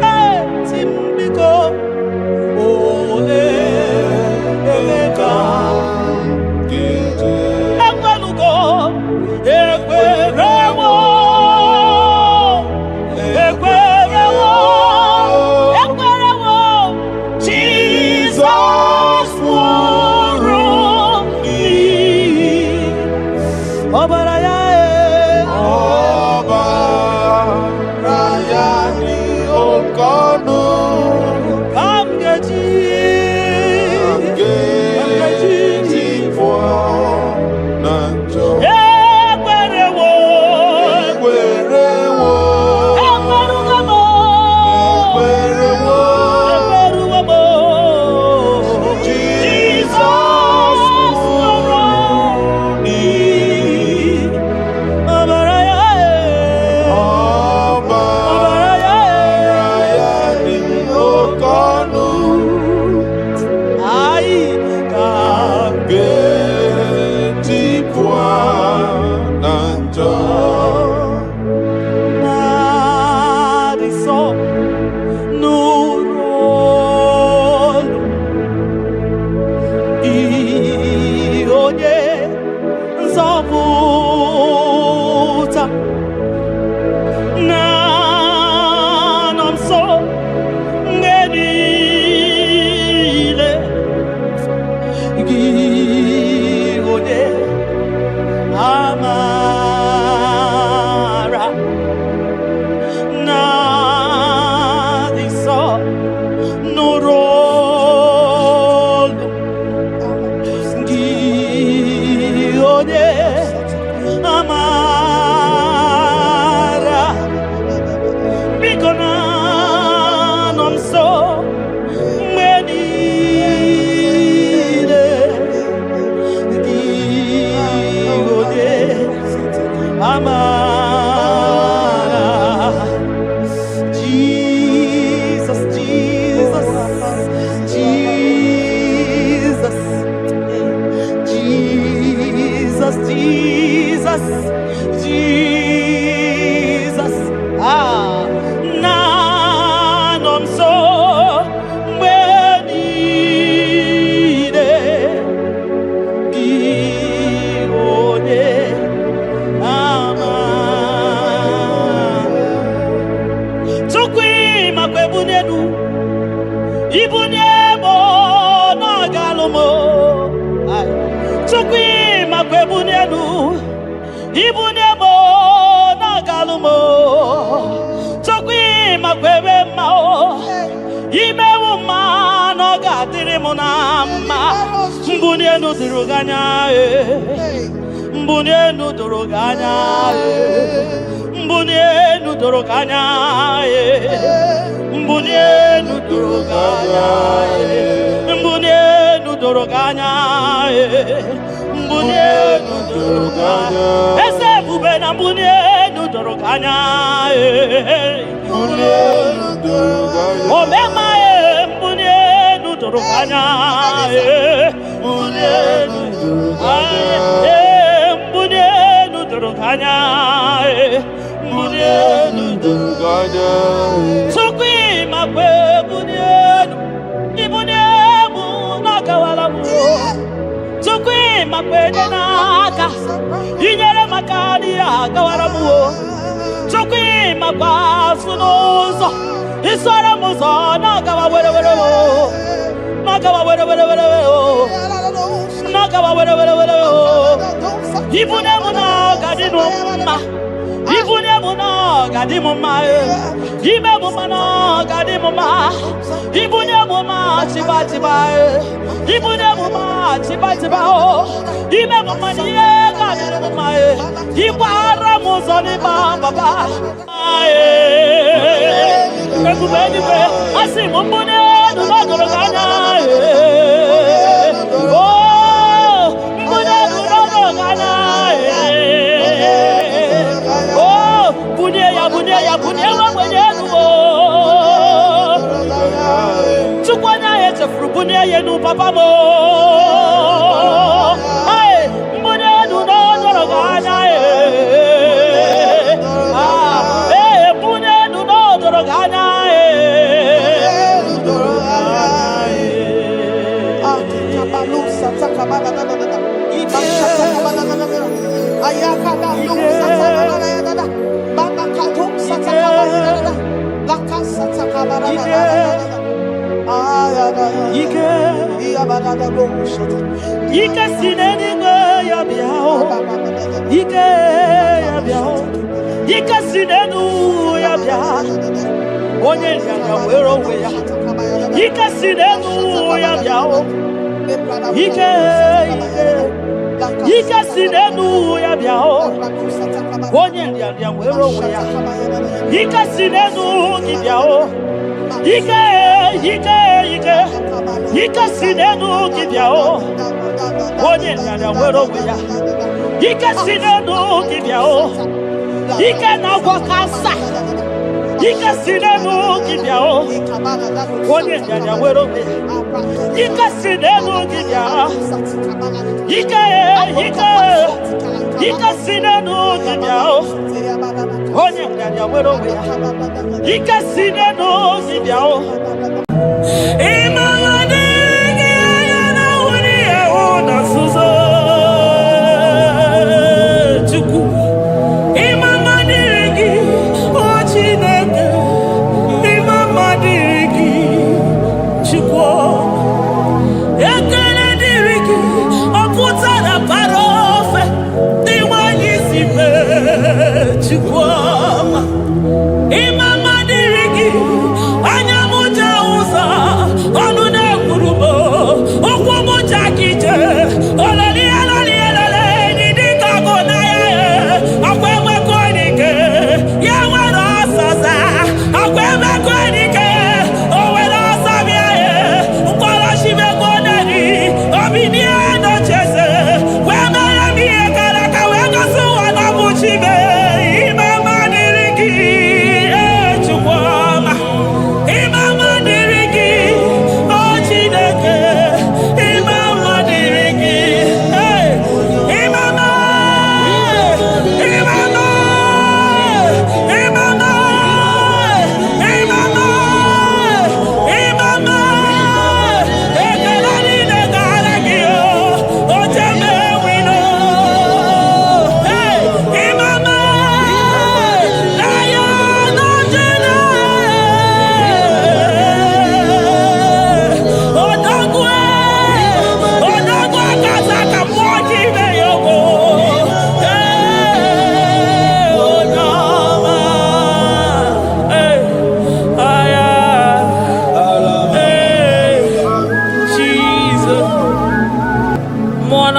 Speaker 1: m etimbiko ole emeka ekwelugo ekwerewo Jesus Jesus, Jesus, nanom so mwenide gione ama tukwi makwebunenu ibunemo nagalumo tukwi makwebunenu ibunemo nagalumo tukwi makwebe mao imewu ma nogadiri munama mbunenu diruganya mbunenu doroganya mbunenu doroganya mbunenu doroganya mbunenu doroganya mbunenu doroganya ese bubena mbunenu doroganya mbunenu doroganya omema mbunenu doroganya mbunenu doroganya mbunenu doroganya mbunenu doroganya tukwi makwe bunenu ibunemu nakawalamu tukwi makwe naka inyere makani akawalamu tukwi makwa sunuzo isora muzo nakawa were ibunemu nagadinuma ibunemu nagadimuma ibunemu nagadimuma ibunemu chiba ibunemu chiba ibunemu nagadimuma ibara muzoni baba ekubeni we asimumbune nodoroganya Bunya yenu papa mo, ay bunya nu no doroganya bunya nu no doroganya Ike sineni ya biao, ike ya biao, ike sinenu ya biao. Onye ya wero we ya, ike sinenu ya biao, ike sinenu ya biao. Onye ya wero we ya, ike sinenu ki biao, ike sinenu ki biao. Onye ya wero we ya, ike sinenu ki biao, ike na wakasa. Ika sinenu kibyao, onye ya wero we. Ika sinenu kibyao, ika sinenu kibyao, onye ya wero we. Ika sinenu kibyao. Imama dirigi, anyamuja uza,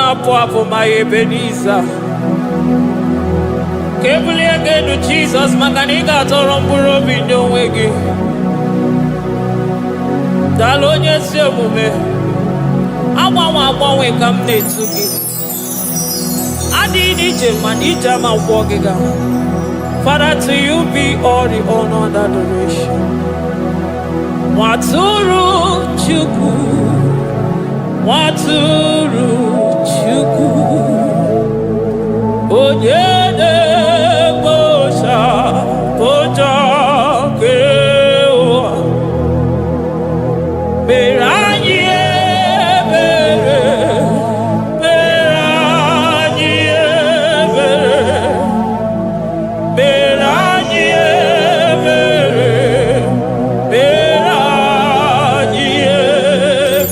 Speaker 2: Mwana Pwapo my Ebenezer. Kebuli again to Jesus, Makanika Torompuro Bindo Wegi. Dalonya Semume. Awa come to give. Adi DJ Manija ma Wogiga. Father, to you be all the honor and adoration. Waturu Chuku. Waturu Chuku. Onyede Bosha Boja Kewa. Beranye Bere. Beranye Bere. Beranye Bere. Beranye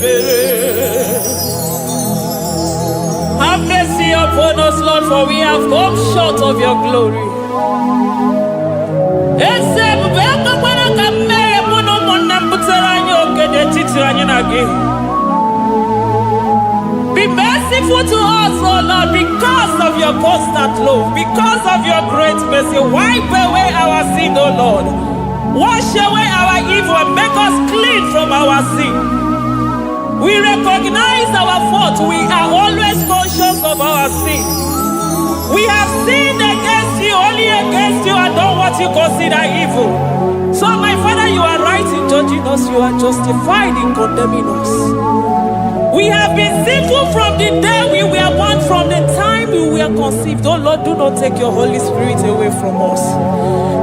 Speaker 2: Bere. Have mercy upon us, Lord, for we have come short of your glory. Be merciful to us, O Lord, because of your constant love, because of your great mercy. Wipe away our sin, O Lord. Wash away our evil and make us clean from our sin. We recognize our fault. We are always conscious of our sin. We have sinned against you, only against you, and done what you consider evil. So, my Father, you are right in judging us. You are justified in condemning us. We have been sinful from the day we were born, from the time we were conceived. Oh Lord, do not take your Holy Spirit away from us.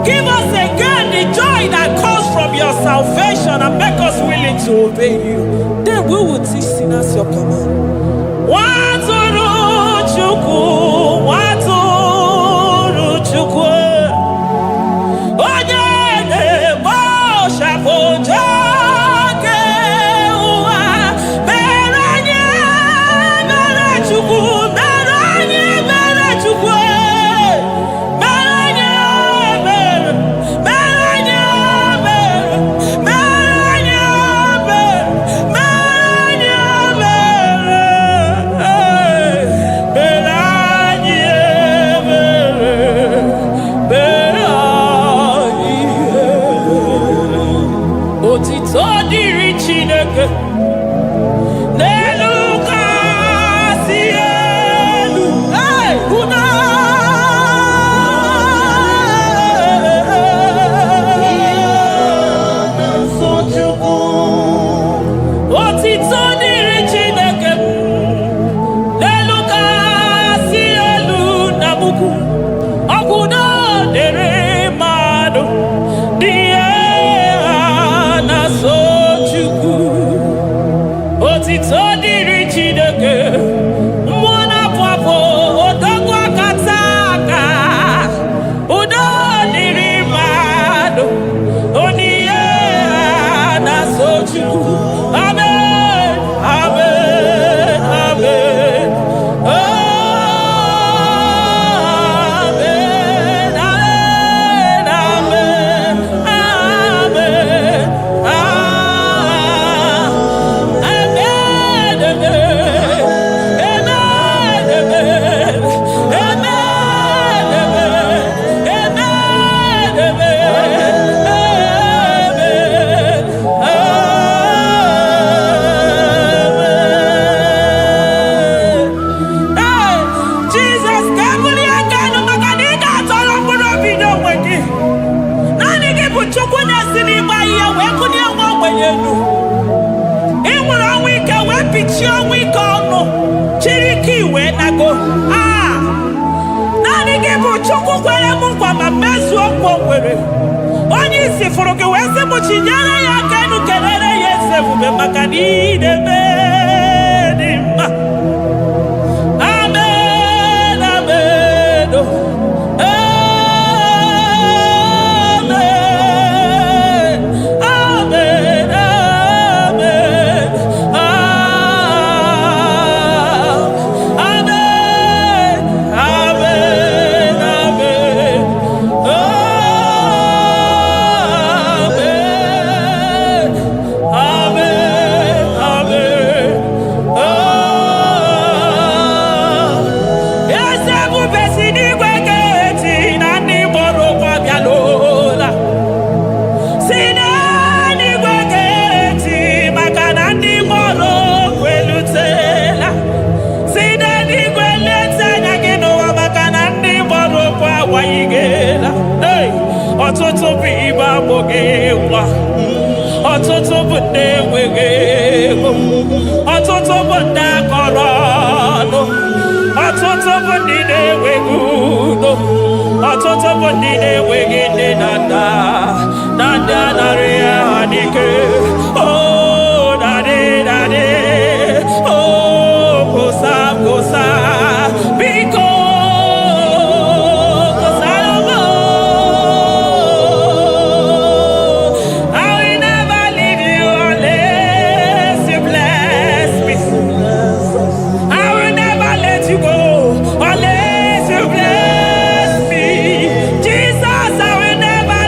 Speaker 2: Give us again the joy that comes from your salvation and make us willing to obey you. Then we will teach sinners your command. Waturu Chuku, Waturu Chuku. Onyede Bosha Boja. Onye isi furu gị wee sị m chinyere ya aka enu kelere ya eze ebube maka na idebe dị mma. Amen, amen, amen, amen, amen, amen, amen. Amen. ọtụtụ bụ ibe agbụghị nwa, ọtụtụ bụ ndị enweghị ego, ọtụtụ bụ ndị akọrọ ọnụ, ọtụtụ bụ ndị na-enweghị udo, ọtụtụ bụ ndị na-enweghị nne na nna, na ndị anarị ya ha n'ike. Oh, daddy, daddy, oh, gosa, gosa, biko. Unless you bless me, Jesus, I will never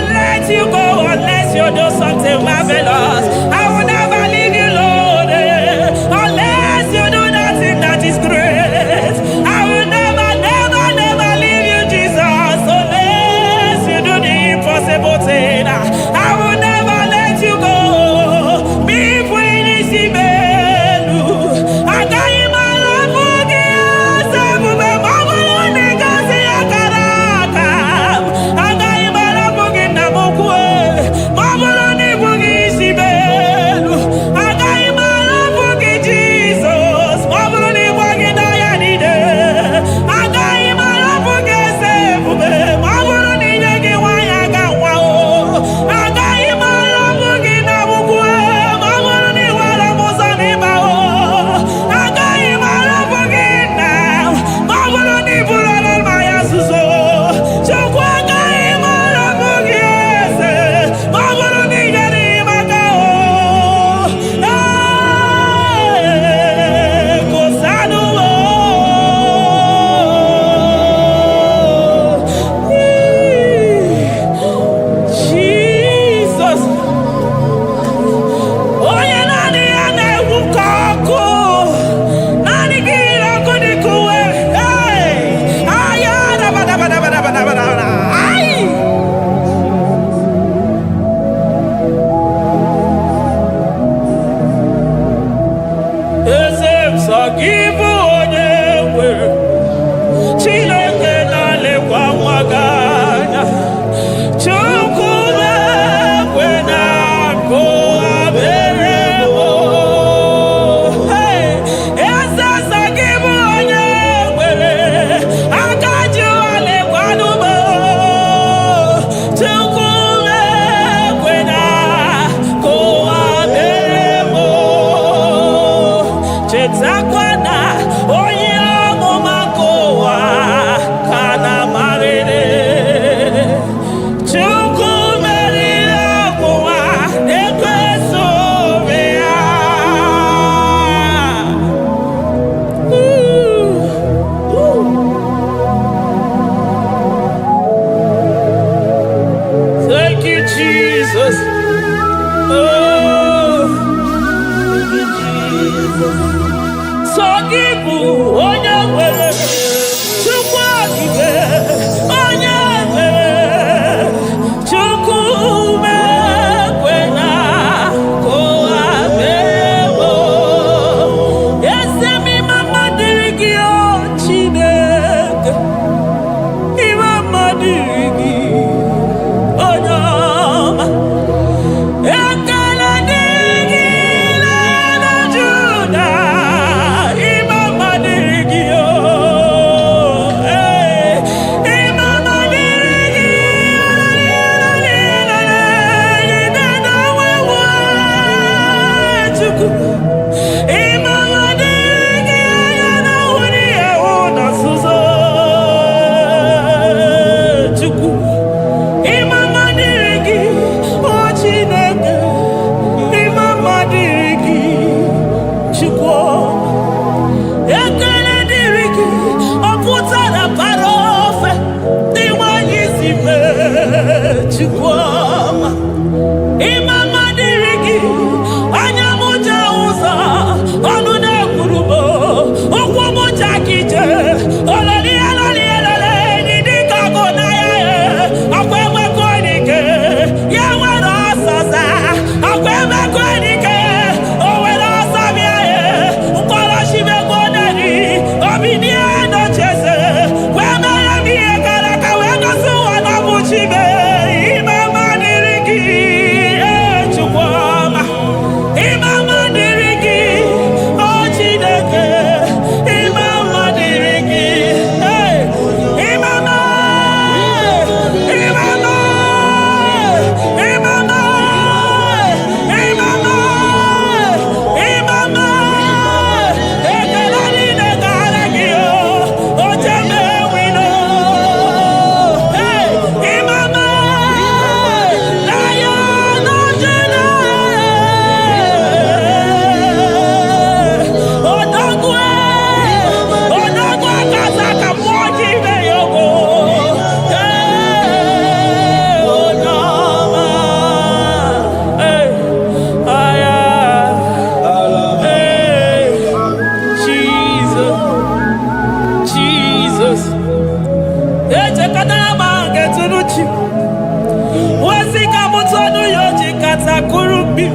Speaker 2: sonu yoji katakurubi.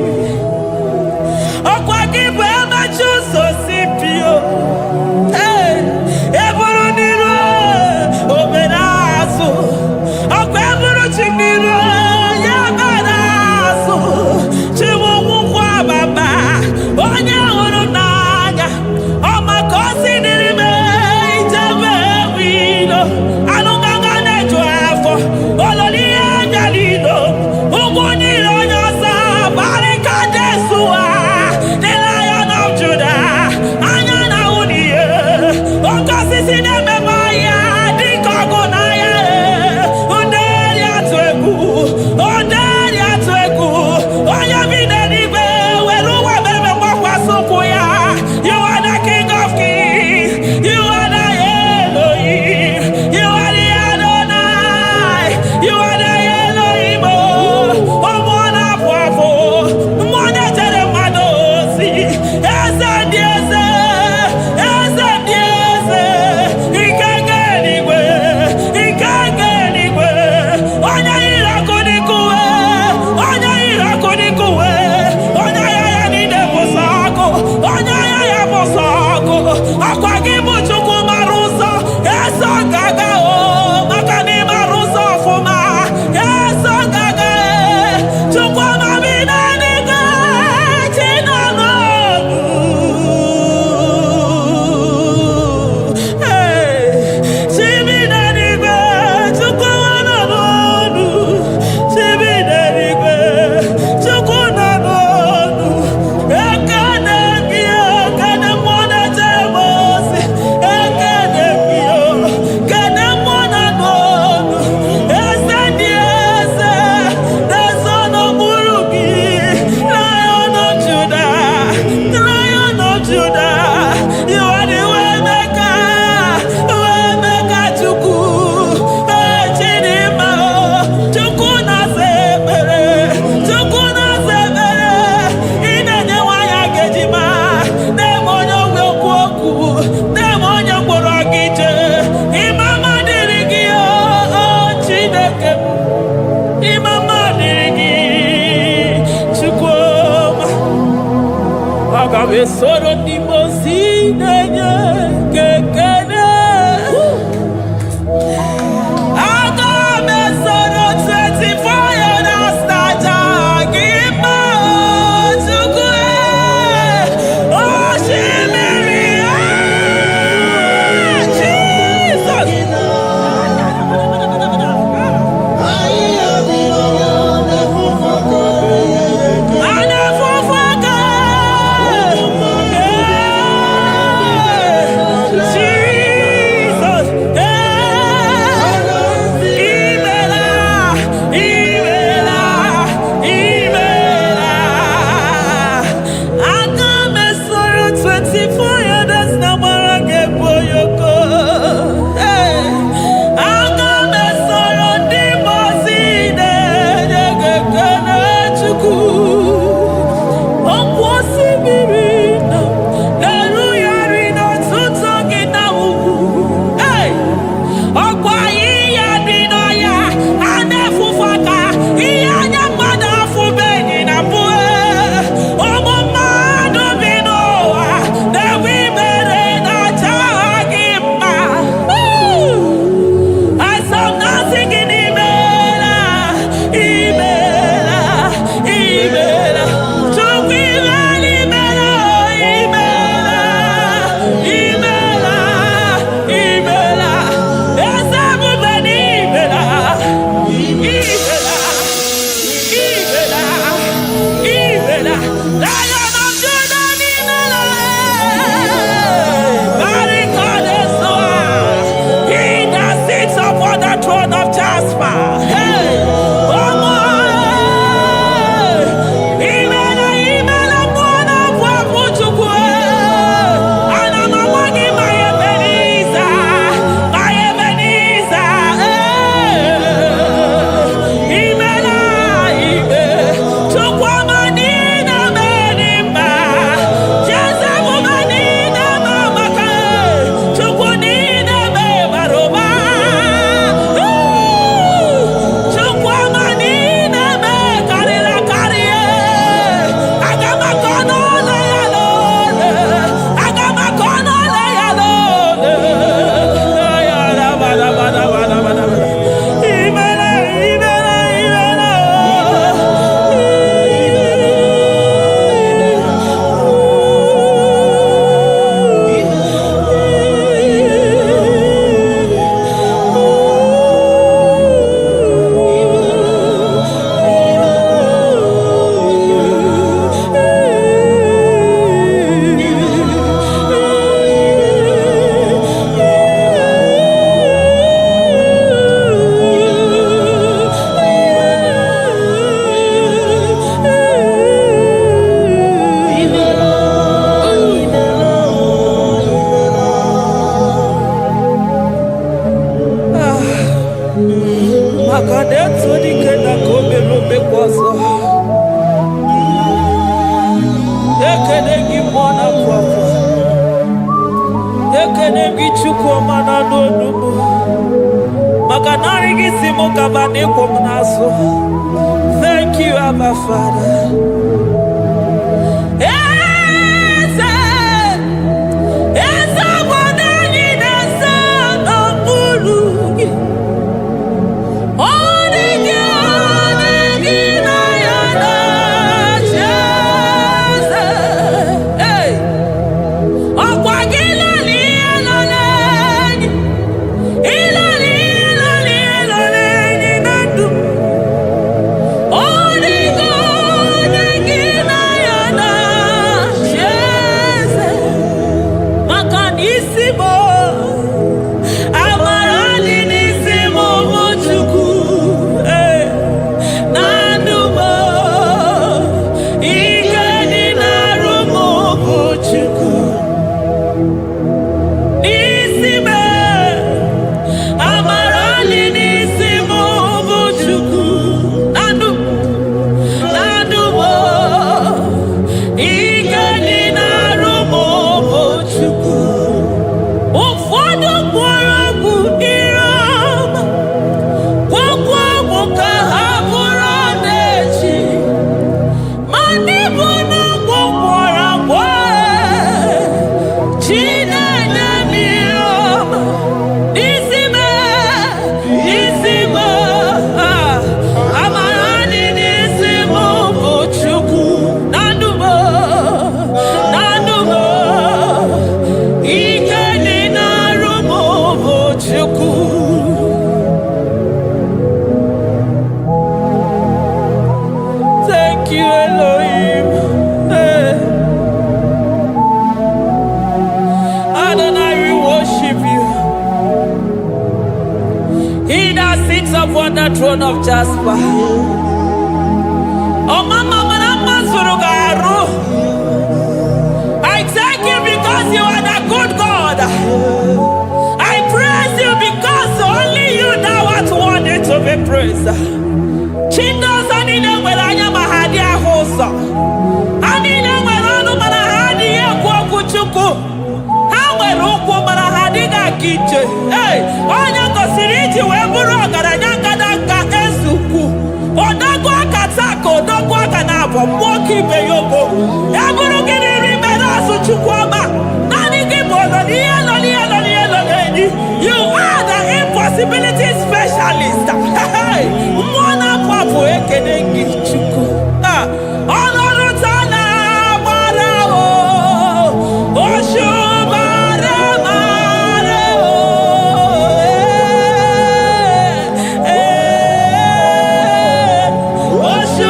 Speaker 2: Okwa kibu emachu so sipio. Eburu niru oberasu. Okwa eburu chiniru yabarasu. Chimu mukwa baba. Onye uru nanya. Oma kosi nirime ijebe wido. Anunganga nejo afo. Ololi anjalino. Uguniro nyosa. Barika Jesua. The Lion of Judah. Anyana uniye. Okosi sineme maya. Dikogo naya. Onderi atweku. Onderi atweku. Oya vineribe. Weruwa bebe mwakwa sukuya. You are the King of Kings. You are the Elohim. You are the Adonai. You are the Elohim. Omwana pwafo. Mwana tere madosi. Eze dieze. Eze dieze. Makaneto dikena komelo bekwazo. Ekenegi mwana papa. Ekenegi chukwu mana n'onumu. Makanari gisimo kabane komnaso. Thank you, Abba Father. Upon the throne of Jasper. Oh, Mama, I thank you because you are the good God. I praise you because only you know what wanted to be praised. Chindos anine welanya mahadi ahosa. Anine welanu marahadi ya kwa kuchuku. Hawe ruku marahadi na kiche. Hey, onya kosiriti weburu garanya. Moki beyoko eburu gini rimena su chukwama nani gibolo ni you are the impossibility specialist. Mwana papu ekenengi chukwu ọlọ́run tana mara o oṣù mara o oṣù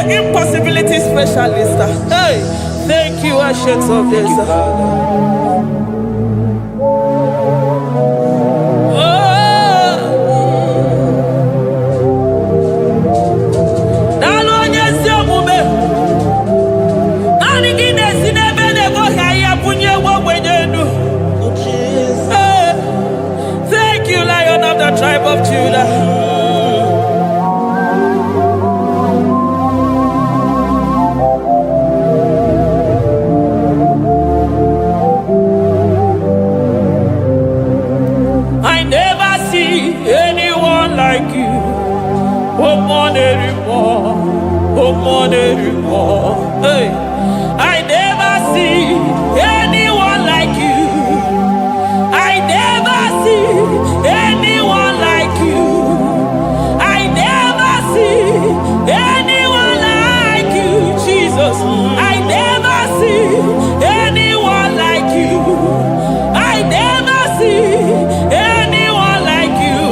Speaker 2: impossibility specialist. Hey, thank you, Ancient of Days. Thank you, Lion of the tribe of Judah. like you. Oh, one anymore. Oh, one anymore. Hey, I never see anyone like you. I never see anyone like you. I never see anyone like you, Jesus. I never see anyone like you. I never see anyone like you.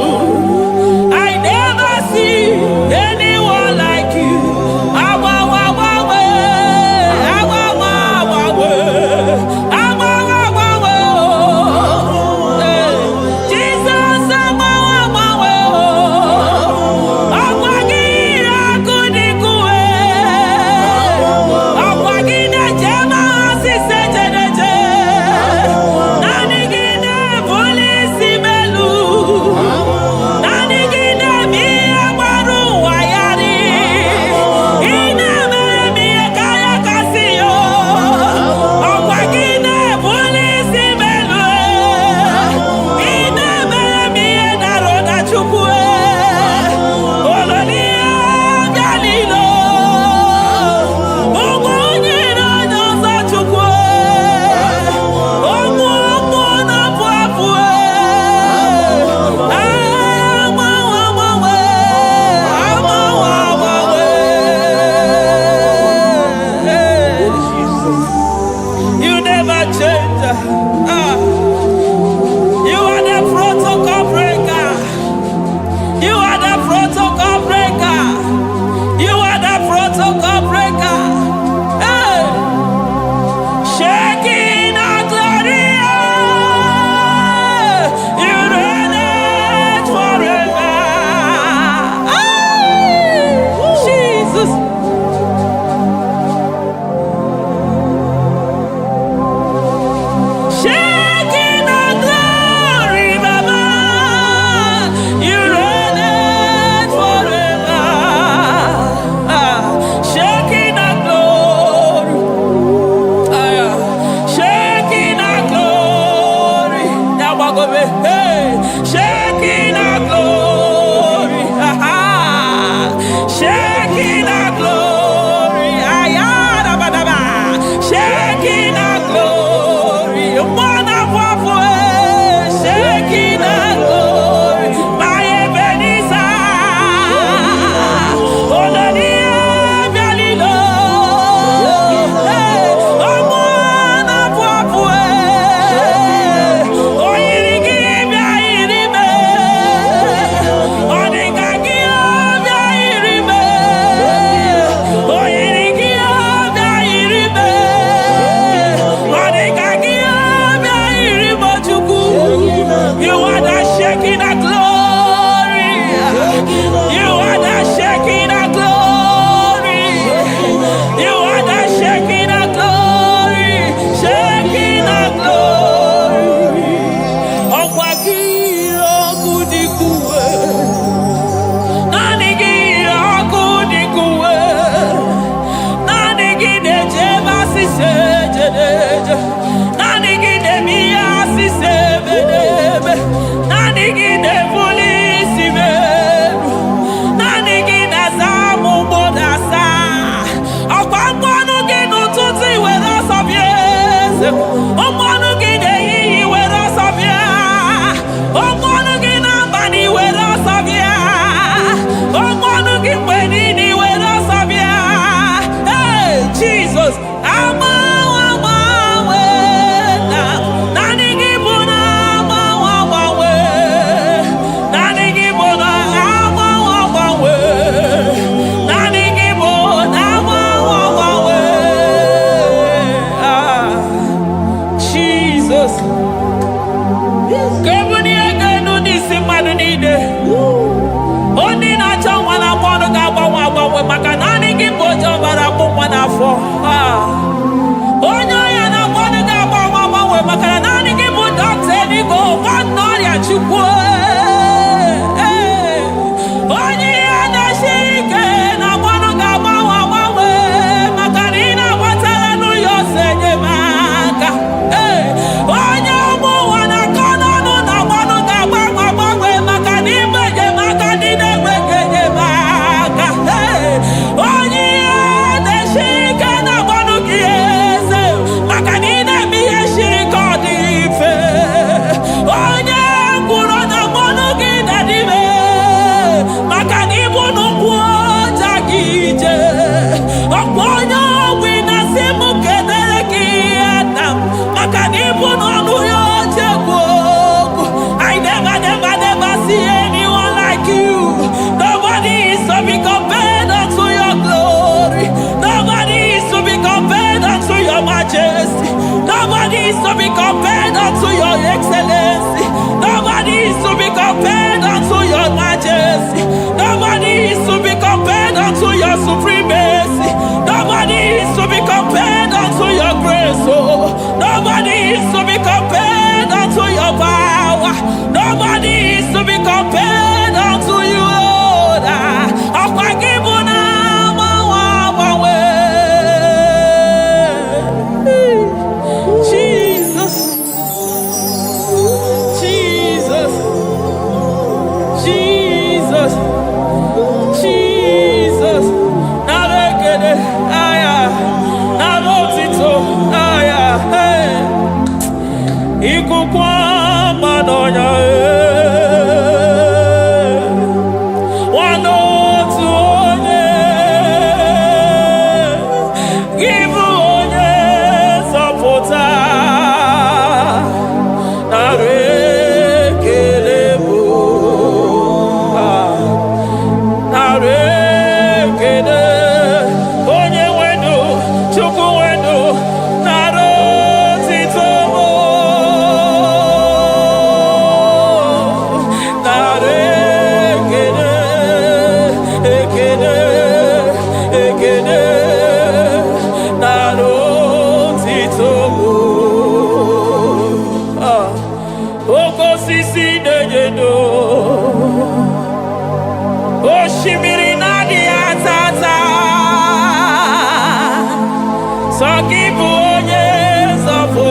Speaker 2: I never see anyone like you.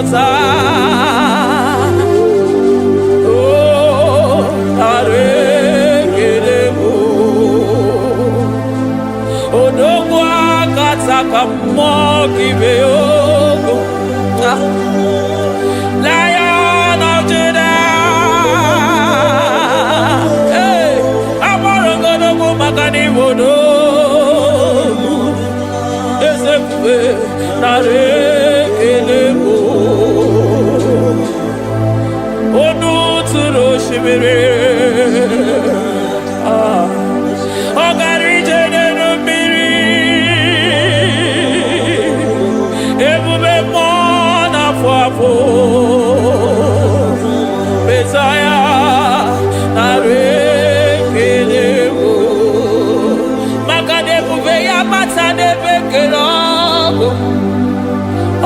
Speaker 2: zota. Oh, arekelemo. Odogwa kataka mokibeo. Lion of Judah. Hey, Amarongodogo Makani Wodo. Ezefe Narekelemo. Onu Turo Shimere. Ogari Jene Miri. Ebube Mona Fafo. Messiah Narekelemo. Makade Buveya Matane Bekelamo.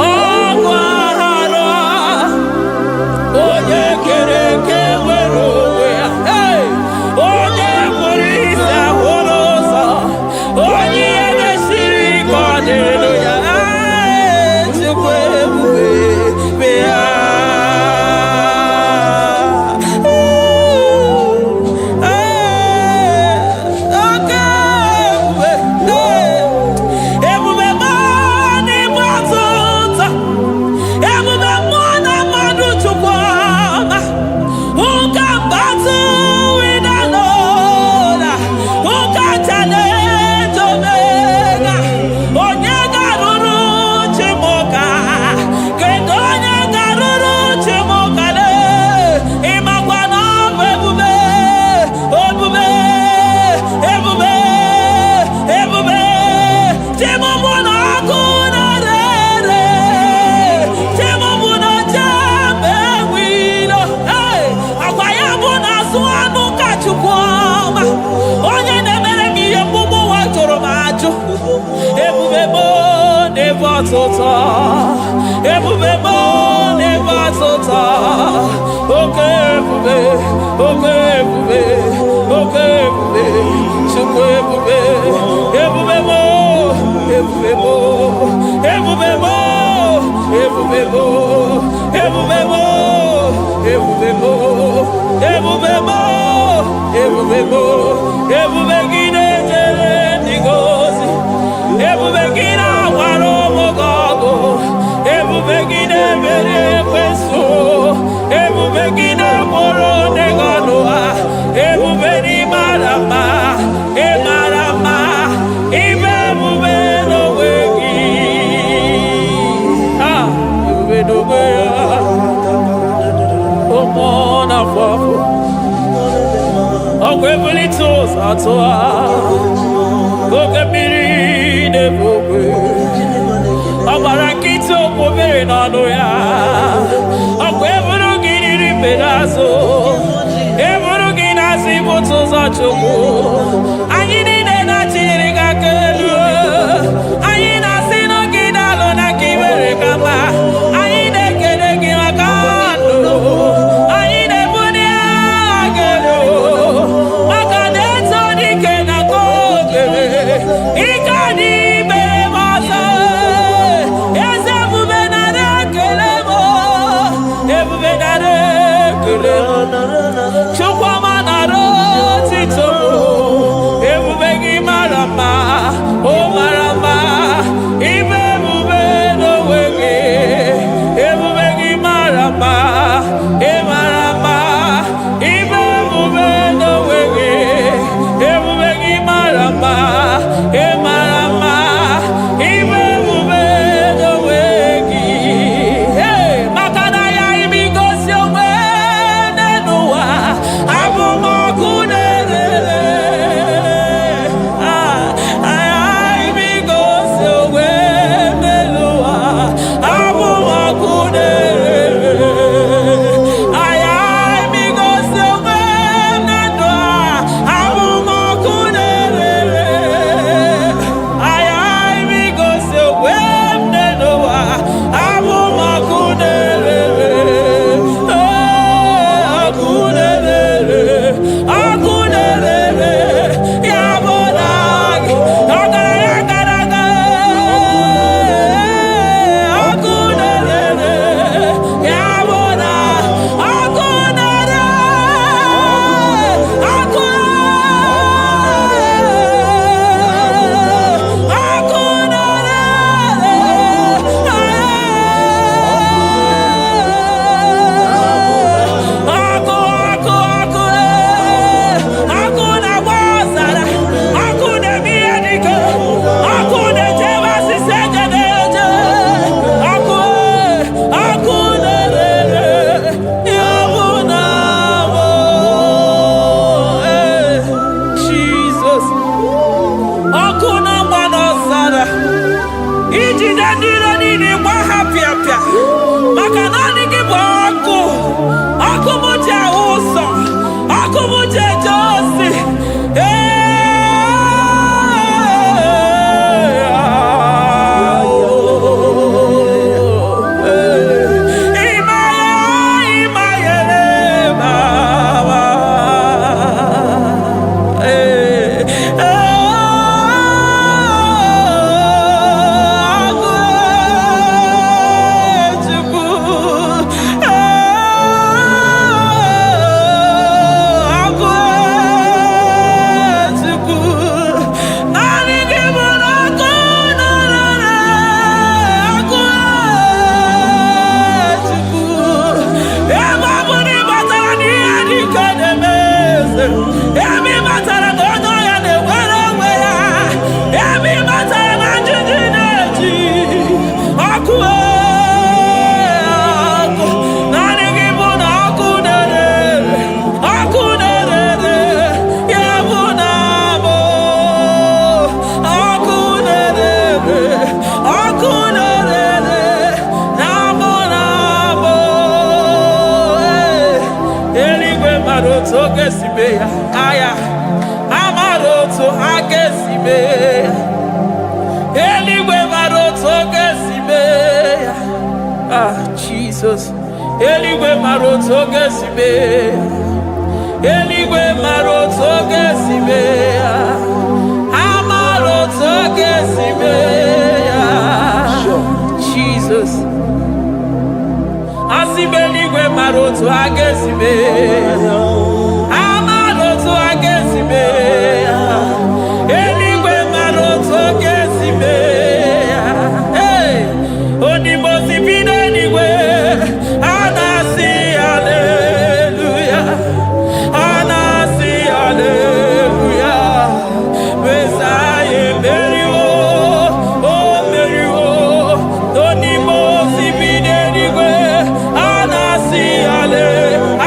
Speaker 2: Ogwahara. Oye Kereke Werowe. Hey! Oye Murisa Horosa. Oye Neshiri Kodeloya. Chukwe Buve. Bea. Ebubebo never tota. Okay, ebube, okay, ebube, okay, ebube, chukwu ebube, ebubebo, ebubebo, ebubebo, ebubebo, ebubebo, ebubebo, ebubebo, ebubebo, ebubegide jere ndigozi, ebubegide waro mogogo. Ebubegide mere kweso, ebubegide moro neganoa, ebubeni marama, emarama, ibebube no wegi. Ah, ebube no wegi. Omona fafo, okwebulito satoa, okebiri nebogwe. Abarakito obere n'ọnụ ya. Ọkwa eburu gị riri pedazo. Eburu gị na-asị bụtụ ụzọ Chukwu. Anyị niile na-achịrị gị aka elu. Anyị na-asị n'oge dalụ na ka iwere ka mma. Anyị na-ekele gị maka ndụ. Anyị na-ebuli agha elu. Maka na eto dike na ka obere. Ike adị ime ọzọ. Chukwama naro tito. ọkụ na mgba n'ọzara ijide ndị iro niile gba ha pịapịa maka naanị gị bụ ọkụ. Ọkụ m ji ahụ ụzọ, ọkụ m ji eje ozi. Aya amaroto agesibe eligwe maroto gesibe. Jesus, eligwe maroto gesibe, eligwe maroto gesibe, amaroto gesibe. Jesus, asibe eligwe maroto agesibe. Eligwe maroto gesibe. Onimosi bine eligwe anasi hallelujah, anasi hallelujah. Mesaye meriwo, oh meriwo. Onimosi bine eligwe anasi hallelujah.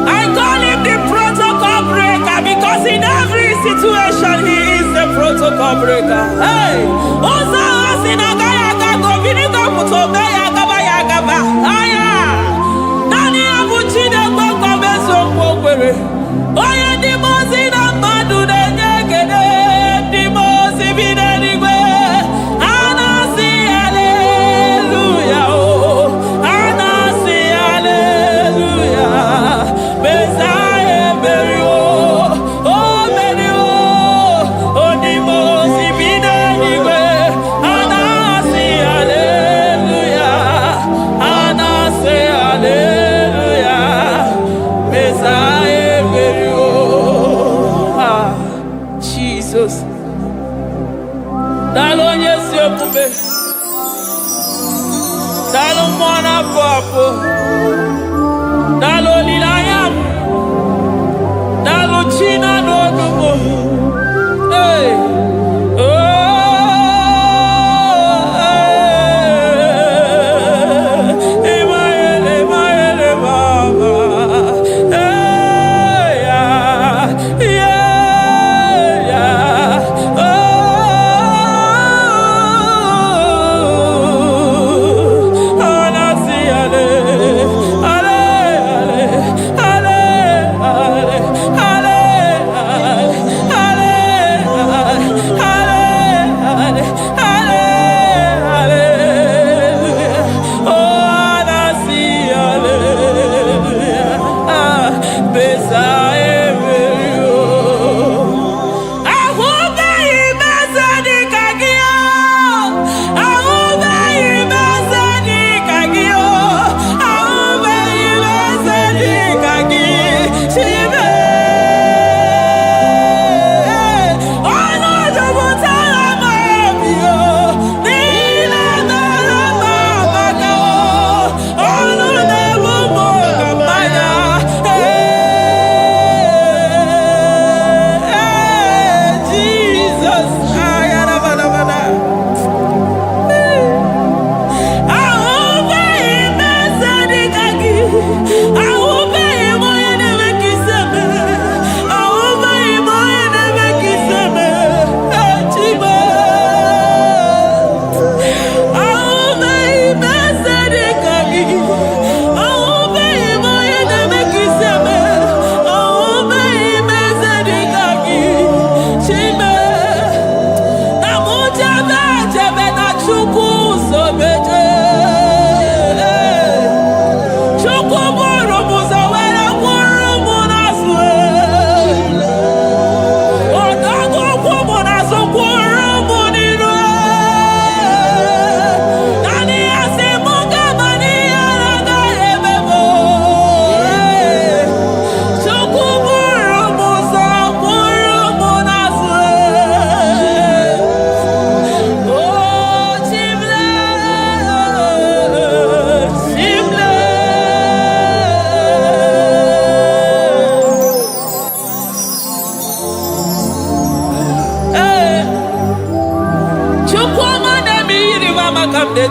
Speaker 2: I call him the protocol breaker because in every situation he is the protocol breaker. Hey, Osa Osinaga Yagago Vinigo Mutobe Yagaba Yagaba. Aya, Nani Abuchide Boko Beso Pogwere. Oya Dimosi na Madu de Nyegede, Dimosi Bidenigwe. Anasi hallelujah, oh, Anasi hallelujah. Messiah Berio, oh Berio, oh Dimosi Bidenigwe. Anasi hallelujah.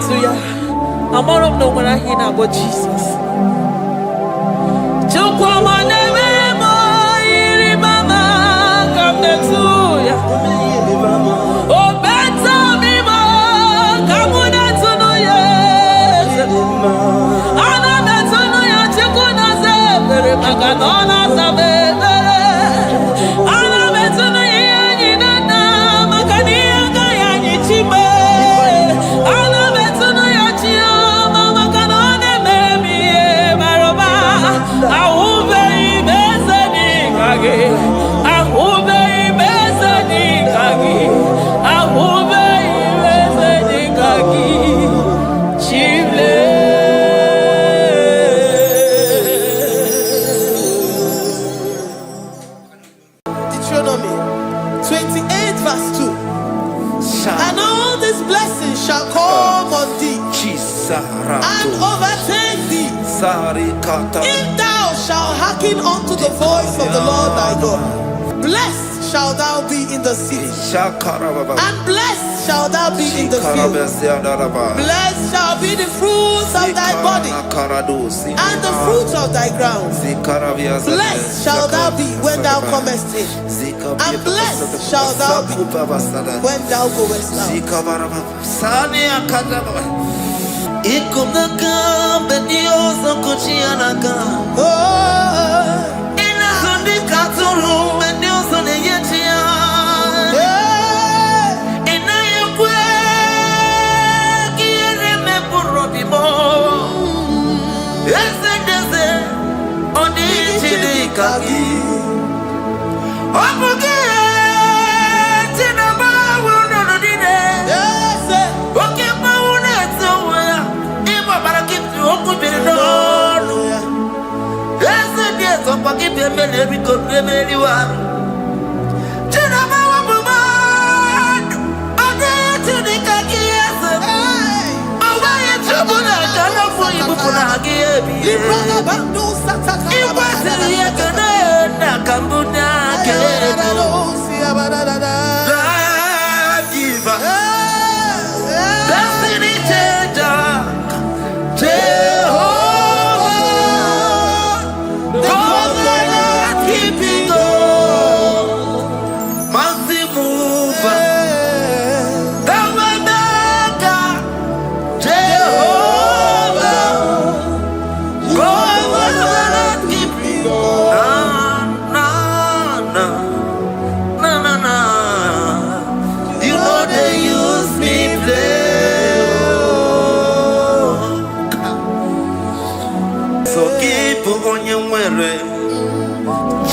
Speaker 2: to ya. I'm all of no when I hear about Jesus. Chukwama neme mo iri mama come to ya. Oh better me mo come to no yes. Ana better no ya chukuna se bere magadona se bere. Ana better no ya ni na magani aga ya ni chibe. Ana better no ya chia mama kanone memi maroba. Ahube ibezeni kage. Ahube ibezeni kage. Ahube ibezeni kage. Chible.
Speaker 3: Deuteronomy 28 verse 2. And all these blessings shall come on thee and overtake thee if thou shalt hearken unto the voice of the Lord thy God. Blessed shalt thou be in the city, and blessed shalt thou be in the field. Blessed shall be the fruits of thy body, and the fruit of thy ground. Blessed shalt thou be when thou comest in, and blessed shalt thou be when thou goest out.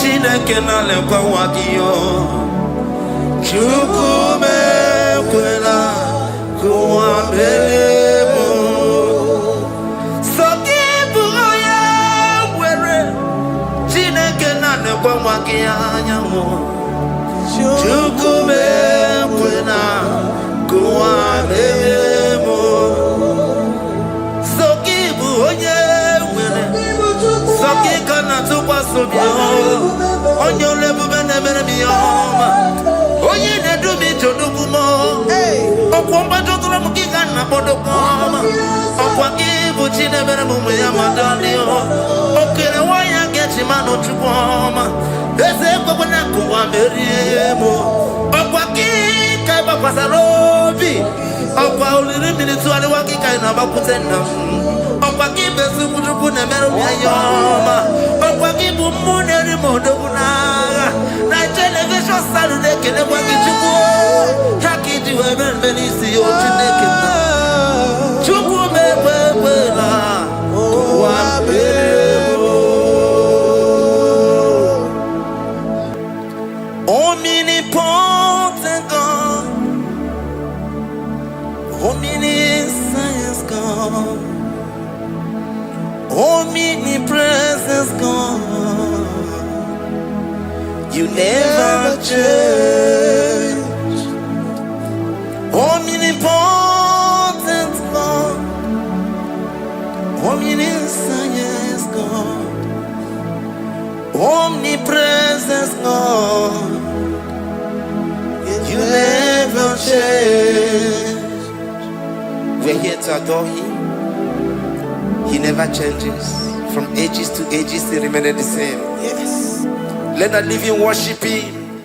Speaker 4: Chineke na lekwa wakio Chukume kwela kuwa mbelemo Sokibu oya were Chineke na lekwa wakia nyamu Chukume kwela kuwa mbelemo Sokibu oya Sokika na tukwa sobio Onyo lebu bene mere miyoma Oye ne dumi jodukumo Okwamba jodura mukika na bodo koma Okwa kibu chine bere mume ya madalio Okere waya gechi mano chukoma Eze kwa wana kuwa meriemo Okwa kika iba kwa sarobi Okwa uliri minituale wakika inaba kutenda Okwa kibe sukujuku ne mero miyoma Okwa kibu mune rimodo kunaga Na television salude kene kwa kichuku Haki diwe menisi yo chineke na Chuku mewewela Kwa bebo Omnipotent God Omniscience God Omnipresence God You never change Omnipotent God Omniscience God Omnipresence God You never change We're here to adore him. He never changes. From ages to ages, he remained the same.
Speaker 3: Yes.
Speaker 4: Let the living worship him.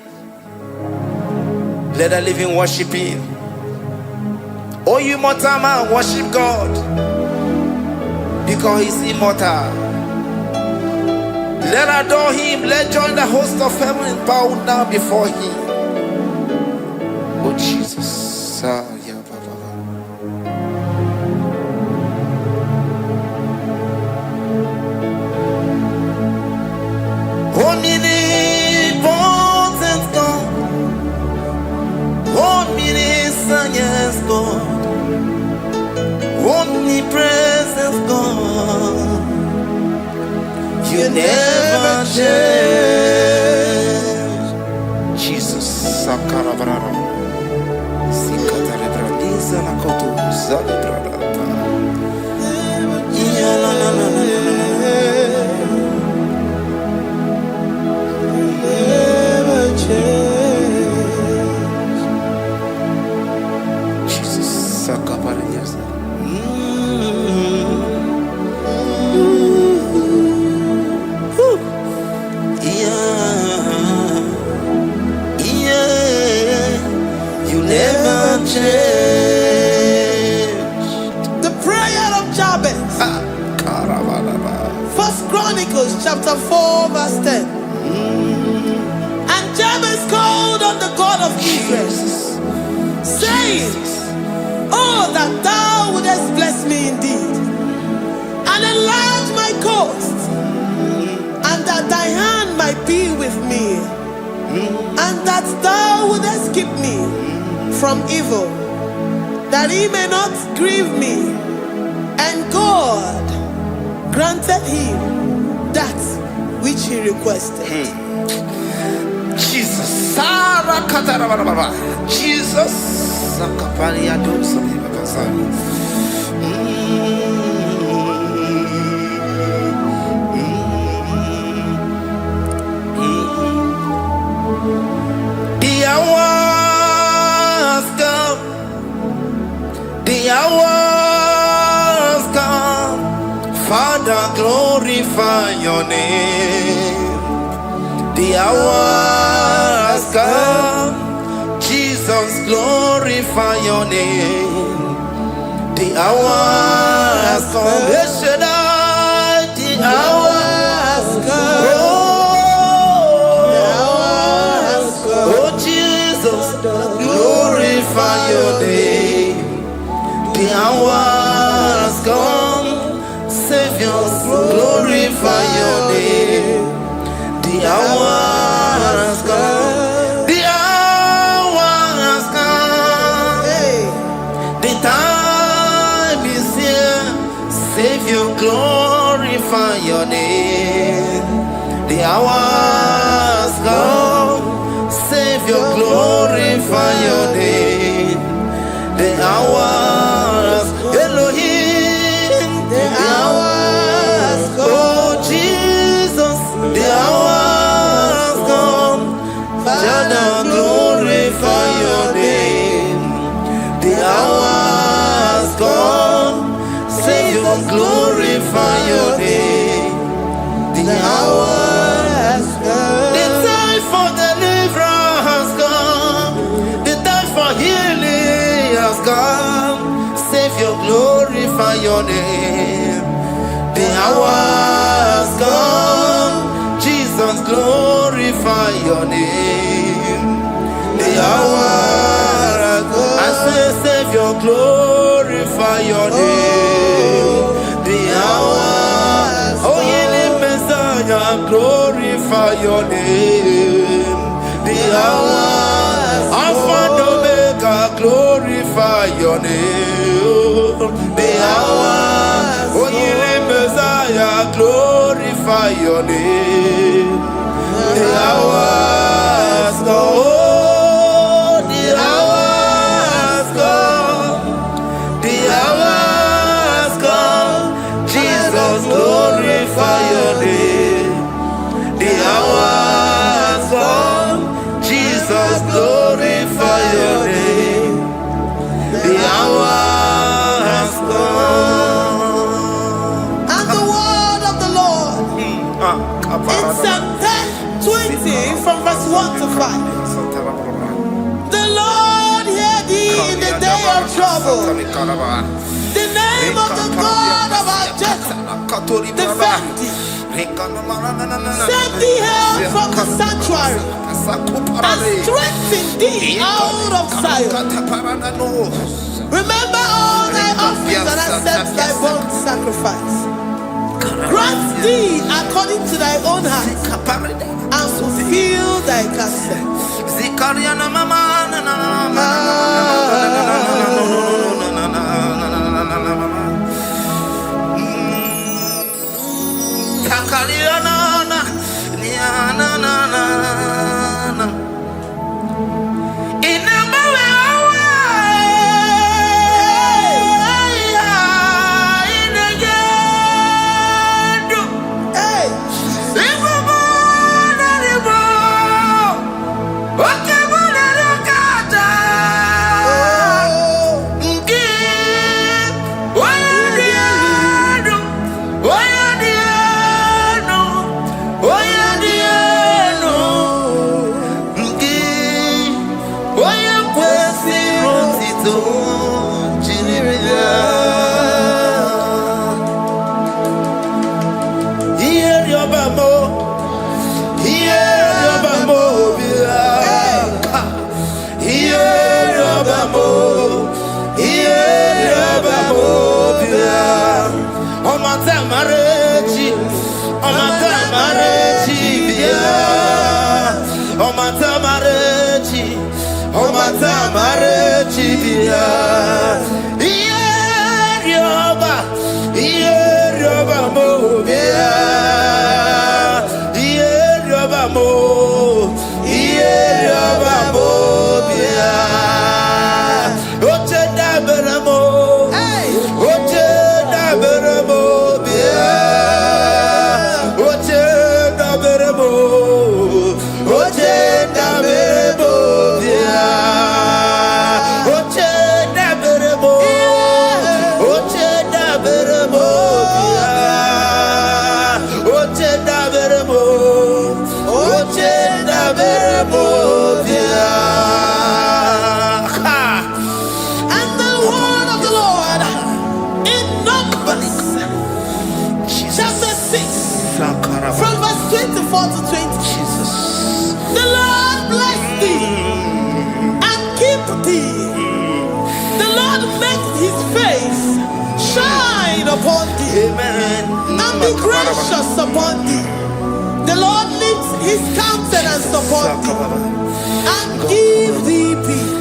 Speaker 4: Let the living worship him. Oh, you mortal man, worship God, because he's immortal. Let adore him. Let join the host of heaven and bow down before him. Oh Jesus. Omnipotent God, omniscient God, omnipresent God, you never change. Jesus, Sakarabrara, Sikataribradiza Nakoto, Zalibrada.
Speaker 3: The prayer of Jabez. First Chronicles chapter 4 verse 10. And Jabez called on the God of Israel, saying, oh, that thou wouldest bless me indeed, and enlarge my coast, and that thy hand might be with me, and that thou wouldest keep me from evil, that he may not grieve me. And God granted him that which he requested.
Speaker 4: Jesus, Jesus, the hours come, Father, glorify your name. The hours come, Jesus, glorify your name. The hours come, the hours come. Oh, Jesus, glorify your name. The hours come, Savior, glorify your name. The hours come, the hours come. The time is here, Savior, glorify your name. The hours come, Savior, glorify your name. The hours, Elohim, the hours, oh Jesus, the hours come, Father, glorify your name. The hours come, Savior, glorify your name. The hours come, the time for deliverance has come, the time for healing has come. Savior, glorify your name. The hours come, Jesus, glorify your name. The hours come, I say, Savior, glorify your name. The hours, oh, ye Messiah, glorify your name. The hours, Alpha and Omega, glorify your name. The hours, oh, ye Messiah, glorify your name. The hours, oh, the hours come, the hours come, Jesus, glorify your name. The hours come, Jesus, glorify your name. The hours
Speaker 3: In Psalm 20 from verse 1 to 5. The Lord hear thee in the day of trouble. The name of the God of our Jacob defend thee. Send thee help from the sanctuary and strengthen thee out of Zion. Remember all thy offerings and accept thy burnt sacrifice. Grant thee according to thy own heart and fulfill thy counsel. Upon thee, amen, and be gracious upon thee. The Lord lifts his countenance upon thee and give thee peace.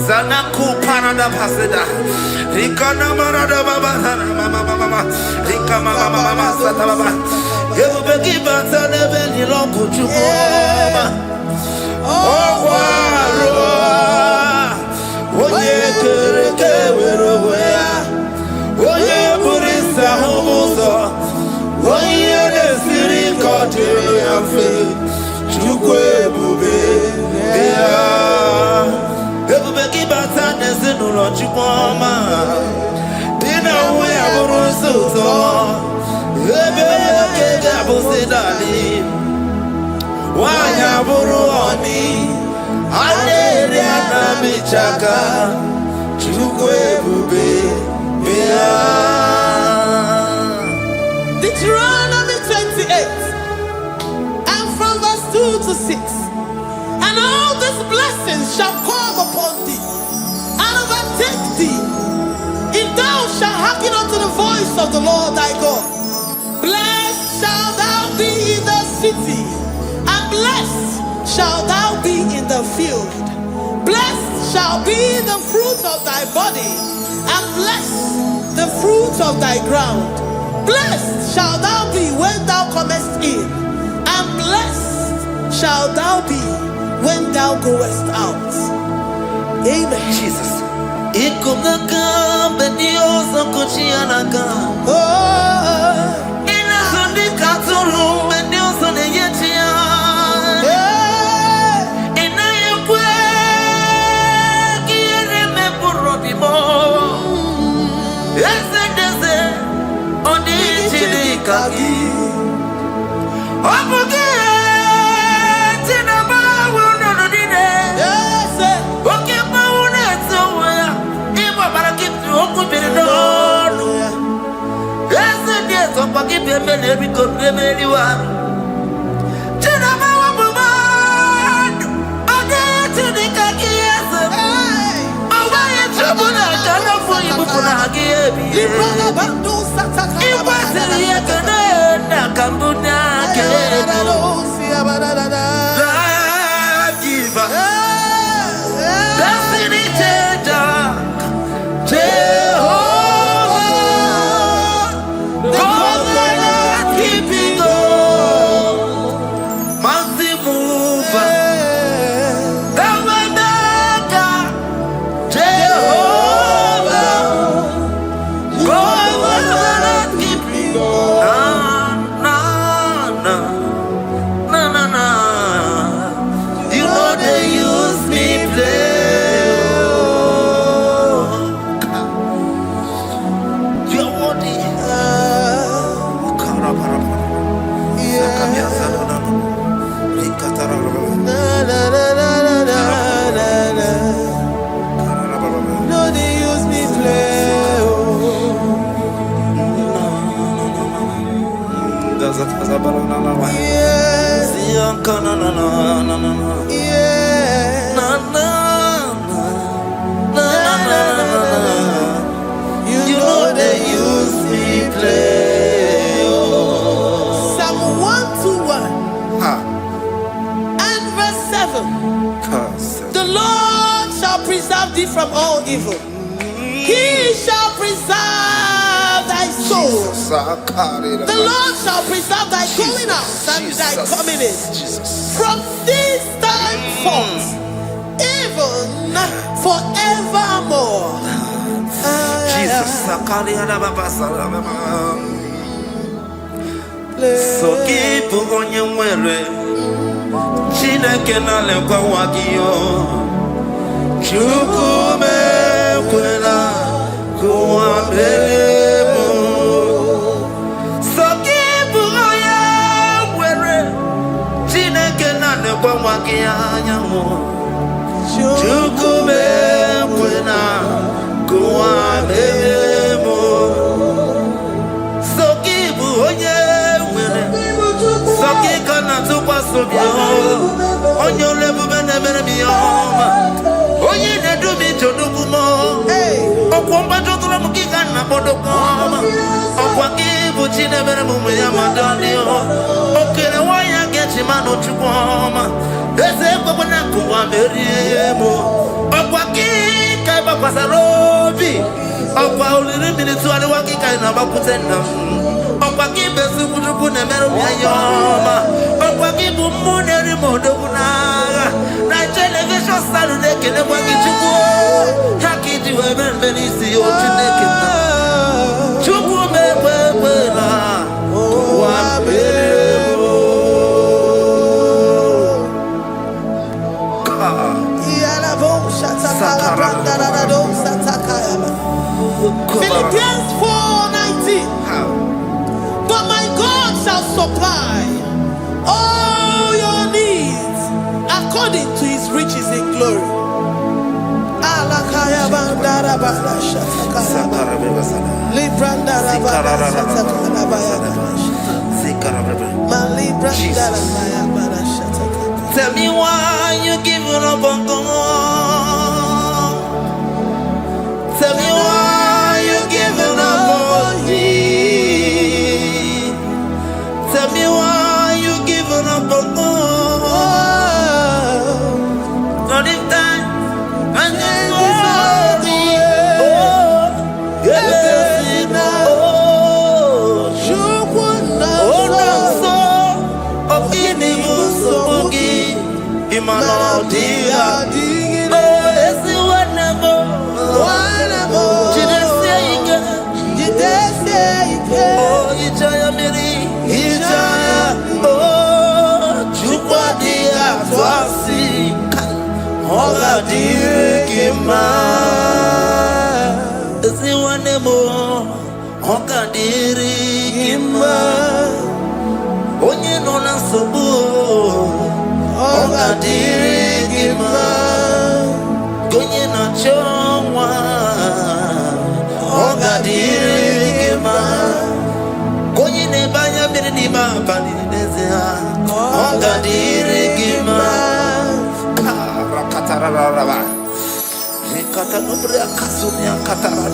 Speaker 4: Zanaku parada paseda Rikana marada baba mama Rika mama sata baba Yebu beki bata nebeli longu chukoma Owaro Oye kereke weroya Oye burisa humuzo Oye nesiri kote yafe Chukwe bube Ebubeki bata nesinu lo chukwama Dina uwe aburusuzo Ebeke Busidali, Wanya Buruoni, Aleriana Michaka, Chukwe Bube,
Speaker 3: Deuteronomy 28, and from verse 2 to 6. And all these blessings shall come upon thee, and overtake thee, if thou shalt hearken unto the voice of the Lord thy God. Blessed shalt thou be in the city, and blessed shalt thou be in the field. Blessed shall be the fruit of thy body, and blessed the fruit of thy ground. Blessed shalt thou be when thou comest in, and blessed shalt thou be when thou goest out. Amen.
Speaker 4: Jesus. Ikumaka bedioso kuchianaka.
Speaker 3: Oh,
Speaker 4: Inazundika turu bedioso neyetia. Inayekwe kiere meburobimo. Esedeze odi chidikaki. Obuge tinaba wuno dine.
Speaker 3: yes,
Speaker 4: Oke paune tsoya. Ibo barakitu okubirido. Esedeze sopaki pemele bikomeli wa. Tinaba wabuma. Odi chidikaki yese. Owaye chobuna kana fuyi bukuna hagiyebi.
Speaker 3: Librana bandu sataka.
Speaker 4: Iwasiri yakana na kambuna kedo. Giver, destiny changer, Jehovah, covenant keeping God, mountain mover, the way maker, Jehovah, covenant keeping God. You know they use me play. You're worthy.
Speaker 3: No, they use me play. Yes, yes. You know they use me play. Psalm 121 and verse 7. The Lord shall preserve thee from all evil. He shall preserve thy soul. The Lord shall preserve thy going out and thy coming in from this time forth, even forevermore.
Speaker 4: Jesus, so keep on your way. Chineke na lekwa wagiyo. Chukume kwela kuwa belemo. So keep on your way. Chineke na lekwa wagiyo. Chukume kwela kuwa belemo. So keep on your way. So keep on tukwa sobio. Onyo lebu bene bene miyoma. Onye ne du mi choduku mo. Okwomba chokula mukika na bodo koma. Okwa kibu chine bene mumu ya madani o. Okele waya gechi mano chukwoma. Eze kwa kuna kuwa meriemo. Okwa kika iba kwa sarobi. Okwa uliri minituwa wakika inabakutenda. Okwa kibe sukuduku ne meru miyoma. Okwa kibu muneri modo kunaga. Na television salu nekele kwa kichuku. Haki diwe benbenisi yo chineke na. Chuku mekwela. Wapelemo.
Speaker 3: Philippians 4:19. But my God shall supply glory. Alakaya bandara bada shatakara. Librandara bada shatakara bada. Malibrandara bada shatakara.
Speaker 4: Tell me why you giving up on God. Tell me why you giving up on me. Tell me why you giving up on God. Not in time. And then onye nọ na nsogbu ọ ga-adịrị gị mma onye na-achọ nwa ọ ga-adịrị gị mma onye na-ebe anya mmiri n'ime abalị n'ezie ha ọ ga-adịrị gị mma karakatara nikata nobre akasumia katara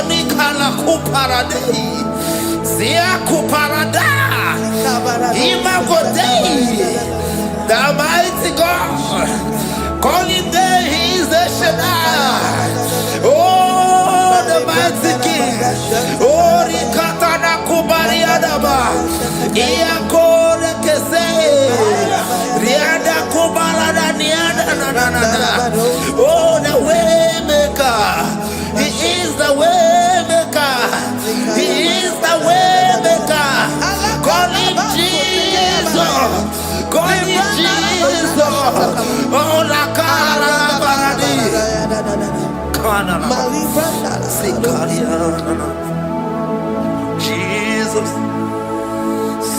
Speaker 4: nikala kuparadei zia kuparada imagodei the mighty God calling there he is the Shaddai oh the mighty King oh rikata na kubariadaba iakore kese riada kubarada niada na oh the way maker he is the way maker he is the way maker call him Jesus call him Jesus oh la cara baradi kana sikaria Jesus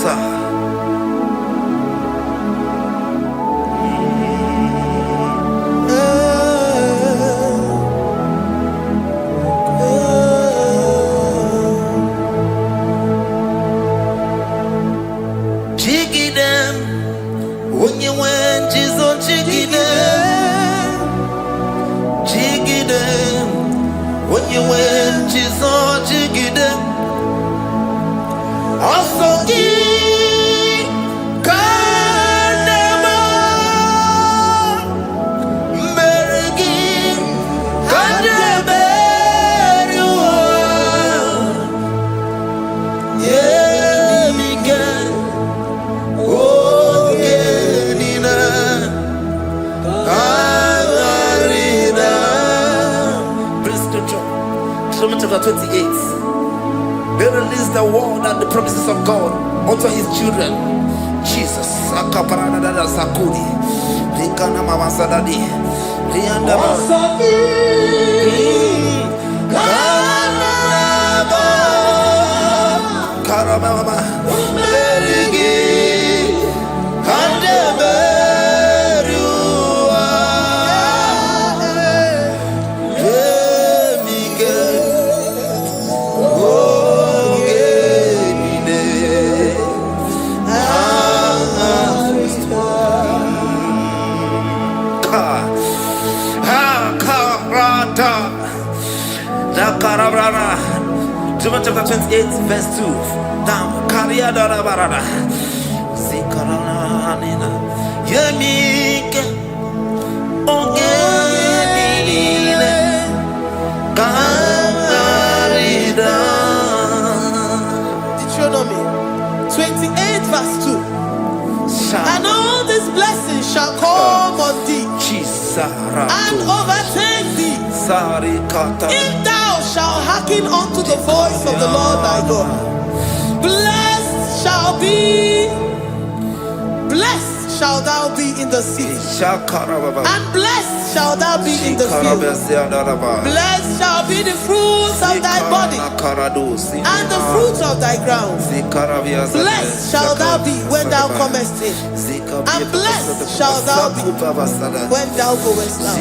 Speaker 4: sa chapter 28. They release the word and the promises of God unto his children. Jesus. Sakuri. Likana mama sadadi. Lianda Karama. John chapter 28 verse 2. Down. Karia dara barada. Zikarana nina. Yemike. Ongenile. Karida.
Speaker 3: Deuteronomy 28 verse 2. And all these blessings shall come on thee and overtake thee if thou shalt hearken unto the voice of the Lord thy God. Blessed shall thou be in the city, and blessed shall thou be in the field. Blessed shall be the fruits of thy body, and the fruits of thy ground. Blessed shall thou be when thou comest in, and blessed shall thou be when thou goest out.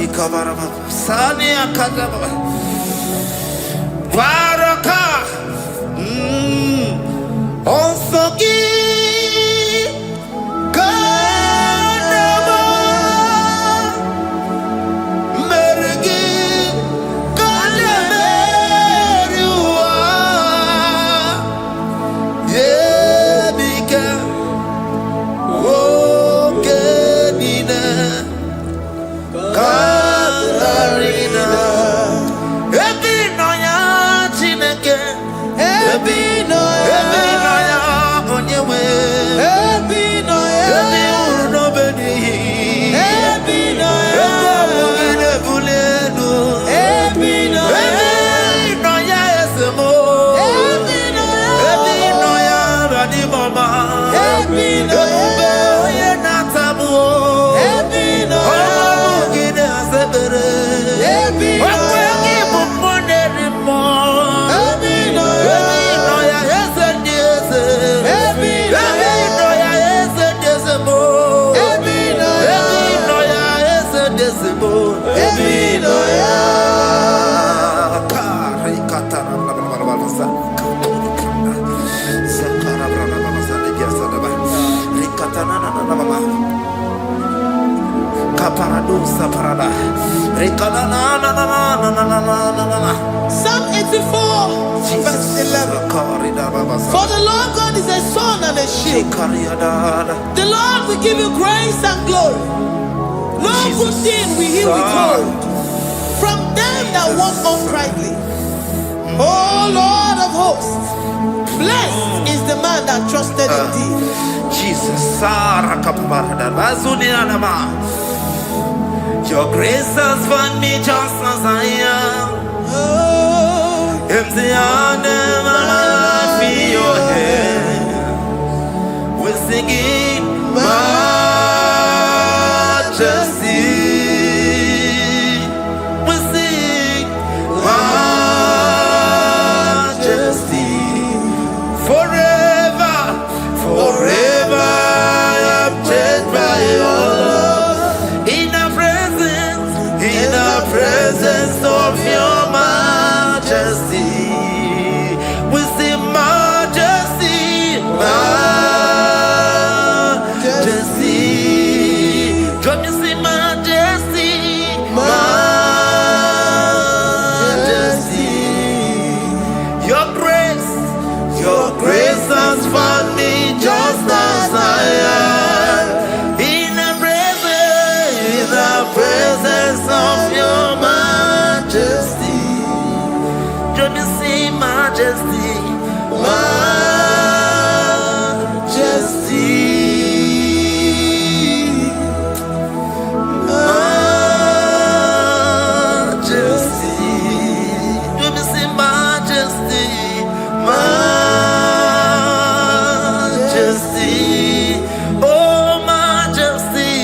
Speaker 3: Psalm 84, verse 11. For the Lord God is a sun and a shield. The Lord will give you grace and glory. No good thing will he withhold from them that walk uprightly. O Lord of hosts, blessed is the man that trusted in thee.
Speaker 4: Jesus, your grace has found me just as I am. Empty handed, I feel your hand. We're singing majesty. We sing majesty. Forever, forever I'm changed by your love. In the presence of your majesty, we see majesty, majesty. Come you see majesty, majesty. Your grace has found me just as I am. In the presence of your majesty, let me see majesty, majesty, majesty. Let me see majesty, majesty. Oh, majesty.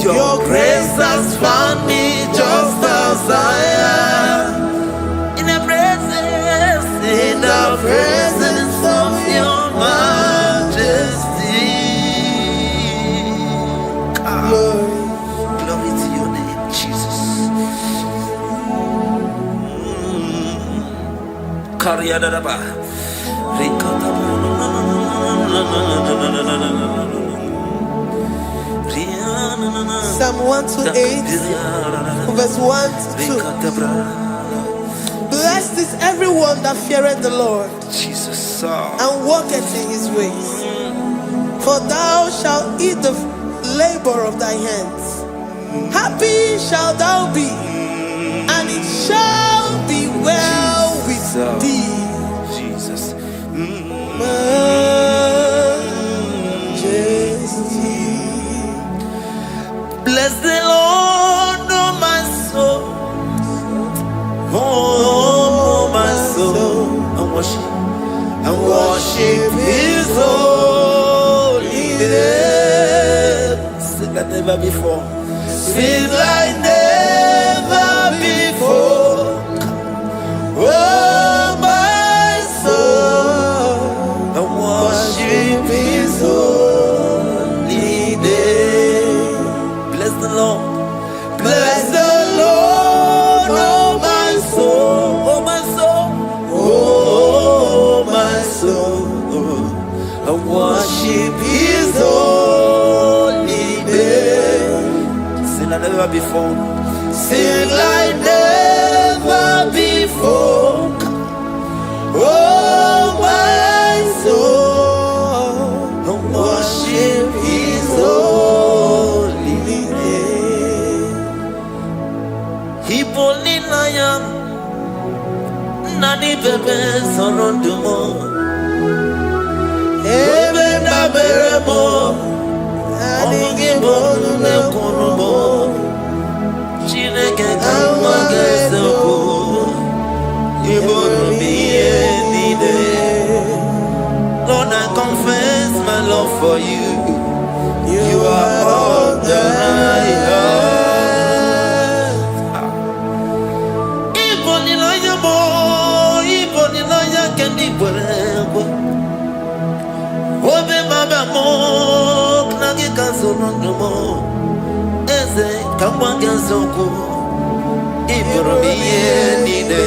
Speaker 4: Your grace has found me just as I am. In the presence of your majesty. Glory to your name, Jesus.
Speaker 3: Psalm 128, verse 1 to 2. Blessed Blessed is everyone that feareth the Lord
Speaker 4: Jesus.
Speaker 3: and walketh in his ways. For thou shalt eat the labor of thy hands. Happy shalt thou be, and it shall be well with thee.
Speaker 4: Jesus.
Speaker 3: Majesty.
Speaker 4: Bless the Lord, oh my soul. Oh, my soul. And worship his holy name. Sing like never before. Sing like never before. Oh, my soul. And worship his holy name. Bless the Lord. Bless the Lord, oh my soul, oh my soul, oh my soul, and worship his holy name. Sing like never before. Sing like never before. Oh my soul, and worship his holy name. Hipoli nayam nani bebe sorondumo ebe na beremo ani bolu me konumo chineke kama gesoko ibonu biye nide. Lord, I confess my love for you. You are all that I have. Obe baba mo knagi kazono mo eze kamba gazoko ibromi nide.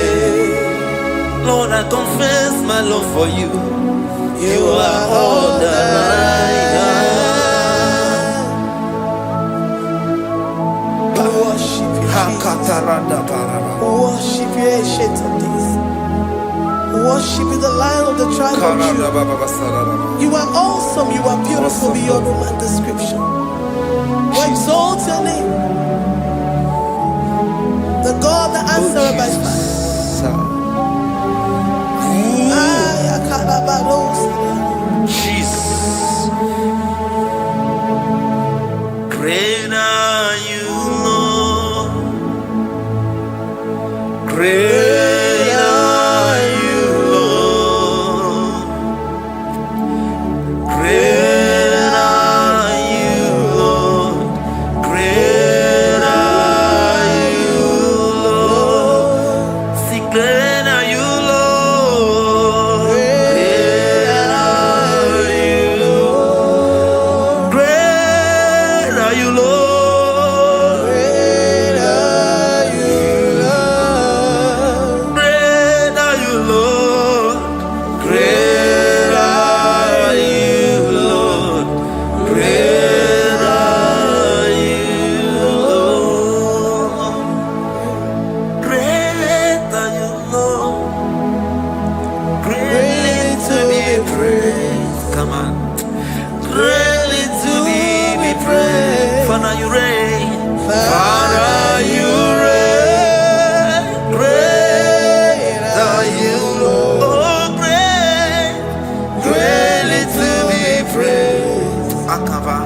Speaker 4: Lord, I confess my love for you. You are all that I have.
Speaker 3: Worship you, Jesus. Worship you, Ancient of Days. Worship you, the Lion of the tribe of Judah. You are awesome, you are beautiful beyond human description. We exalt your name, the God that answered by fire.
Speaker 4: Jesus. Great are you, Lord. Great are you, Lord. Great are you, Lord. Great are you, Lord. See, great are you, Lord. Great are you, Lord. Great are you, Lord. Come on. Greatly to be praised. Father, you reign. Father, you reign. Great are you, Lord. Oh, great. Greatly to be praised. Akava.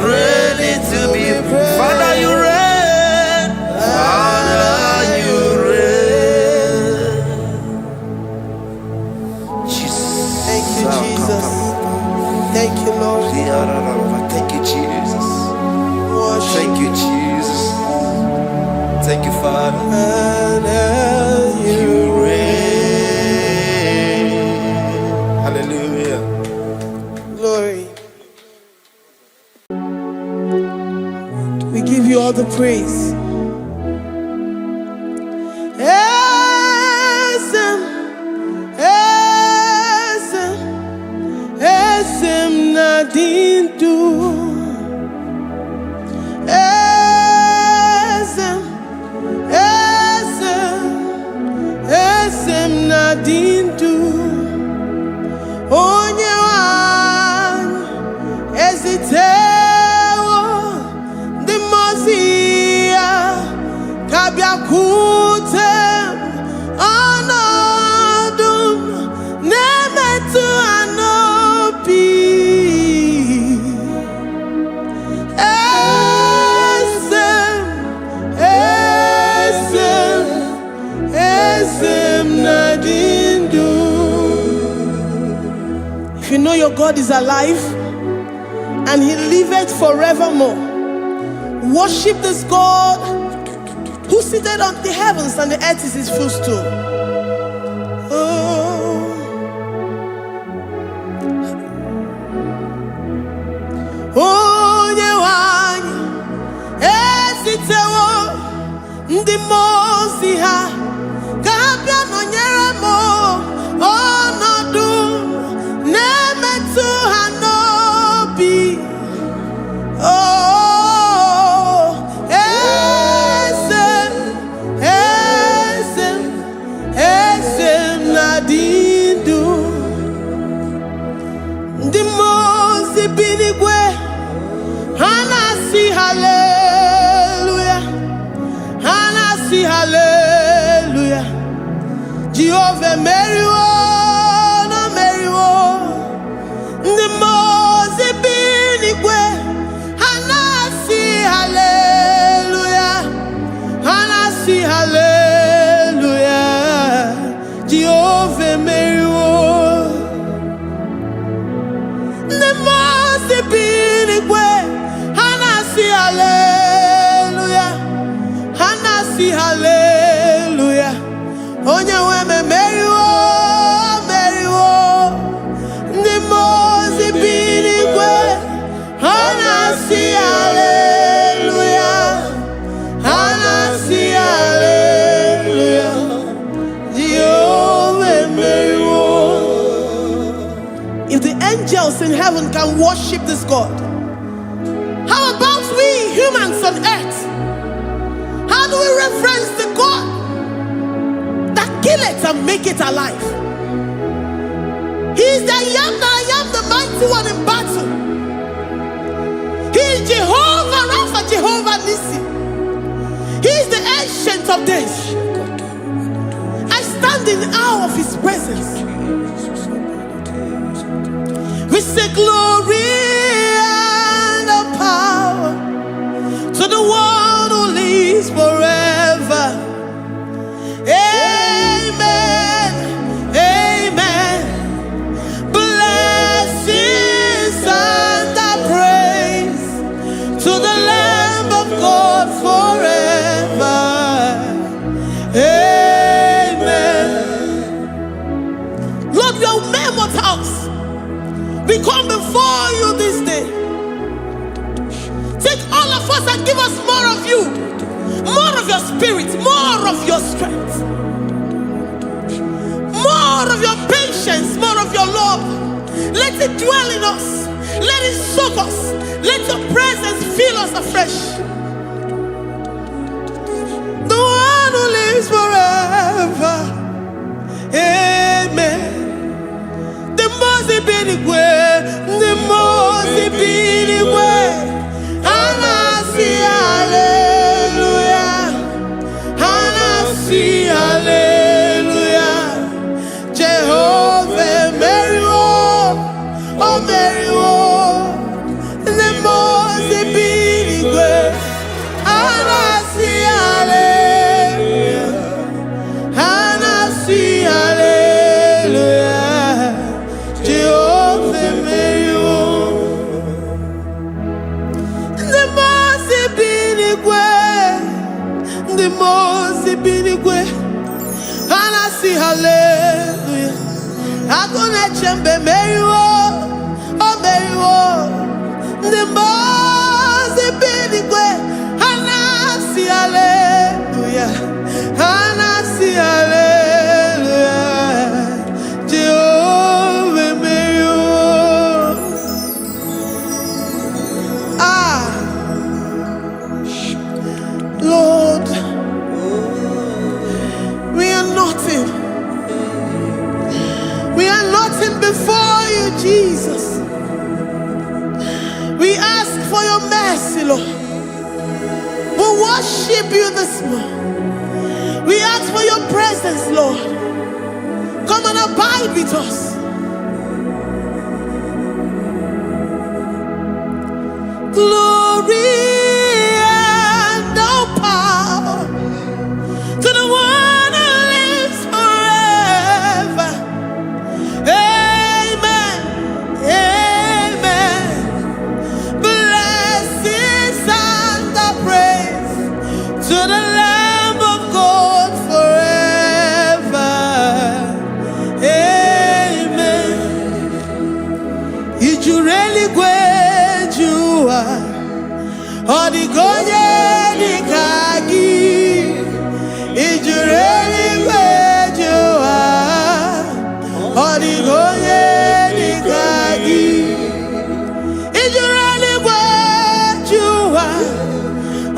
Speaker 4: Greatly to be praised. Father, you reign. Father, you reign. Jesus.
Speaker 3: Thank you, Jesus. Thank you, Lord.
Speaker 4: Thank you, Jesus.
Speaker 3: Worship
Speaker 4: Thank you, Jesus. Thank you, Father. You reign. Hallelujah.
Speaker 3: Glory. We give you all the praise. Esem nadindu. Esem your God is alive and he liveth forevermore. Worship this God who seated on the heavens and the earth is his footstool. Oh, Yewani, esitewo ndi mozi ha kabia no nyeremo onodu nemetu hanobi. Oh, esem nadindu ndi mozi binigwe. Hanasi hallelujah, Hanasi hallelujah. Jehovah Mary no Mary the Mose binigwe. Hanasi hallelujah, Hanasi hallelujah. Jehovah Mary the Mose binigwe. Hallelujah, Hanasi hallelujah. Onye weme Mary the Mose binigwe. Hanasi hallelujah, Hanasi hallelujah. Jehovah Mary. If the angels in heaven can worship this God, how about we humans on earth? How do we reference the God that kill it and make it alive? He is the I am, the mighty one in battle. He is Jehovah Rapha, Jehovah Nissi. He is the ancient of days. I stand in awe of his presence. We say glory to the one who lives forever. Amen, amen. Blessings and praise to the Lamb of God forever. Amen. Lord, we are mammoth house. We come before you this day. Take all of us and give us more of you, more of your spirit, more of your strength, more of your patience, more of your love. Let it dwell in us. Let it soak us. Let your presence fill us afresh. The one who lives forever. Amen. The Mose binigwe, the Mose binigwe. Hanasi hallelujah, Hanasi hallelujah. Jehovah Mary oh Mary the Mose binigwe. Hanasi hallelujah, Hanasi hallelujah. Jehovah Mary the Mose binigwe. Hanasi hallelujah. Agone chembe Mary oh Mary the Mose binigwe. Hanasi hallelujah, Hanasi hallelujah. Jehovah Mary. Lord, we are nothing. We are nothing before you, Jesus. We ask for your mercy, Lord. We worship you this morning. We ask for your presence, Lord. Come and abide with us. Glory and all power to the one who lives forever. Amen. Odigonye dikagi ijureli gwejuwa. Odigonye dikagi ijureli gwejuwa.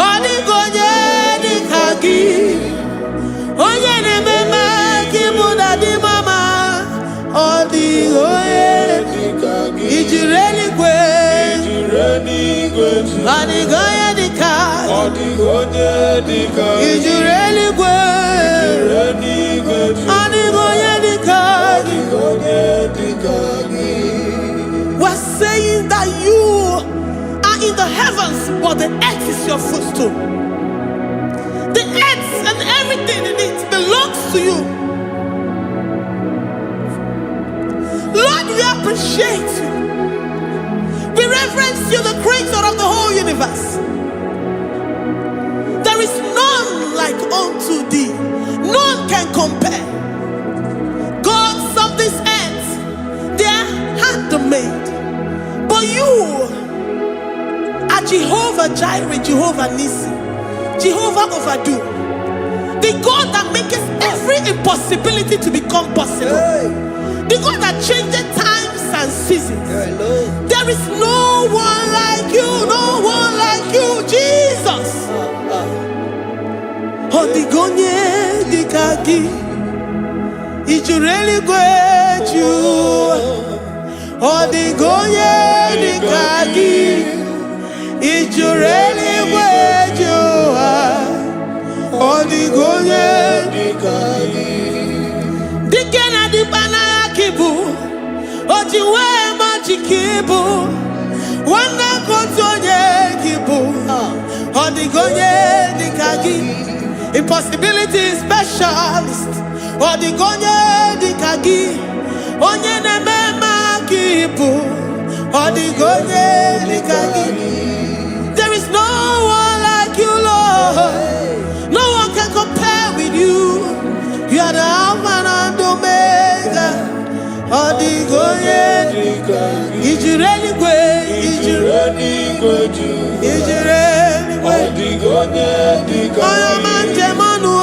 Speaker 3: Odigonye dikagi onye nemema kimuda di mama. Odigonye dikagi ijureli gwejuwa. Odigonye dikagi ijureli gwejuwa. Odigonye dikagi. We're saying that you are in the heavens, but the earth is your footstool. The earth and everything in it belongs to you. Lord, we appreciate you. We reverence you, the creator of the whole universe. There is none like unto thee. None can compare. Gods of this earth, they are handmade. But you are Jehovah Jireh, Jehovah Nissi, Jehovah Overdo, the God that makes every impossibility to become possible. The God that changes times and seasons. There is no one like you, no one like you, Jesus. Odigonye dikagi ijureli gwejuwa. Odigonye dikagi ijureli gwejuwa. Odigonye dikagi dikena dibana kibu ojiwe majikibu wana kotonye kibu. Odigonye dikagi impossibility specialist. Odigonye dikagi onye nemema kibu. Odigonye dikagi. There is no one like you, Lord. No one can compare with you. You are the Alpha and Omega. Odigonye dikagi ijureli gwe ijureli Odigonye dikagi oyo manje manu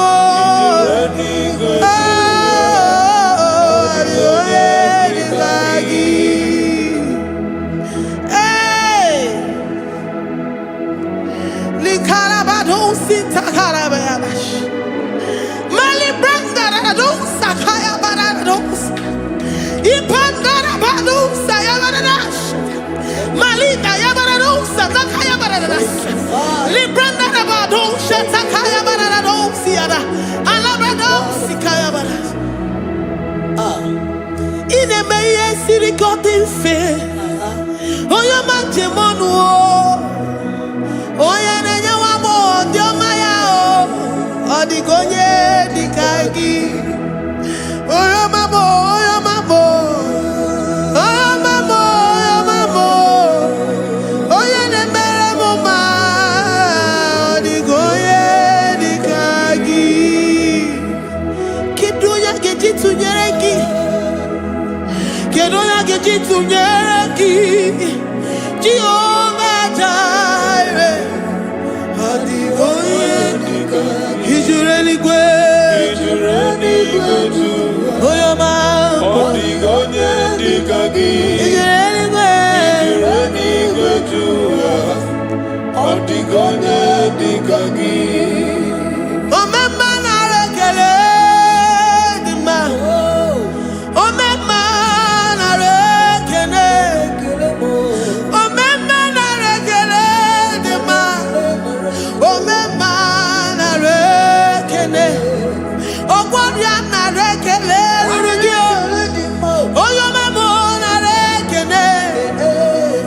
Speaker 3: Odigonye dikagi. Hey, likarabado sitakarabayabash malibranda radosa kaya barados ipandara badosa yabaradas malita yabaradosa nakaya baradas libranda rabadosa takaya barados yada alabrados kaya baradas. Ine meye sirikotin fe oyo manje monu oya nenya wamo diomaya Odigonye dikagi oyo mamo oyo mamo oyo mamo oyo mamo oyo nemere mama. Odigonye dikagi kidunya gejitu nyereki kedonya gejitu nyereki Jehovah Jireh. Odigonye dikagi ijureli gwejuwa. Oyo mamo Odigonye dikagi ijureli gwejuwa. Odigonye dikagi omema narekele dima omema narekele omema narekele dima omema narekele ogwabia narekele rugio oyo mamo narekele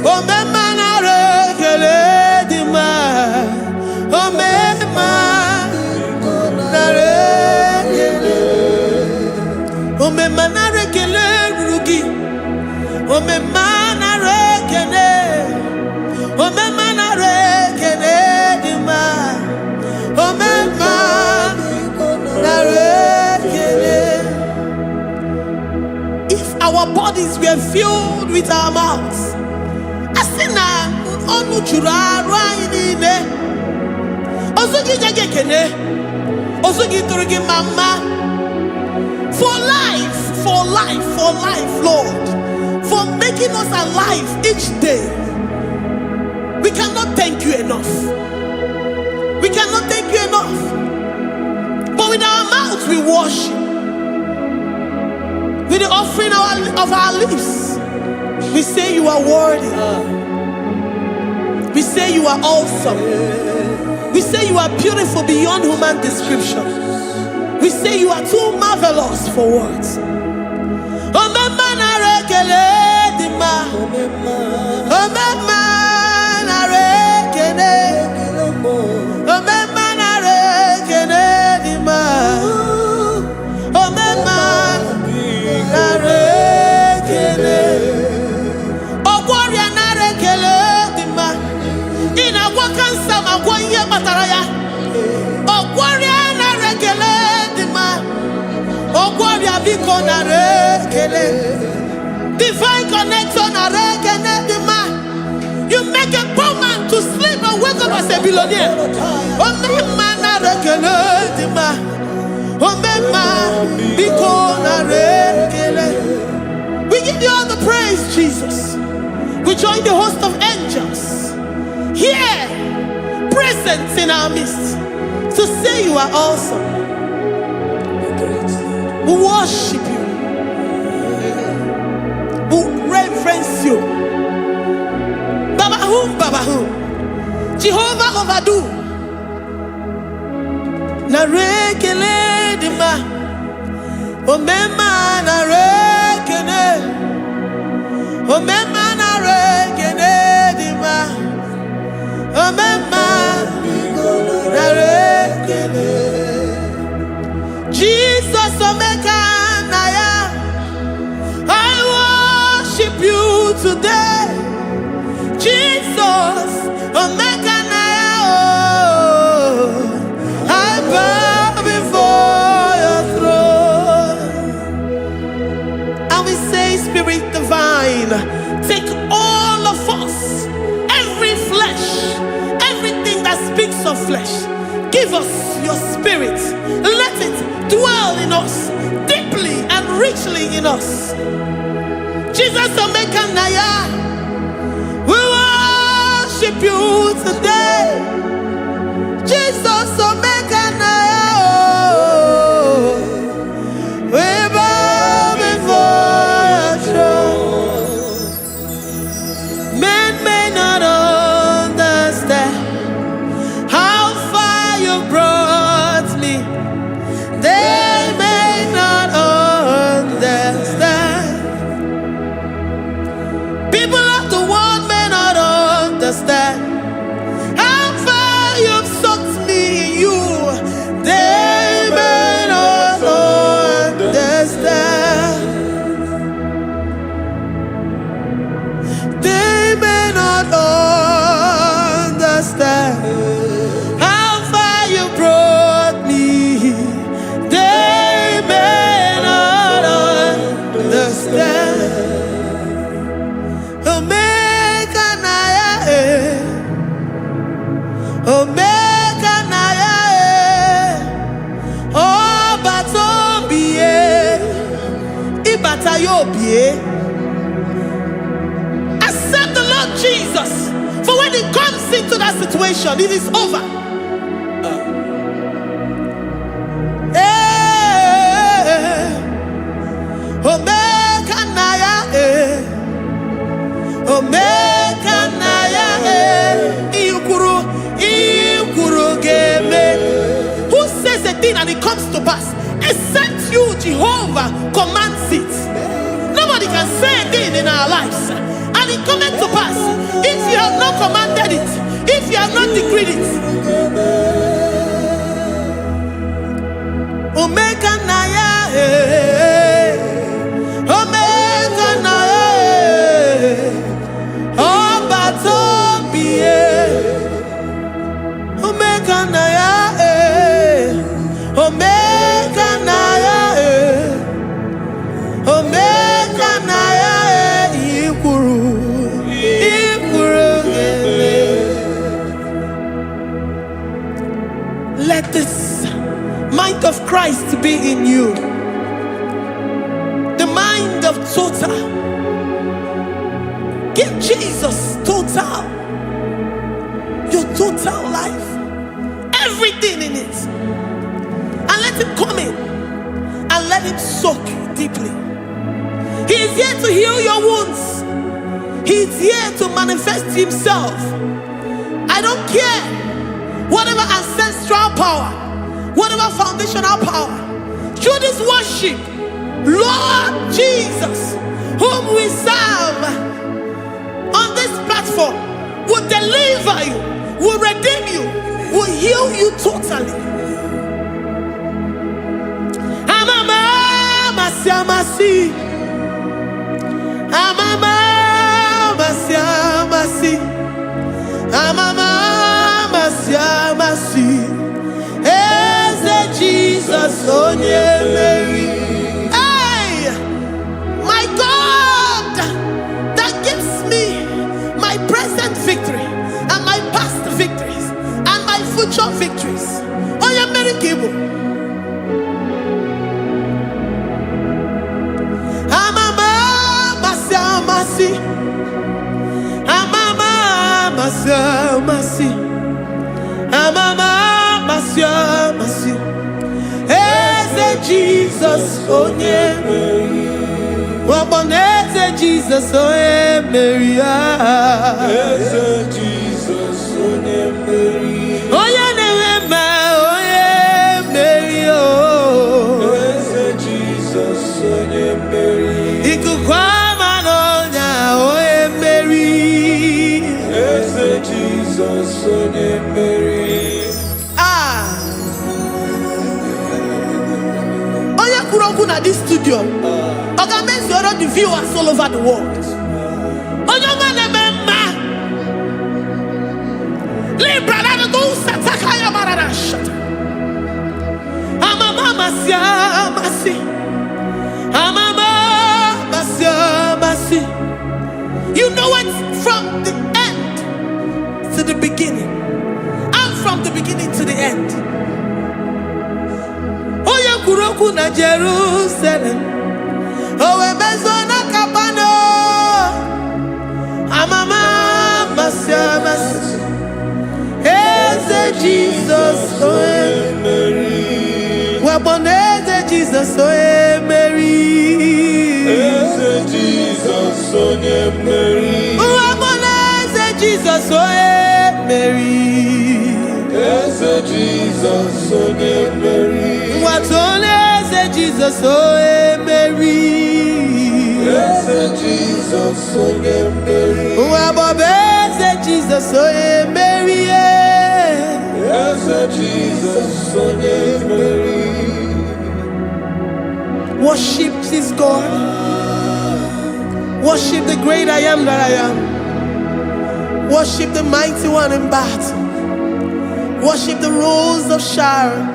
Speaker 3: omema narekele dima omema narekele omema narekele rugi omema narekele omema narekele dima omema narekele. If our bodies were filled with our mouths, asina onu juru anyị niile. Ozu gị nye gị ekele. Ozu gị tụrụ gị mama. For life, Lord. For making us alive each day. We cannot thank you enough. We cannot thank you enough. But with our mouths we worship. With the offering of our lips, we say you are worthy. We say you are awesome. We say you are beautiful beyond human description. We say you are too marvelous for words. Divine connection. You make a poor man to sleep and wake up as a billionaire. We give you all the praise, Jesus. We join the host of angels here, present in our midst, to say you are awesome. We worship you. We reverence you. Babahum. Jehovah overdo. Narekele dima. Omema narekele. Omema narekele dima. Omema narekele. Jesus Omega Naya, I worship you today. Jesus Omega Naya, I bow before your throne. And we say, Spirit Divine, take all of us, every flesh, everything that speaks of flesh. Give us your spirit. Let it dwell in us, deeply and richly in us. Jesus Omega Naya, we worship you today. Jesus Omega Naya, we bow before your throne. Men may not understand how far you brought me. They may not understand. People of the world may not understand how far you've sucked me in you. They may not understand. They may not understand how far you brought me. They may not understand. Omega Naya, Omega Naya, oh Batobie, Ibatayobie. Accept the Lord Jesus, for when He comes into that situation, it is over. Omega Naya, Omega Naya, Ikuru Game. Who says a thing and it comes to pass? Except you, Jehovah, commands it. Nobody can say a thing in our lives and it comes to pass if you have not commanded it, if you have not decreed it. Omega Naya, Omega Naya, oh Batobie, Omega Naya, Omega Naya, Omega Naya, Ikuru. Christ be in you. The mind of total. Give Jesus total. Your total life. Everything in it. And let him come in. And let him soak deeply. He is here to heal your wounds. He is here to manifest himself. I don't care. Whatever ancestral power, whatever foundational power, through this worship, Lord Jesus, whom we serve on this platform, will deliver you, will redeem you, will heal you totally. Amasi, Eze Jesus, onye Mary. Hey, my God, that gives me my present victory and my past victories and my future victories. Onye Mary Kibu. Amasi, Eze Jesus, onye Mary. Waboneze Jesus, onye Mary. Eze Jesus, onye Mary. Onye Newema, onye Mary. Eze Jesus, onye Mary. Ikukwama nonya, onye Mary. Eze Jesus, onye Mary. At this studio, organize the viewers all over the world. You know it from the end to the beginning, and from the beginning to the end. Kuroku na Jerusalem, owe bezona kapano, amama masiamas, Eze Jesus, oe Mary, waboneze Jesus, oe Mary, Eze Jesus, oe Mary, waboneze Jesus, oe Mary, Eze Jesus, oe Mary. Watoleze Jesus, oe Mary. Eze Jesus, oe Mary. Wabobeze Jesus, oe Mary. Eze Jesus, oe Mary. Worship this God. Worship the great I am that I am. Worship the mighty one in battle. Worship the rose of Sharon.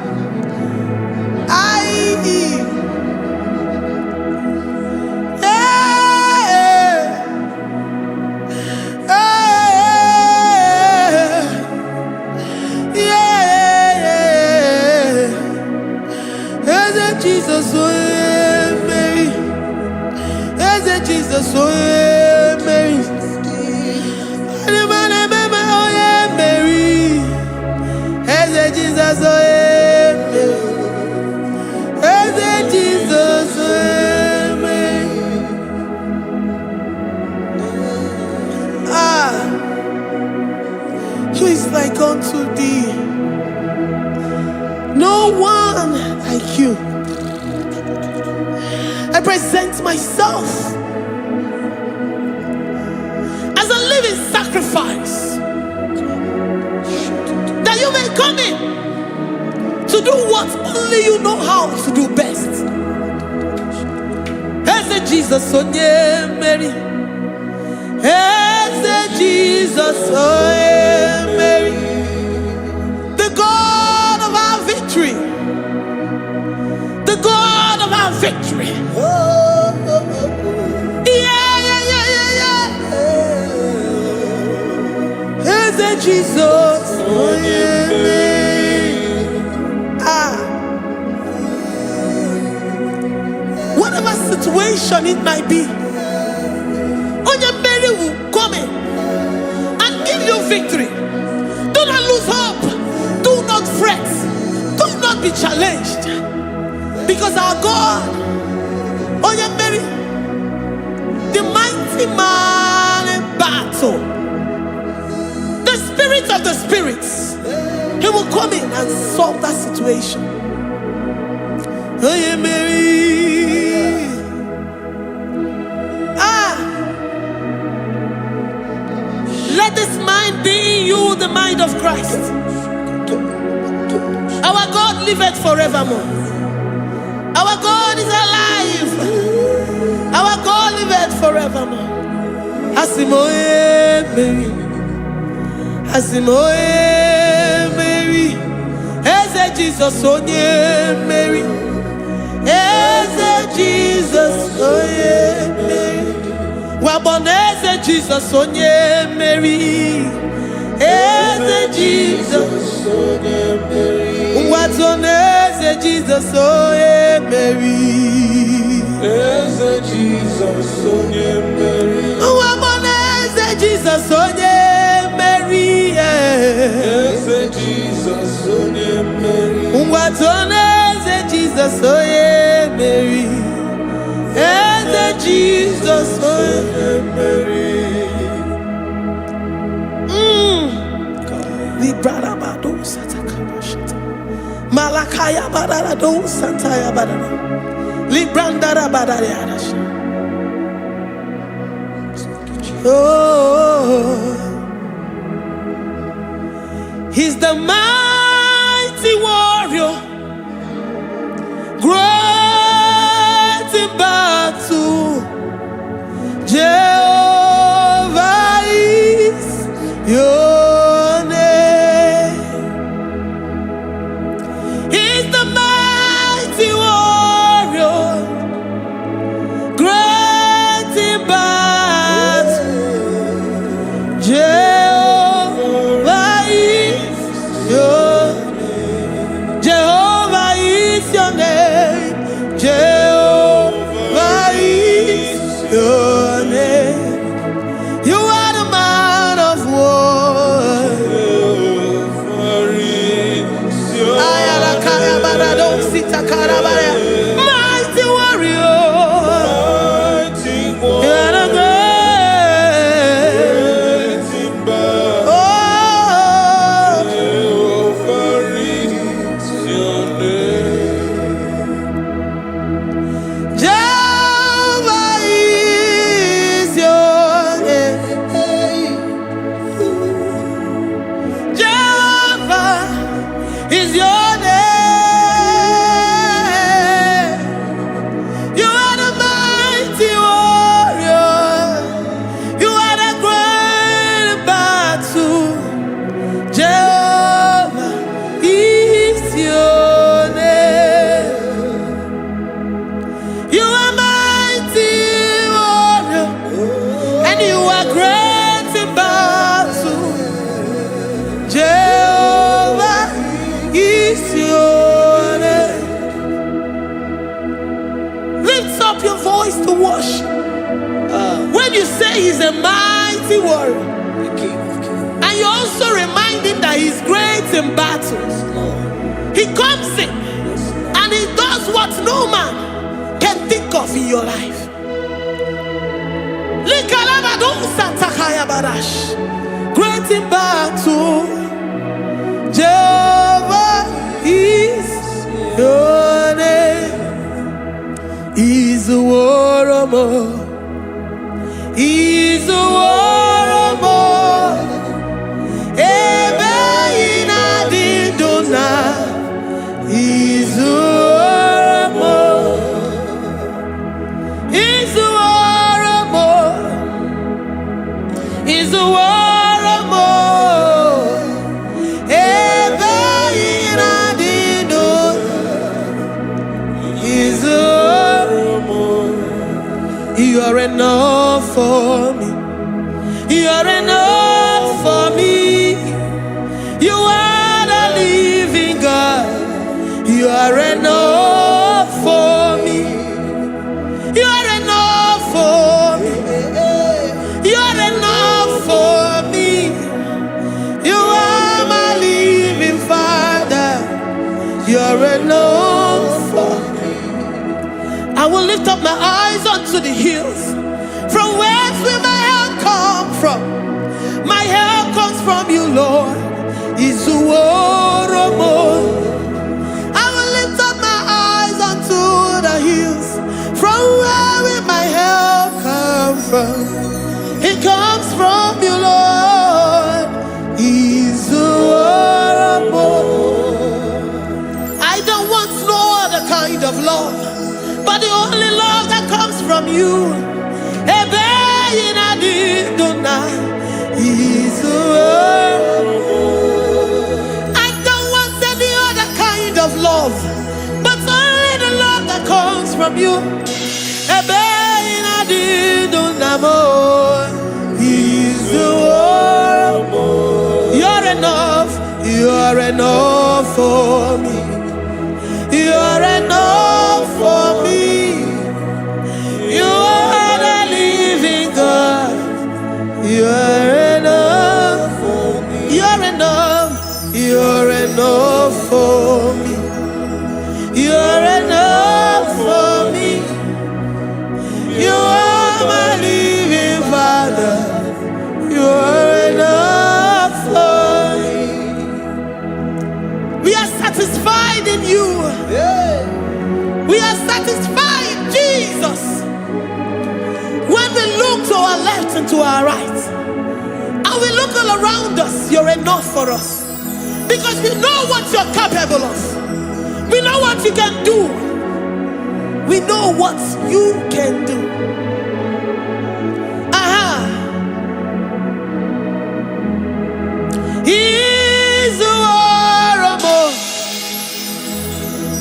Speaker 3: Jesus, oh Mary, Eze Jesus, oh Mary, Mary, Eze Jesus, oh Jesus, who is like unto thee? No one like you. I present myself as a living sacrifice, that you may come in to do what only you know how to do best. Eze Jesus, onye Mary. Eze Jesus, onye Mary. The God of our victory. The God of our victory. Eze Jesus, onye Mary. situation it might be, Onyemeri will come in and give you victory. Do not lose hope. Do not fret. Do not be challenged. Because our God, Onyemeri, the mighty man in battle, the spirit of the spirits, he will come in and solve that situation. Onyemeri. Let this mind be in you, the mind of Christ. Our God liveth forevermore. Our God is alive. Our God liveth forevermore. Asimoe Mary. Asimoe Mary. Eze Jesus onye Mary. Eze Jesus onye Mary. Waboneze Jesus onye Mary. Eze Jesus onye Mary. Watoneze Jesus onye Mary. Eze Jesus onye Mary. Waboneze Jesus onye Mary. Eze Jesus onye Mary. Watoneze Jesus onye Mary. Eze Jesus onye Mary. Librarabado satakabashita. Malakaya bararado santaya barara. Librandara barariadasha. Oh, he's the mighty warrior, great in battle. Jehovah is your name. He's the mighty warrior, great in battle. Jehovah is your name. Jehovah is your name. Jehovah is your name. You are the man of war. Ayalakaya barado sitakarabaya. Mighty warrior. You are the great. Oh, Jehovah is your name. Jehovah is your name. Jehovah is your name. You are the mighty warrior. You are the great battle. Jehovah is your name. You are mighty warrior, and you are great in battle. Jehovah is your name. Lift up your voice to worship. When you say he's a mighty warrior, and you also remind him that he's great in battles, he comes in and he does what no man can think of in your life. Great in battle, Jehovah is your name. He's a warrior. He's a warrior. Ebe ina dindona. He's a warrior. He's a warrior. He's a warrior. Ebe ina dindona. He's a warrior. You are enough for me. You are enough for me. You are the living God. You are enough for me. You are enough. my eyes unto the hills. From whence will my help come from? My help comes from you, Lord. Izuoromo. I will lift up my eyes unto the hills. From where will my help come from? It comes from you, Lord. Izuoromo. I don't want no other kind of love, but the only love that comes from you. I don't want any other kind of love, but only the love that comes from you. You're enough. You're enough for me. You're enough for me. You are the living God. You're enough for me. You're enough. You're enough for me. You're enough for me. You are my living Father. You're enough for me. We are satisfied in you. We are satisfied in Jesus. When we look to our left and to our right, and we look all around us, you're enough for us. Because we know what you're capable of. We know what you can do. We know what you can do. He's the war.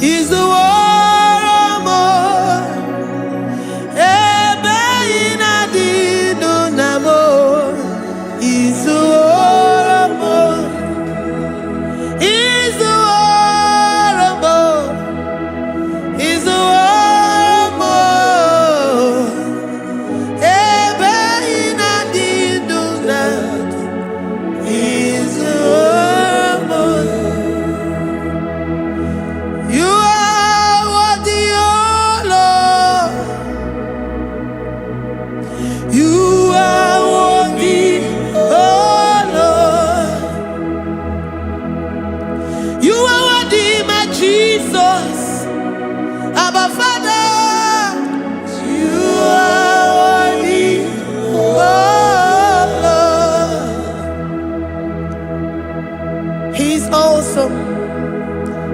Speaker 3: He's the war.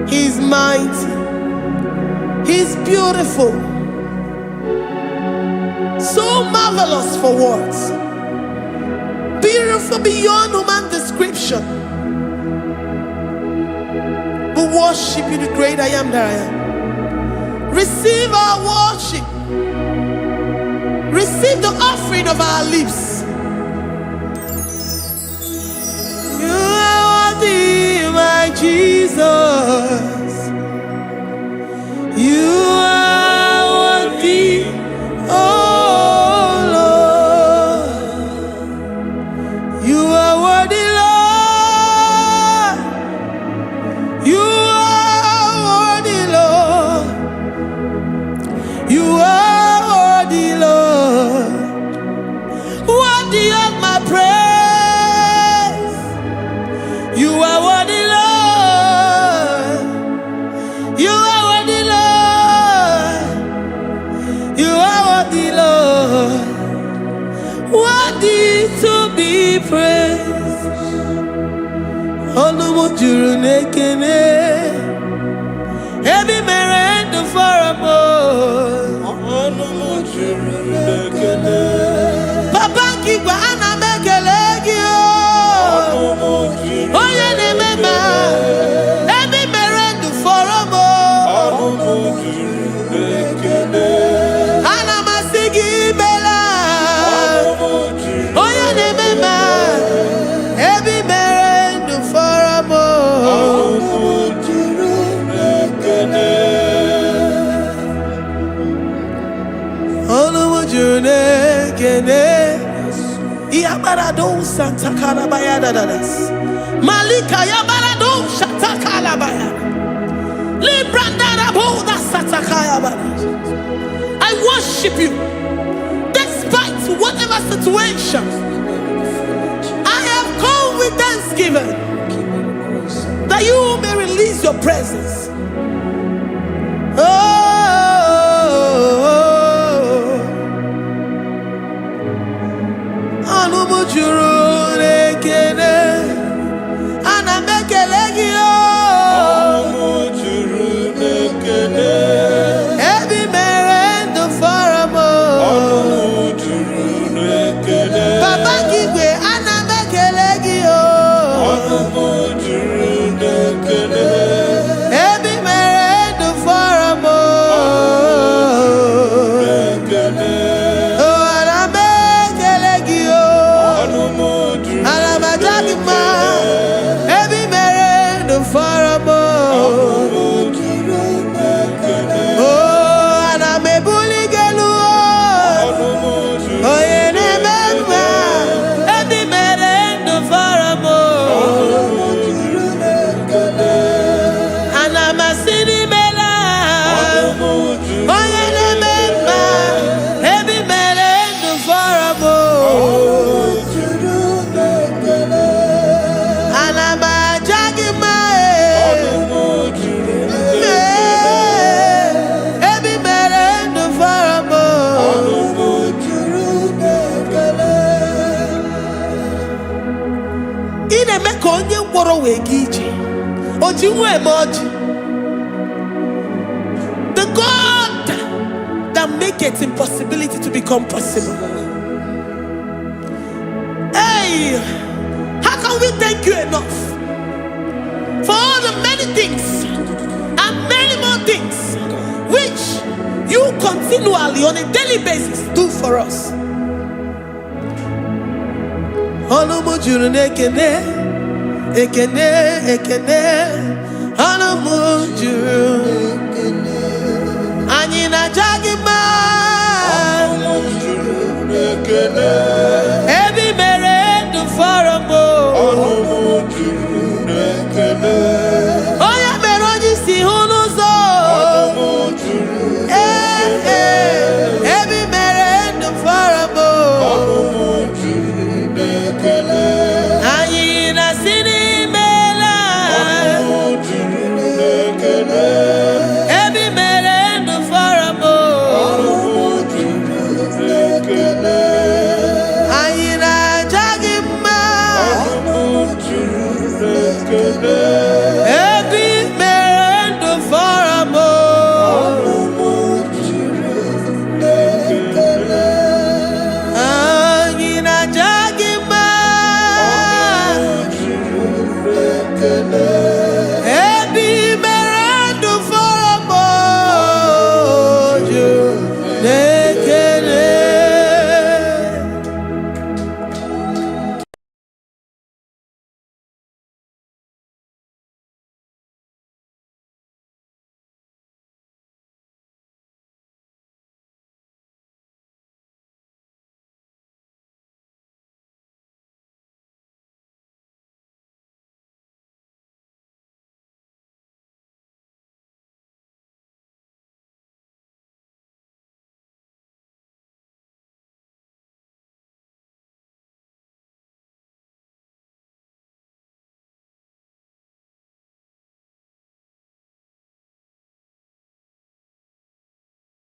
Speaker 3: He's mighty. He's beautiful. So marvelous for words. Beautiful beyond human description. We worship you, the great I am that I am. Receive our worship. Receive the offering of our lips. You are worthy, my Jesus. You are worthy, oh Lord. You are worthy, Lord. You are worthy, Lord. You are worthy, Lord. Worthy of my praise. You are worthy, Lord. You are worthy, Lord. You are worthy, Lord. Worthy to be praised. Onumu juru nekene. Ebi merendo for a more. Onumu juru nekene. Papa kigwa ana mekelegi o. Onumu juru. Oye ne mema. Ebi merendo for a more. Onumu juru nekene. Ana masigi bela. Onumu juru. Oye ne mema. Ebi merendo for a more. Onumu juru nekene. Onumu juru nekene. Yabarado Santa Calabaya dadas. Malika Yabarado Shata Calabaya. Librandara Boda Satakaya. I worship worship you. Despite whatever situation, I have come with thanksgiving that you may release your presence. The God that maketh impossibility to become possible. Hey, how can we thank you enough for all the many things and many more things which you continually on a daily basis do for us? Ekene, ekene, anamujuru. Anyi na jagima.